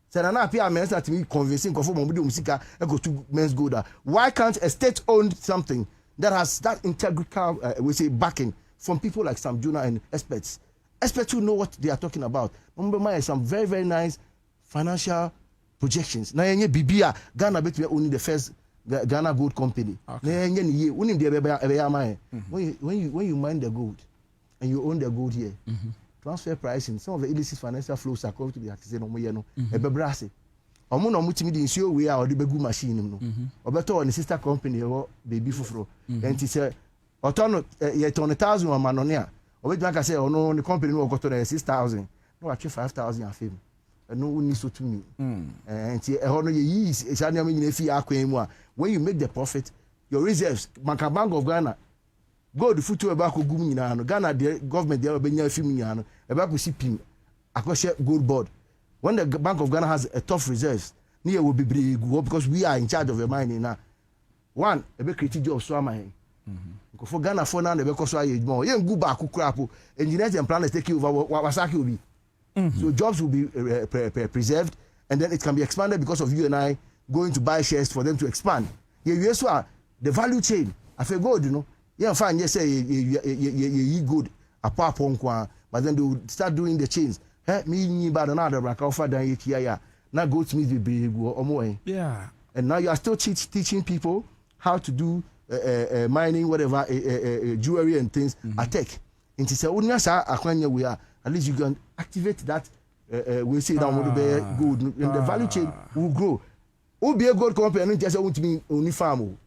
Said an appear men's to me convincing conform Musika go to men's good. Why can't a state owned something that has that integral, we say, backing from people like Sam Juna and experts? Experts who know what they are talking about. Remember, my some very, very nice financial projections. Now, Bibia, Ghana bet we only the first Ghana gold company. When you mine the gold and you own the gold here, transfer pricing, some of the illicit financial flows are going to be accessed on Moyano, a bebrasi. Or mono mutimidi in show we are the begu machine. Or better on the sister company or baby fufro. And he said, or turn yet on 1,000 or manonia. Or like I say, oh no, the company will go to 6,000. No, actually 5,000 and fame. And no one needs to me. And when you make the profit, your reserves, Bank of Ghana, go the foot to a back of Gumina, Ghana, the government, they are being a few million, a back with CPIM, a gold board. When the Bank of Ghana has a tough reserves, near will be big because we are in charge of the mining now. One, a big critic job, so am I. For Ghana, for now, the because I more. You go back to crap, engineers and planners take you over Wasaki will be. So jobs will be preserved, and then it can be expanded because of you and I going to buy shares for them to expand. You also the value chain. I feel good, you know. Yeah, fine. Yes, say you good apart from but then they will start doing the chains. Me bad another black offer than you now go to meet the big or more. Yeah. And now you are still teaching people how to do mining, whatever, jewelry and things. A tech. And say, we are. At least you can activate that. We say that would be good, and the value chain will grow. Will be a good company, and just want to be only farm.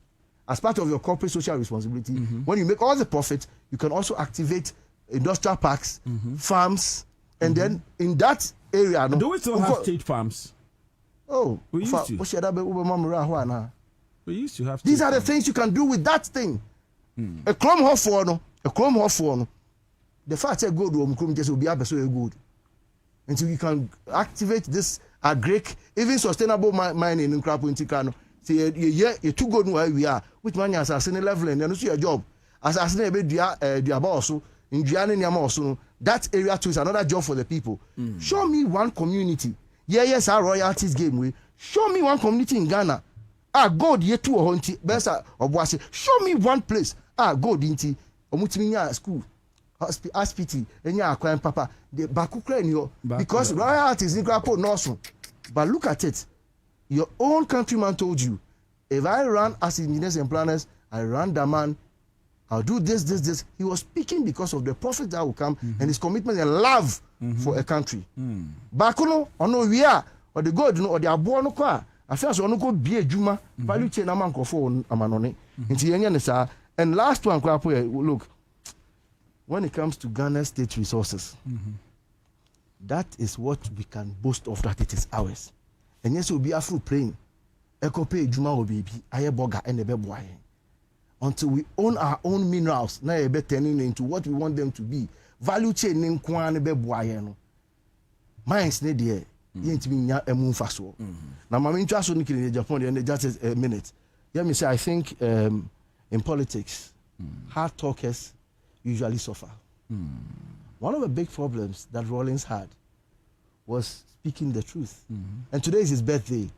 As part of your corporate social responsibility, when you make all the profit, you can also activate industrial parks, farms, and then in that area. Do we still have state farms? Oh, we used to. We used to have. These are the things you can do with that thing. A chrome hole for the fact that gold will just be up so good. Until you can activate this agric, even sustainable mining in Krapo in Tikano. See, you're too good where we are. Which man is assassin level and then see your job. Assassin a bit diaboso in Gianni Yamoso. That area too is another job for the people. Show me one community. Yes, our royalties game way. Show me one community in Ghana. God ye two or hunty besa or was show me one place. God inti omutiminya school. Hospital, and you are crying, Papa. The Bakukra because royalties in Krapo Norson. But look at it. Your own countryman told you, if I run as engineers and planners, I run the man, I'll do this. He was speaking because of the profit that will come and his commitment and love for a country. Bakuno, or no, we are, or the God, or the Abuano car. I feel so no be a Juma, value chain a man for Amanone. And last one, look. When it comes to Ghana state resources, that is what we can boast of that it is ours. And yes, we'll be a full plane. Echo pay Juma will be aye boga and a beboy. Until we own our own minerals, now be turning into what we want them to be. Value chain in Kwan beboy. Mine's ne dear. Yent me a moon fast. Now, my interest in Japan, and just a minute. Let me say, I think in politics, hard talkers usually suffer. One of the big problems that Rawlings had was speaking the truth. And today is his birthday.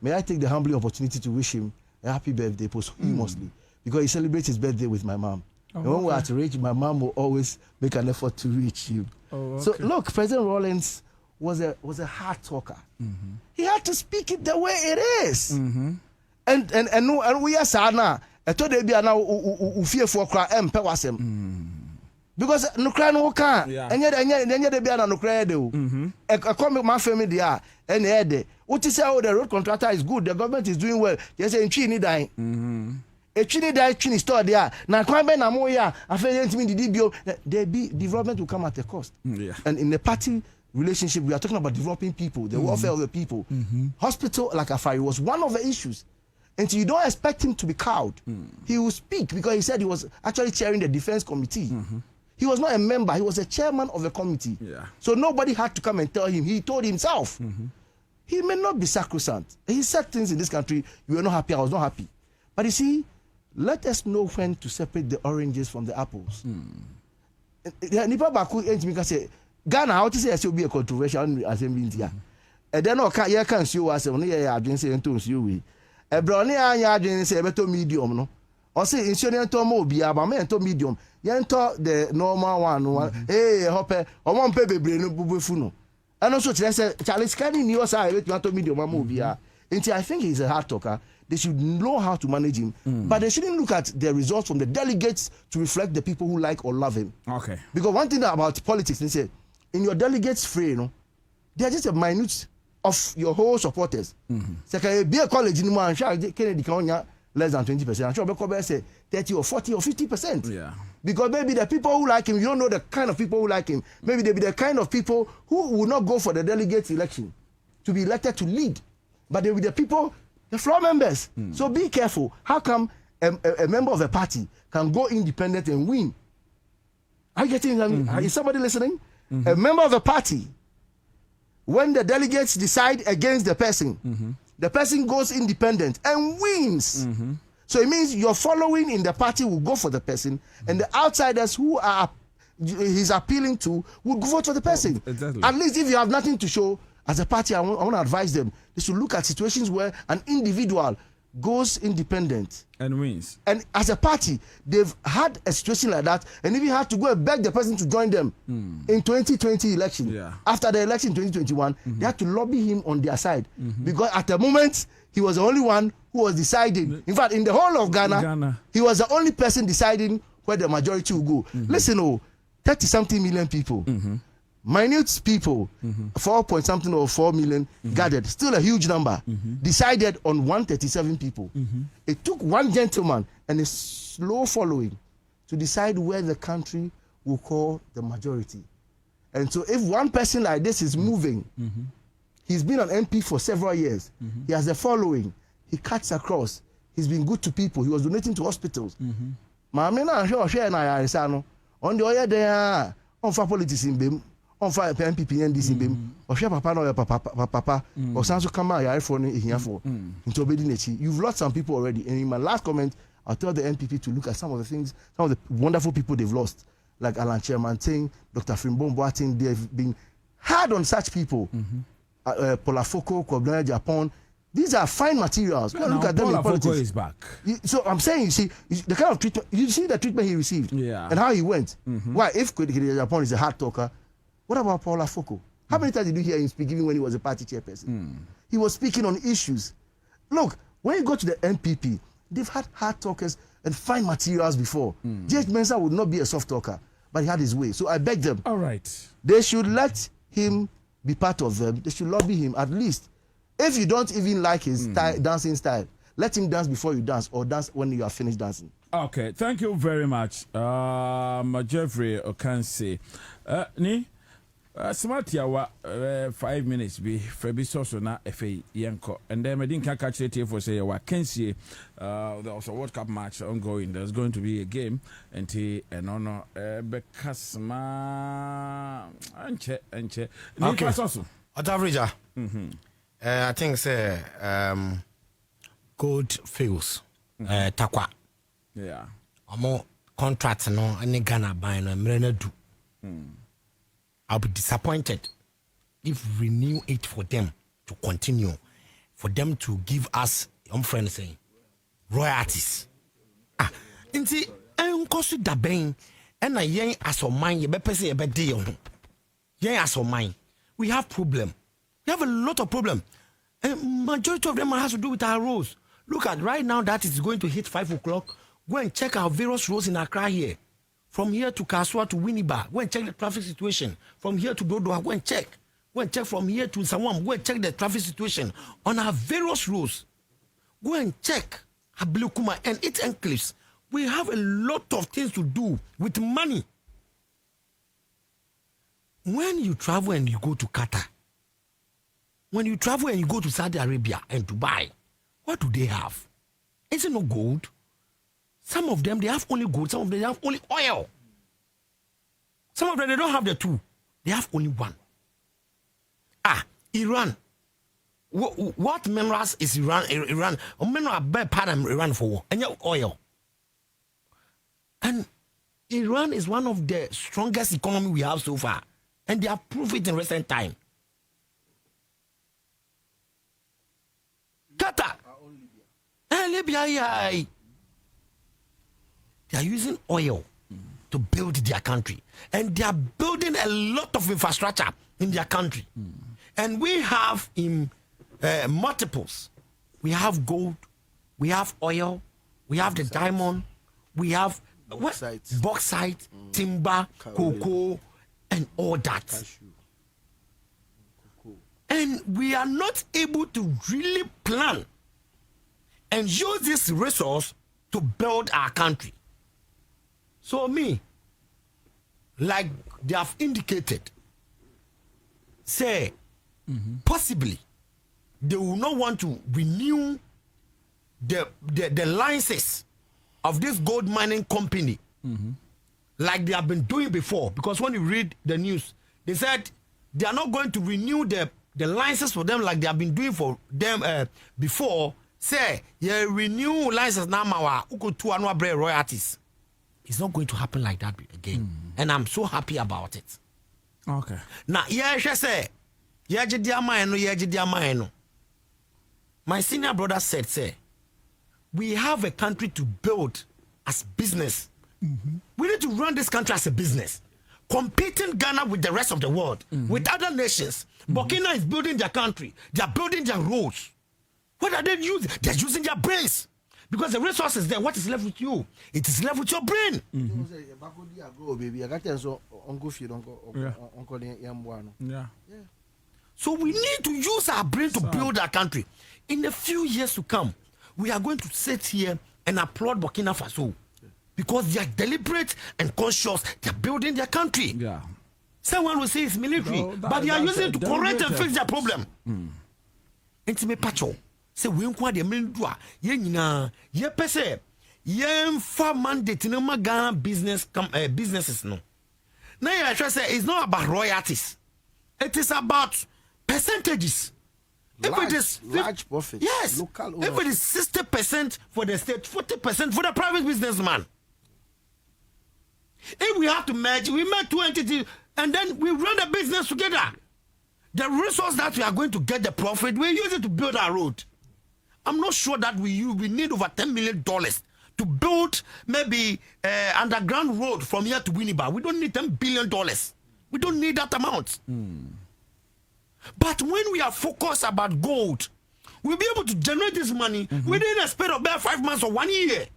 May I take the humbling opportunity to wish him a happy birthday posthumously because he celebrates his birthday with my mom. And when we are to reach, my mom will always make an effort to reach him. So look, President Rawlings was a hard talker. He had to speak it the way it is. And we are sana. I told them now fear for cry because no cry no can and yet they be no cry do. I come my family there and head. What is how the road contractor is good, the government is doing well. Just saying chini dying. A chini die chini store there. Now come na moya I feel me the DBO there be development will come at a cost. And in the party relationship we are talking about developing people, the welfare of the people. Hospital like Afari was one of the issues. And you don't expect him to be cowed. He will speak because he said he was actually chairing the defense committee. He was not a member. He was a chairman of the committee. Yeah. So nobody had to come and tell him. He told himself. He may not be sacrosanct. He said things in this country. You were not happy. I was not happy. But you see, let us know when to separate the oranges from the apples. Nipa baku entimi ka say Ghana how to say it will be a controversial assembly intia. And then you can see us on the agency and to you we. A brownie anya say beto medium no. Or say insurance to mo bi aba to medium. Yento the normal one. Hey hope o mo pe bebre no bubefu no. And also say Charlie scanning you say to medium mo bi a. I think he's a hard talker. They should know how to manage him, but they shouldn't look at the results from the delegates to reflect the people who like or love him. Okay. Because one thing about politics, they say, in your delegates' free, they are just a minute of your whole supporters. So, be a college in I'm sure Kennedy can less than 20%. I'm sure Bekobe say 30 or 40 or 50%. Yeah. Because maybe the people who like him, you don't know the kind of people who like him. Maybe they be the kind of people who will not go for the delegates election to be elected to lead, but they will be the people. The floor members. So be careful. How come a member of a party can go independent and win? Are you getting? Is somebody listening? A member of a party, when the delegates decide against the person goes independent and wins. So it means your following in the party will go for the person, and the outsiders who are he's appealing to will vote for the person. Exactly. At least if you have nothing to show, as a party, I want to advise them. They should look at situations where an individual goes independent and wins. And as a party, they've had a situation like that, and even had to go and beg the person to join them in 2020 election. Yeah. After the election in 2021, they had to lobby him on their side because at the moment he was the only one who was deciding. In fact, in the whole of Ghana, he was the only person deciding where the majority will go. Listen, 30-something million people. Minute people, 4 point something or 4 million gathered, still a huge number, decided on 137 people. It took one gentleman and a slow following to decide where the country will call the majority. And so if one person like this is moving, he's been an MP for several years, he has a following, he cuts across, he's been good to people, he was donating to hospitals. On the other day, on for politics in BIM, on fire MPP and DC BIM, or share papa no papa, or Sanso Kama, iPhone here for into Obedinechi. You've lost some people already. And in my last comment, I'll tell the MPP to look at some of the things, some of the wonderful people they've lost, like Alan Chairman Ting, Dr. Frimbon Boating. They've been hard on such people. Polafoko, Kwabina, Japan. These are fine materials. Go and look at them in politics. Is back. So I'm saying, you see, the kind of treatment, you see the treatment he received and how he went. Why, if Kwabina Japan is a hard talker, what about Paula Foko? How many times did you hear him speak, even when he was a party chairperson? He was speaking on issues. Look, when you go to the MPP, they've had hard talkers and fine materials before. J.H. Mensah would not be a soft talker, but he had his way. So I beg them. All right. They should let him be part of them. They should lobby him at least. If you don't even like his dancing style, let him dance before you dance, or dance when you are finished dancing. Okay, thank you very much, Jeffrey Okansi. Smart yawa 5 minutes be Frebi Soso na FA Yanko, and then I didn't catch it for say yawa Kensi. There was a World Cup match ongoing. There's going to be a game, and honor Bekasma Anche. Okay. At average, I think say gold fields takwa. Yeah. Amo contracts no any Ghana buy no mrena do. I'll be disappointed if we renew it for them to continue, for them to give us, friends saying, royalties. Inti enkosu daben ena yen aso man ye be person ye be dey on. Yen aso man. We have problem. We have a lot of problem. And majority of them has to do with our roads. Look at right now that is going to hit 5 o'clock. Go and check our various roads in Accra here. From here to Kaswa to Winneba, go and check the traffic situation. From here to Dodoa, go and check. Go and check from here to Sawam, go and check the traffic situation on our various roads. Go and check Ablukuma and its enclaves. We have a lot of things to do with money. When you travel and you go to Qatar, when you travel and you go to Saudi Arabia and Dubai, what do they have? Is it no gold? Some of them, they have only gold. Some of them, they have only oil. Some of them, they don't have the two. They have only one. Iran. What minerals is Iran? Mineral bad part of Iran for war. And oil. And Iran is one of the strongest economy we have so far. And they have proved it in recent time. Qatar. Libya. They are using oil to build their country. And they are building a lot of infrastructure in their country. And we have in multiples. We have gold, we have oil, we have the diamond, we have bauxite, timber, cocoa, and all that. And we are not able to really plan and use this resource to build our country. So like they have indicated, say, possibly they will not want to renew the licenses of this gold mining company like they have been doing before. Because when you read the news, they said they are not going to renew the license for them like they have been doing for them before. Say, renew license now, royalties. It's not going to happen like that again. And I'm so happy about it. Okay. Now, my senior brother said, say, we have a country to build as business. We need to run this country as a business. Competing Ghana with the rest of the world, with other nations. Burkina is building their country. They are building their roads. What are they using? They're using their brains. Because the resource is there. What is left with you? It is left with your brain. Yeah. So we need to use our brain to build our country. In a few years to come, we are going to sit here and applaud Burkina Faso because they are deliberate and conscious. They are building their country. Yeah. Someone will say it's military, but they are using it to correct and fix their problem. Intimate pacho. Say we nkwa de mendua ye nyina ye pese ye mfa mandate no Ghana businesses no. Now I try say it's not about royalties. It is about percentages. If it is large profit, yes. Local if it is 60% for the state, 40% for the private businessman. If we have to merge, we merge two entities and then we run the business together. The resource that we are going to get the profit, we use it to build our road. I'm not sure that we need over $10 million to build maybe underground road from here to Winneba. We don't need $10 billion. We don't need that amount. But when we are focused about gold, we'll be able to generate this money within a span of about 5 months or 1 year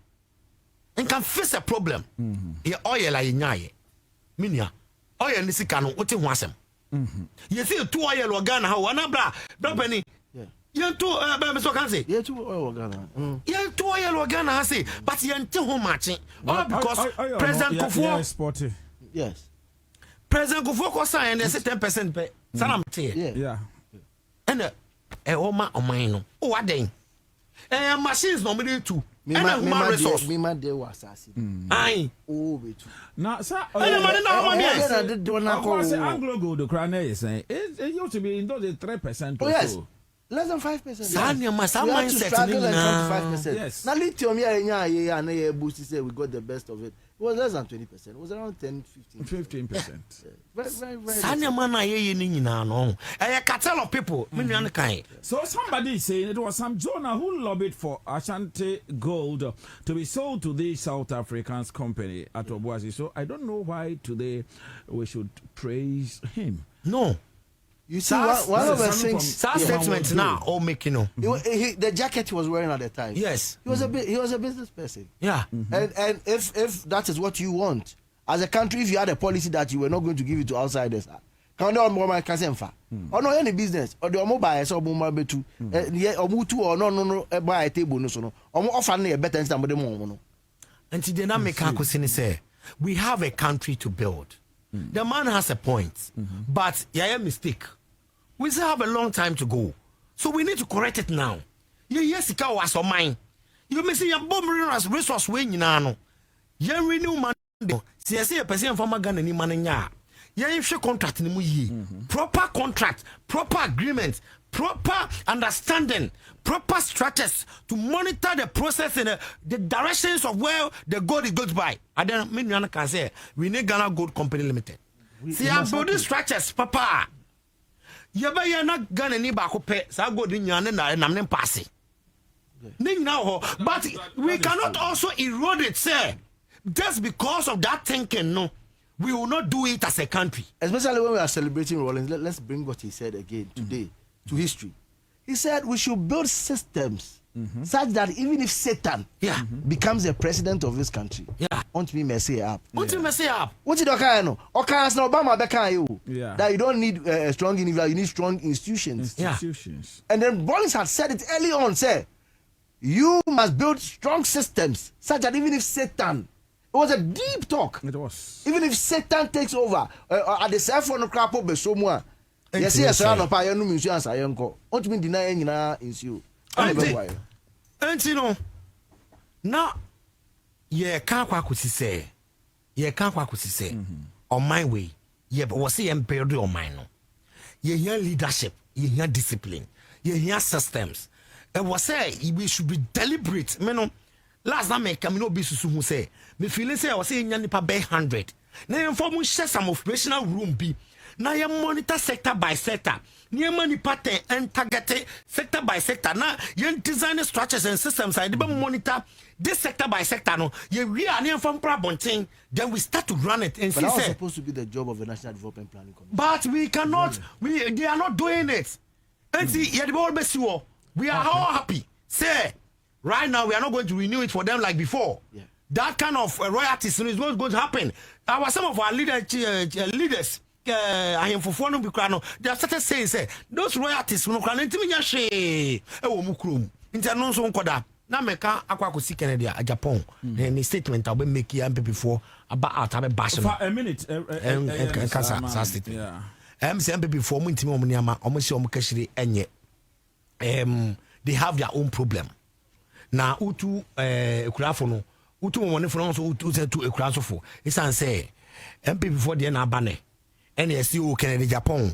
and can face a problem. Oil like nyaye. Minya. Oil nisikano ote wasem. You see 2 oil organa how anabra penny. You two so can say. Yeah, 2 oil organa. Yeah, 2 oil organa has say, but you ain't too much. All because President Kufuor. Yes. President Kufuor signed and they say 10% pay. Yeah. And Oma Omaino. Oh, what then? Machines normally too. Human resource. Aye. Oh, now, sir, Anglo Gold, the crown is saying it used to be in those 3%. Oh, yes. Less than 5%. Some mindset. Yes. Now, lithium, yeah, and a boost say we got the best of it. It was less than 20%. It was around 15%. Very. Sanya mana ye ni na no. A cartel of people. So somebody is saying it was some Jonah who lobbied for Ashanti Gold to be sold to this South African company at Obuasi. So I don't know why today we should praise him. No. You see, one of the things. Statement now, all making no. The jacket he was wearing at the time. Yes, he was a business person. Yeah, and if that is what you want as a country, if you had a policy that you were not going to give it to outsiders, can no any business or the mobile so betu or mutu or no buy a table no so no offer a better than somebody more. And the dynamic say we have a country to build. The man has a point, but yeah, mistake. We still have a long time to go, so we need to correct it now. Yes, it was on mine. You may see your bomb resource wing in ano. You renew money. See, I see a person from a gun and money. Yen contract ni mu yi. Proper contract, proper agreement, proper understanding, proper structures to monitor the process and the directions of where the gold is going by. And then me can say we need Ghana Gold Company Limited. See, I'm building structures, papa. Yaba ya na Ghana ni ba ko pe sa gold ni nyane na nam ne passe. Now, but we cannot also erode it, sir. Just because of that thinking, no. We will not do it as a country. Especially when we are celebrating Rollins. Let's bring what he said again today to history. He said we should build systems such that even if Satan becomes the president of this country, won't be messy up. Won't you messy up? What did Okano? Okano no Obama beka you. That you don't need a strong individual, you need strong institutions. And then Rollins had said it early on, say, you must build strong systems such that even if Satan, it was a deep talk. It was. Even if Satan takes over, at the cell phone crap up somewhere. Yes, yes, I know. I know insurance. I am go. What mean denying in you? And you know, now, yeah, can't quite say. Yeah, can't quite say. On my way, yeah, but what's the empire on mine? Yeah, here leadership, yeah, discipline, yeah, systems. And what say we should be deliberate. Me last time I come no be susu who say me feeling say I was saying nipa by 100. Now inform share some operational room be. Now you monitor sector by sector. Near money pattern and target sector by sector. Now you design structures and systems. I didn't monitor this sector by sector. No, you really from problem thing. Then we start to run it and but see. That's supposed to be the job of the National Development Planning Commission. But we cannot. They are not doing it. And see, we are all happy. Say. Right now, we are not going to renew it for them like before. That kind of royalties is not going to happen. Some of our leaders, they have started saying, say, those royalties, we can't now make a Kennedy at Japan. Then the statement I'll be making before about bashing. For a minute, before they have their own problem. Na utu ekurafo no utu woni fo no so utu to ekurafo fo isan say MP before the na bane ene CEO Kennedy Japan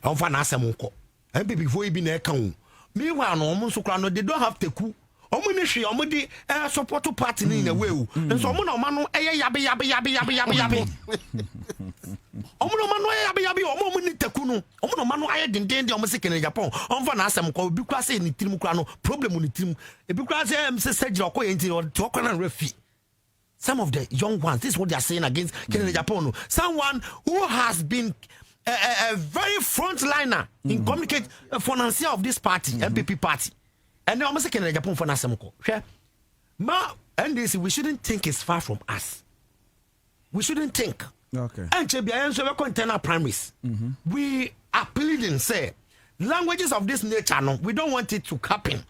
onfa na asem nko MP before ibi na eka wo meanwhile no omo so kra no they don't have teku omo ni hwe omo di support party ni na we o nso omo na omo no yabe omo no ma no yabe omo ni teku no omo no ma no aye denden de omo se Kennedy Japan onfa na asem ko obi kwa se ni tirim kra no problem ni tirim ebi kwa se am se surgery ko yenti to ko na refi. Some of the young ones, this is what they are saying against Kennedy Japan. Someone who has been a very frontliner in communicate financier of this party, MPP party. And now I'm saying Kennedy Japan for Nasamko. And this, we shouldn't think it's far from us. We shouldn't think. Okay. And container primaries. We are pleading, say, languages of this nature, no, we don't want it to happen.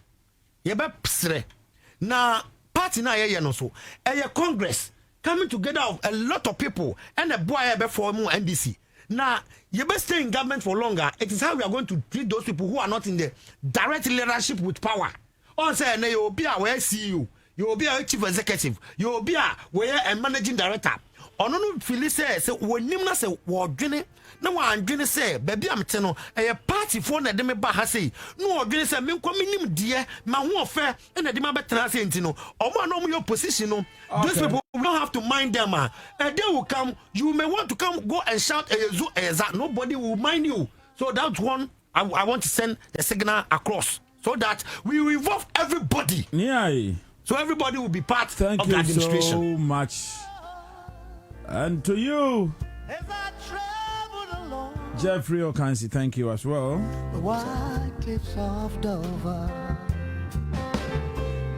Now, party na ye no so a Congress coming together of a lot of people and a boy before mu NDC. Now, you best stay in government for longer. It is how we are going to treat those people who are not in the direct leadership with power. On say you will be a CEO, you will be a chief executive, you will be a managing director. On no feel say when nimna say wodwene na wandwene say baby am te no a party for na dem ba ha say no wodwene say me nko minim die ma ho ofe na dem abetena say ntino omo na omo your position no those people we don't have to mind them a day will come you may want to come go and shout nobody will mind you. So that's one I want to send the signal across so that we involve everybody. So everybody will be part of the administration. Thank you so much. And to you, Jeffrey Okansi, thank you as well. The white cliffs of Dover.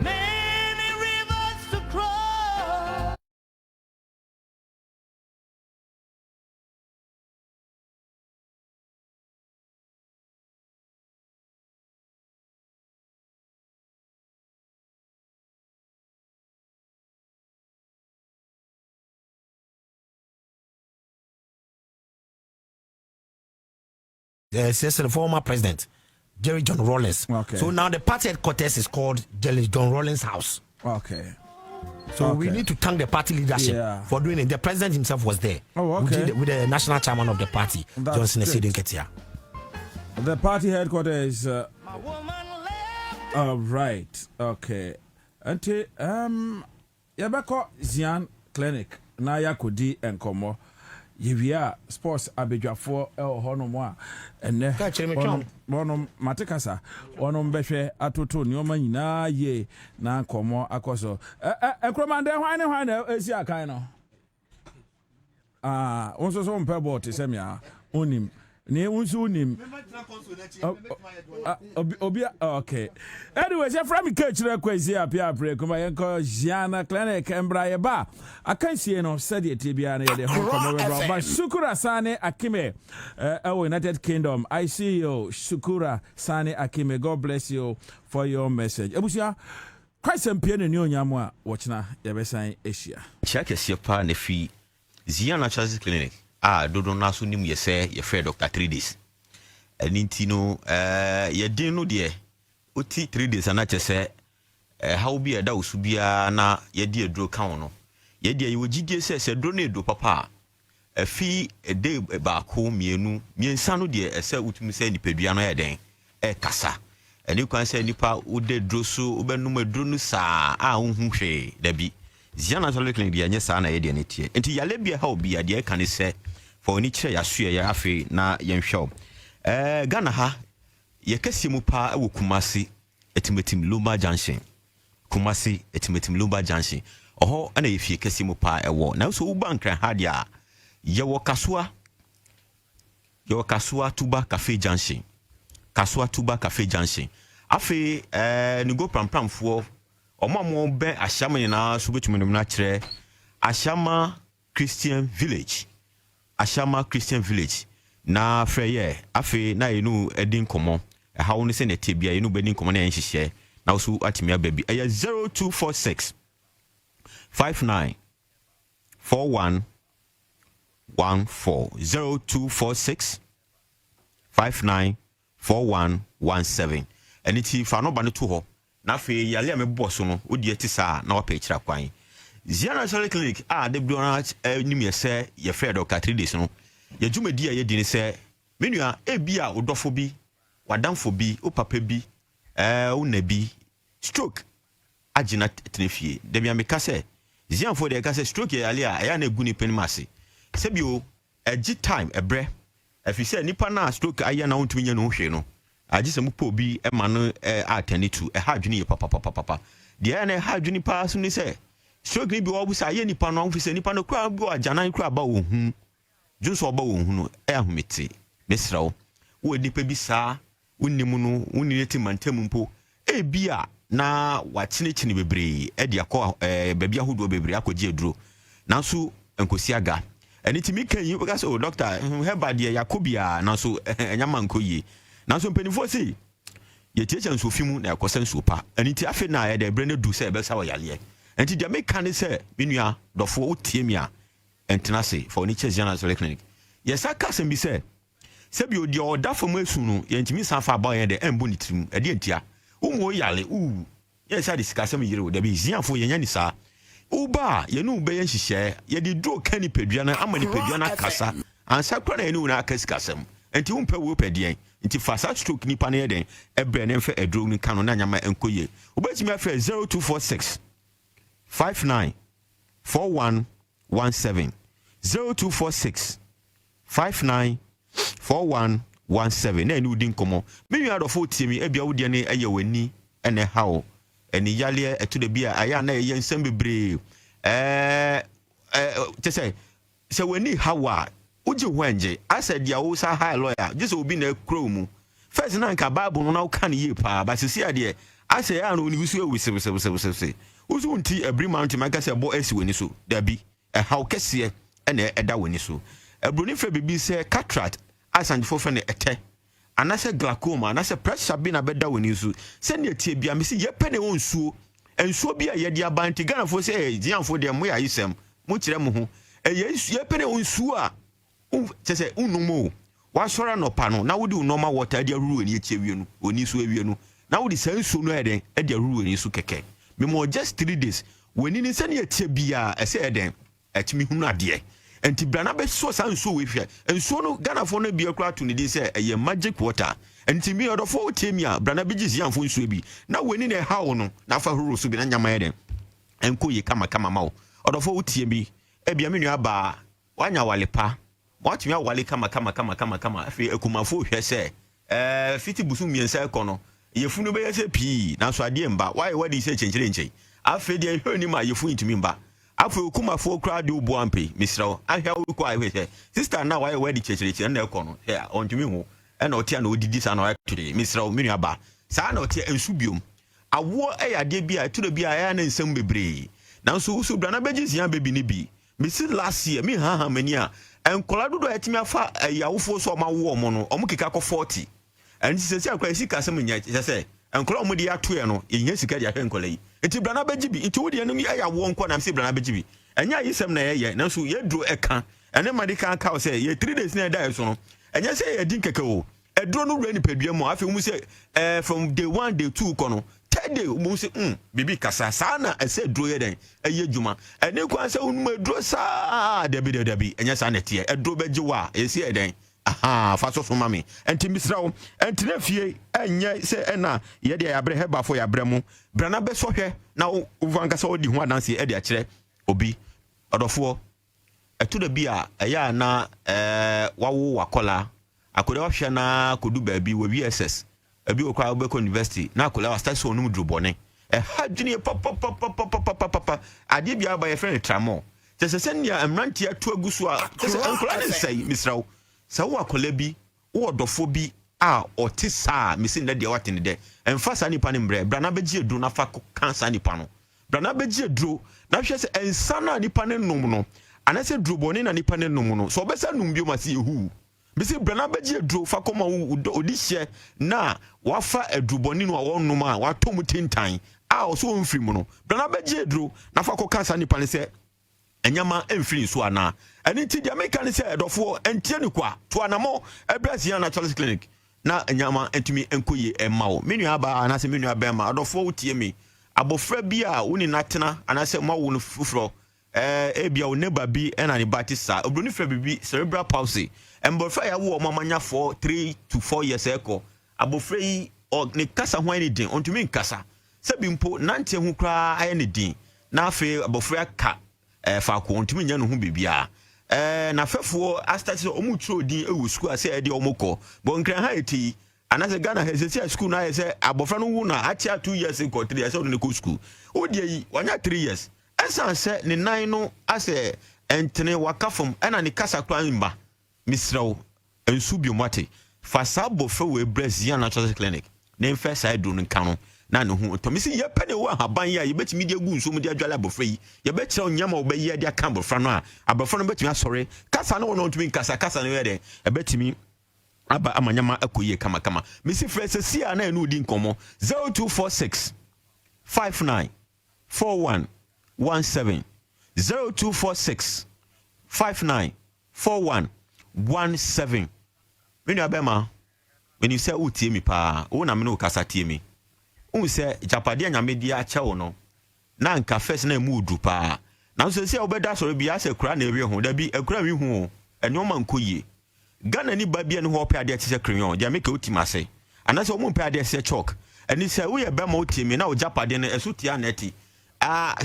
Many rivers to cross. The former president, Jerry John Rawlings. Okay. So now the party headquarters is called Jerry John Rawlings House. Okay. So we need to thank the party leadership for doing it. The president himself was there. Oh, okay. With the national chairman of the party, Johnson Esidinketia. The party headquarters is right. Okay. Ante yabako Zian Clinic na yakodi enkomo. Yevia sports abedwafo honomo a enne bonom matekasa onom behwe atoto nioma nyina ye na nkomo akoso ekromande hwan esi akan no onso so mpebo te semia onim ne unsu onim obia okay anyway say from kechire kwezi apia kuma yenko Giana Clinic embra ba akansie no said tie bia na yede hokomo ba Shukura Sane Akime United Kingdom. I see you Shukura Sane Akime. God bless you for your message. Ebusia quite some piano new nyamwa watchna yebesan Asia check pa na fi Giana Clinic dodo na so nim yese ye frɛ Dr. 3 days aninti no ye den no de oti 3 days ana kyese how bi eda usubia na ye de aduro kan no ye de ye wogidie se dro na edo papa afi ede baako mienu miensa no de ese utumi se nipadua no ye den kasa eni kwan se nipa ude dro so ubenum aduro no saa unhu hwe da bi Giana Clinic de anya saa na ye de ne tie enti yale bia how bia de kan se for ni kire ya sue ya afi na yenhwe Ghana ha ye kase mu pa wo Kumasi etimetim Lumba Junction Kumasi etimetim Lumba Junction oho ana ye fie kase mu pa ewo na so uba nkran ha dia ye wo Kasua Tuba Cafe Junction Kasua Tuba Cafe Junction afi ni go prampramfo omo be ahyama na so betumenum na kire Ashama Christian Village na freye afi na yenu edin komo ha woni se na tebia yenu bedin komo na yenhihye na so atimia baby 0246 59 41 14 0246 59 41 17 eniti fa no ba ne to ho na afi yale amebo so no odi etisa na opa ekira kwan Giana Clinic de blona nim yese ye frɛ Dr. 3 days no ye dwumadi a ye di ne se menua ebia odofo bi wadamfo bi o papa bi unabi stroke agina tenefie de bia meka se zianfo de ka se stroke ye ale a ya na egu ni penmase se bio agi time ebre afise nipa na stroke aya na wontumi nya no hwe no agi se mu po bi e ma no attend to ha adwene ye papa de ya na ha adwene pa so ni se stroke ni bi wo busa ye nipa no ofise nipa no kra bi agana kra ba wo hu junso ba wo hu no ahumete mesrawo wo nipa bi saa wonimu no woni yeti mantem mpo bia na wakyene bebre de akọ babia hodo bebre akọji aduro nanso enkosi aga enitimi kan yi because oh doctor heba de yakobia nanso enyama nkoyi nanso mpenifo si ye tietia nso fimu na yakosa nso pa eniti afi na ya de brene du se ebesa wo yale enti de meka ne se menua dofo otie a entena se for ni Giana Clinic yesa kasem bi se bi odi oda fam asu no yentimi sanfa ba ye de embo ni tirim e de entia umo yale yesa de sikasem yire wo de bi zianfo yenya ni sa uba ye no be yenhihye ye de dro kani pedua na amani pedua na kasa ansa kra na ye no na akasikasem enti umpe wo pedien enti fasa stroke ni pa na ye den ebre na mfa edro ni kanu na nyama enkoye obetimi afa 0246 59 41 17 0246 59 4117 na ni udin komo menyu adofo tiemi ebia wode ne eye wani ene hawo eni yale eto de bia aya na ye nsem bebre tese se wani hawa uji hwenje asa dia wo sa high lawyer just obi na kro mu first na nka bible no na wo kan ye pa ba sisi ade asa ya no ni wisu ewise uzu nti every month maka se bo esi wani so da bi hawo kese ene eda wani so ebroni fe bibi se cataract asanjifo fe ne ete anase glaucoma anase pressure bi na beda wani so se ne tie bia me se ye pene wonsuo ensuo bi a ye dia banti Ghana fo se jianfo de mo ya yisem mo kire mo ho ye pene wonsuo a se unumo wa sora no pa no na wodi normal water dia ruru ani eche wie no oni so awie no na wodi sansuo no eden e dia ruru ani so keke me mo just 3 days When ni sɛ ne etie bia ɛsɛ ɛden ɛtimi hunu adeɛ enti brana bɛ so san so we hwɛ enso no Ghana fo no bia kura to ne di sɛ ɛyɛ magic water enti mi odofo tie mi a brana bɛ gisi anfo nsuo bi na weni ne hawo no na fa horo so bi na nyama ɛden enko yi kama ma wo odofo tie bi ebia me nua ba wanya walepa watumi awale kama afi ekumafo hwɛ sɛ fiti busu miensa ekono yefunu bɛ yɛ sɛ pii na so ade mba why wadi sɛ chenchire afi de hwɛ ni ma yefu ntumi mba afi okumafo kra de obo ampe misrawo ahwɛ wo kwa ahwɛ sɛ sister na why wadi chenchire na ekono hɛ ontumi hu ɛna ɔte na odidi sa na ɔyɛ today misrawo me nua ba saa na ɔte ensu biom awo ɛyade bi a ɛturo bi a ɛyɛ na nsɛm bebree na nso so bra na bɛgye zia bebi ni bi misi last year mi ha mani a enkola dodo etimi afa yawofo so ma wo mo no omo keka ko 40 enti sese akwa sika asem nya sese enkola omo de atoe no yenya sika de ahwe enkola yi enti brana begibi enti wodi enu ya wo nko na mse brana begibi enya yisem na ye na so ye dro eka ene made kan ka se ye 3 days na da so no enya se ye din keke o edro no wura ni padua mu afi mu se from day 1 day 2 kono tede mu se bibi kasa sa na ese dro ye den eye djuma ene kwan se unu edro sa dabi enya sa na tie edro beji wa esi eden aha fa so mami enti misrawo enti na fie enye se ena ye de yabre heba fo yabre mu brana be sohwe na uvanka se odi ho adanse e de a kire obi odofo eto da bi a eya na wawo wakola akode ohwe na kodu ba bi we VSS abi okwa Obeko University na akola wa start so onum drobone hadwene papa ade bia ba ye friend tramo sese nia amranti ato agusu a sese ankola ne sai misrawo sa wo akola bi wo dofo bi a otisa misin na de watene de emfa sa nipa ne mbre bra na begie dro na fa kansa nipa no bra na begie dro na hwe se ensa na nipa ne nom no anase drobone na nipa ne nom no so obesa num bi o mase ehu bisi brana begie dro fa koma odihye na wafa adruboni no awonnom a watom tintan a oso mfiri mu no brana begie dro na fa kokansa nipa ne se enyama emfiri so ana eni ti dia meka ne se edofo entie ne kwa to anamo ebrasia na Charles Clinic na enyama entumi enkoye emawo menu aba na se menu aba ma edofo utie mi abofra bi a woni natena anase mawo no fufuro ebia wo neba bi ena ne batisa obroni fra bibi cerebral palsy embofra ya wo mamanya for 3 to 4 years eko abofra yi ne kasa ho ani din ontumi nkasa sebi mpo nante hu kra aye ne din na afi abofra ka fa ko ontumi nya no hu bibia na fefo astati omu tro din ewu school ase e de omukọ bo nkran ha eti anase Ghana hesesi school na yese abofra no wu na acha 2 years ko 3 years o ne ko school o de yi wanya 3 years esa se ne nan no ase entene wakafom ena ne kasa kra mba misrawo ensu biomate fasa bofra we Brazil Natural Clinic ne mfa side do nkano na ne hu to misi ye pene wo haban ya ye betimi de gu nso mu de adwala bofra yi ye be kire onyama wo be ye de aka bofra no a abofra no betimi asore kasa no wo no ntumi kasa no ye de e betimi aba amanyama akoye kama misi frese na enu di nkomo 0246 59 41 17 0246 59 41 17 menu abema when you say utie mi pa wo na me no kasa tie mi say japade anyame dia ache wo no na nka first na mu udu pa na so say obeda so bia se kura na ewe ho da bi akura wi hu enyoma nkoye Ghana ni ba bia ne ho pe ade te crayon dia make utima se anase wo pe ade se chalk eni say wo ye bema utie mi na o japade no esu tia na eti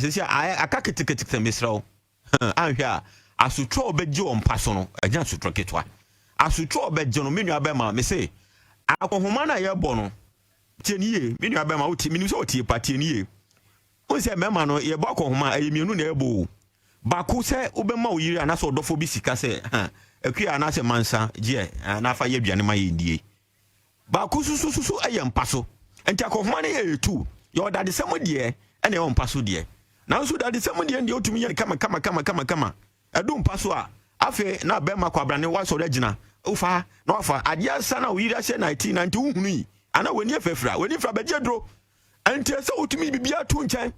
se say aka ketekete misrawo anhwa asutro obeje o mpaso no anya asutro ketwa asutro obeje no menu abema me say akohoma na ye bo no tieniye menu abema uti menu so tie pa tieniye o se mema no ye bo akohoma ayemienu na ebo ba ku se obema oyiri anaso odofo bi sika se akua anase mansa je na fa ye duane ma ye ndie ba ku susu aye mpaso enti akohoma na ye etu ye odade semo de ene ye mpaso de na so dade semo de ndie otumi ye kama edu mpaso a afi na bema kwabrane wa so regina ufa na wafa adia sana oyiri ase 1990 uhunu yi ana weni efefra weni fra beje dro enti ese otumi bibia to nchen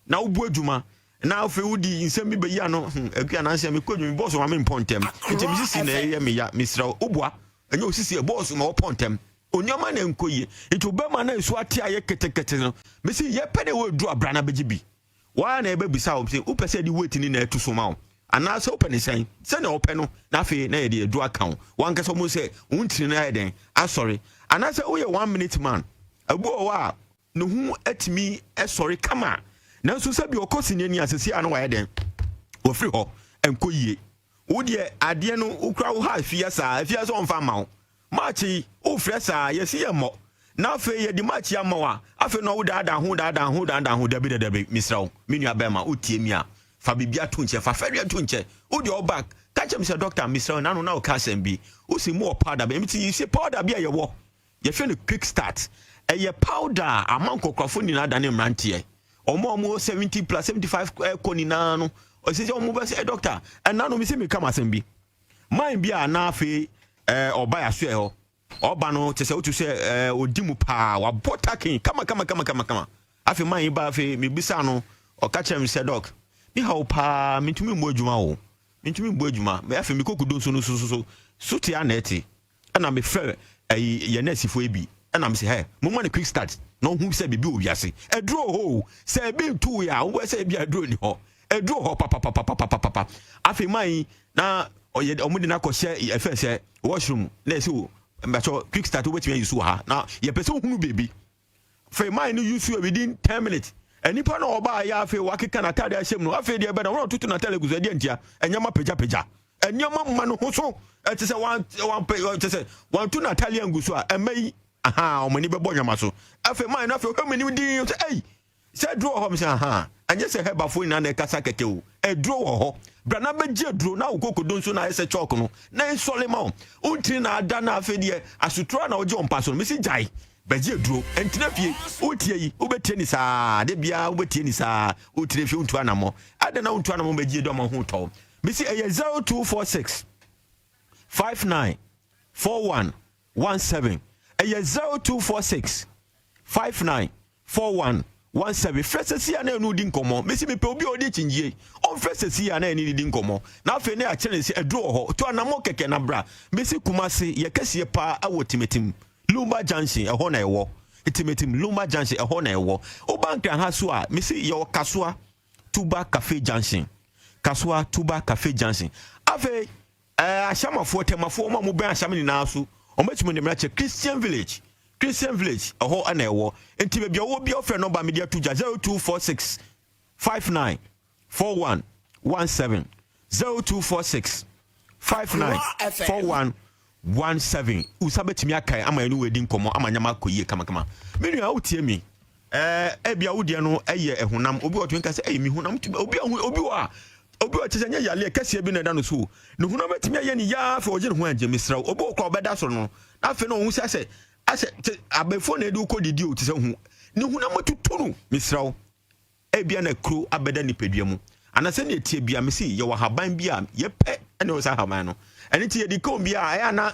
na ubu adwuma na afi udi nsem bi beyi ano akua na nsem kodwumi boss ma me pontem enti misisi na ye me ya misra ubua enye osisi boss ma pontem onyoma na nkoye enti obema na esu ate aye ketekete no misi ye pede we dro abrana beji bi Why na ebe bisa o say o pese di weight ni na etu so ma o. Ana so open sen. Se na open no na fe na ye de edu account. Wan kase mo say untiri na eden. Sorry. Ana say o ye 1 minute man. Abu o wa no hu atimi sorry kama. Na so se bi okosi ni asesi anu wa eden. O free ho enko yie. Wo de ade no ukra wo ha afia so onfa ma wo. Machi o fresa yesi ye mo. Na fe ye di machi ama wa. Afe no wo dada ho dabi misrawo. Menu abema o tie mi a. Fa bibia to nche fa fere to nche. O de o back. Catch him say doctor misrawo na no na o ka sem bi. O si mo powder be. You say powder bi ye wo. Ye fe no quick start. Ye powder amount kokrofo ni na dane mrantie. Omo 70 plus 75 koni na no. O say omo be say doctor. And na no mi say me come asem bi. Mind bi a na fe oba ya so e ho. Oba no te say o tu say odimu pa wa botakin kama afi man ba afi me bisa no o ka chem say doc mi ha pa mitumi mbo adwuma wo mitumi mbo adwuma me afi me kokudo so no so te aneti na me frɛ ye nasifo ebi na me say hey mo man quick start no hu say bibi owiase edro ho say be tu ya wo say bi edro ni ho edro ho papa afi man na oye omudi na ko share efe say washroom na say mbacho quick start wait me use ha na ye person hunu baby fe mine use you within 10 minutes enipa na oba ya fe wakeka na tade ahyem no afi de be na won tutu na teleguzo de ntia enyama peja enyama ma no ho so ete se one te se one tu na tale anguso a emai aha omani be bonyama so afi mine na fe ho mani din say say draw ho me say aha anye se heba fo ina na kasa keke o draw ho brana beje duro na ukokodo nso na ese chalk no na nsole ma untiri na ada na afedie asutro na oje ompa so me si jai beje duro entina fie utie yi ubetie ni saa de bia ubetie ni saa utire fie untu anamo ada na untu anamo beje do ma ho to me si 0246 59 4117 0246 59 4117 frɛsɛsi ana enu di nkomo mesi me pe obi odi chinjie on frɛsɛsi ana eni di nkomo na afi ne a kyerɛ si edro ho to anamo keke na bra mesi kumase ye kɛse pa awo timetim Lumba Junction ɛhɔ na ɛwɔ timetim Lumba Junction ɛhɔ na ɛwɔ o bank ha so a mesi ye Kasua Tuba Cafe Junction Kasua Tuba Cafe Junction afi ahyamafo temafo ma mo ban ahyam ni na so o metumi ne mra Christian Village aho ana ewo enti be bia wo bia ofre number media to 0246 59 4117 0246 59 4117 usabetimi akai ama enu wedi nkomo ama nyama akoyie kama menu a utie mi bia wodie no eye ehunam obi oto nka se mi hunam obi wa chese nya yale kase bi na da no so ne hunam betimi aye ni ya fa oje ne ho anje misra obi okwa obeda so no afi no hu se ase abefo na edu ko didi o tise hu ni huna matutunu misrawo bia na kro abeda ni pedua mu anase na etie bia mesi ye wa haban bia ye pe ene o sa haban no ene tie di kom bia aya na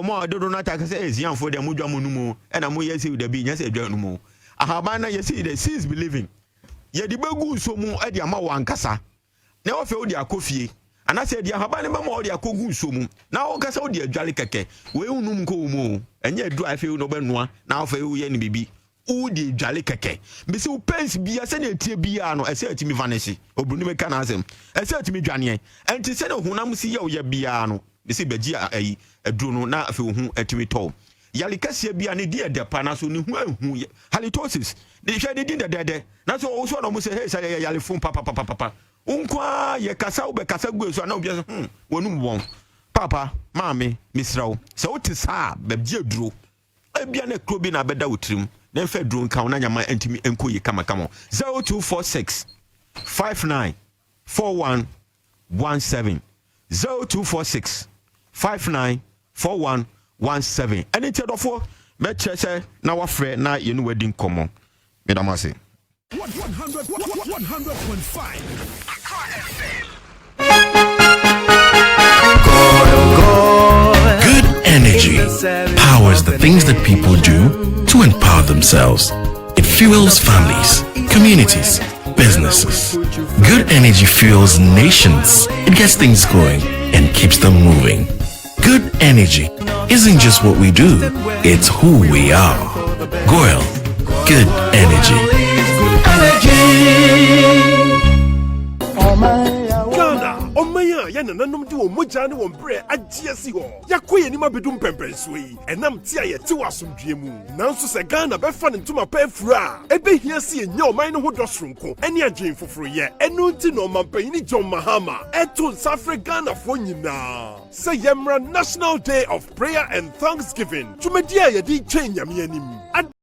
mo dodo na ta kase ezianfo de modwa mu numu ena mo ye se da bi nya se edwa numu ahaban na ye se the sees believing ye di begu so mu e di ama wankasa na o fe o di akofie anase di ahaban ne ba mo o di akogu so mu na o kasa o di adwale keke we unum ko mu enye edu afi no benua na afa ye ni bibi u di dwale keke mbisi u pens bia se na etie bia no ese atimi vanesi obruni meka na asem ese atimi dwane enti se na hunam si ye o ye bia no mbisi beji ayi eduru no na afi hu atimi to yale kase bia ne di edepa na so ne hu ahu halitosis de hwe de din de na so o so no mo se hey say yale fun papa unkwa ye kasa ube kasa gu so na obi wonum won papa mami misrawo se wote saa beji eduru ebia na krobi na beda wotrim na mfa duru nka na nyama entimi enkoyi kama 0246 59 4117 0246 59 4117 any tedofo me chese na wafre na yenu wedi nkomo medamase 100.5 Good energy powers the things that people do to empower themselves. It fuels families, communities, businesses. Good energy fuels nations. It gets things going and keeps them moving. Good energy isn't just what we do, it's who we are. Goyle, good energy. Ghana, Omaya, Yananum do Mojani on Bre at GSO. Yakwe and Imabidum Pempersway, and I'm Tia Tiwasum Jimu. Now, so Ghana, Befan into my pefra. Ebe here see no minor who does runko, any a dream for free, and no tino mampani John Mahama, Etun Safre Ghana for you now. Say Yamra National Day of Prayer and Thanksgiving. Chumedia Yadi Chain Yamianim.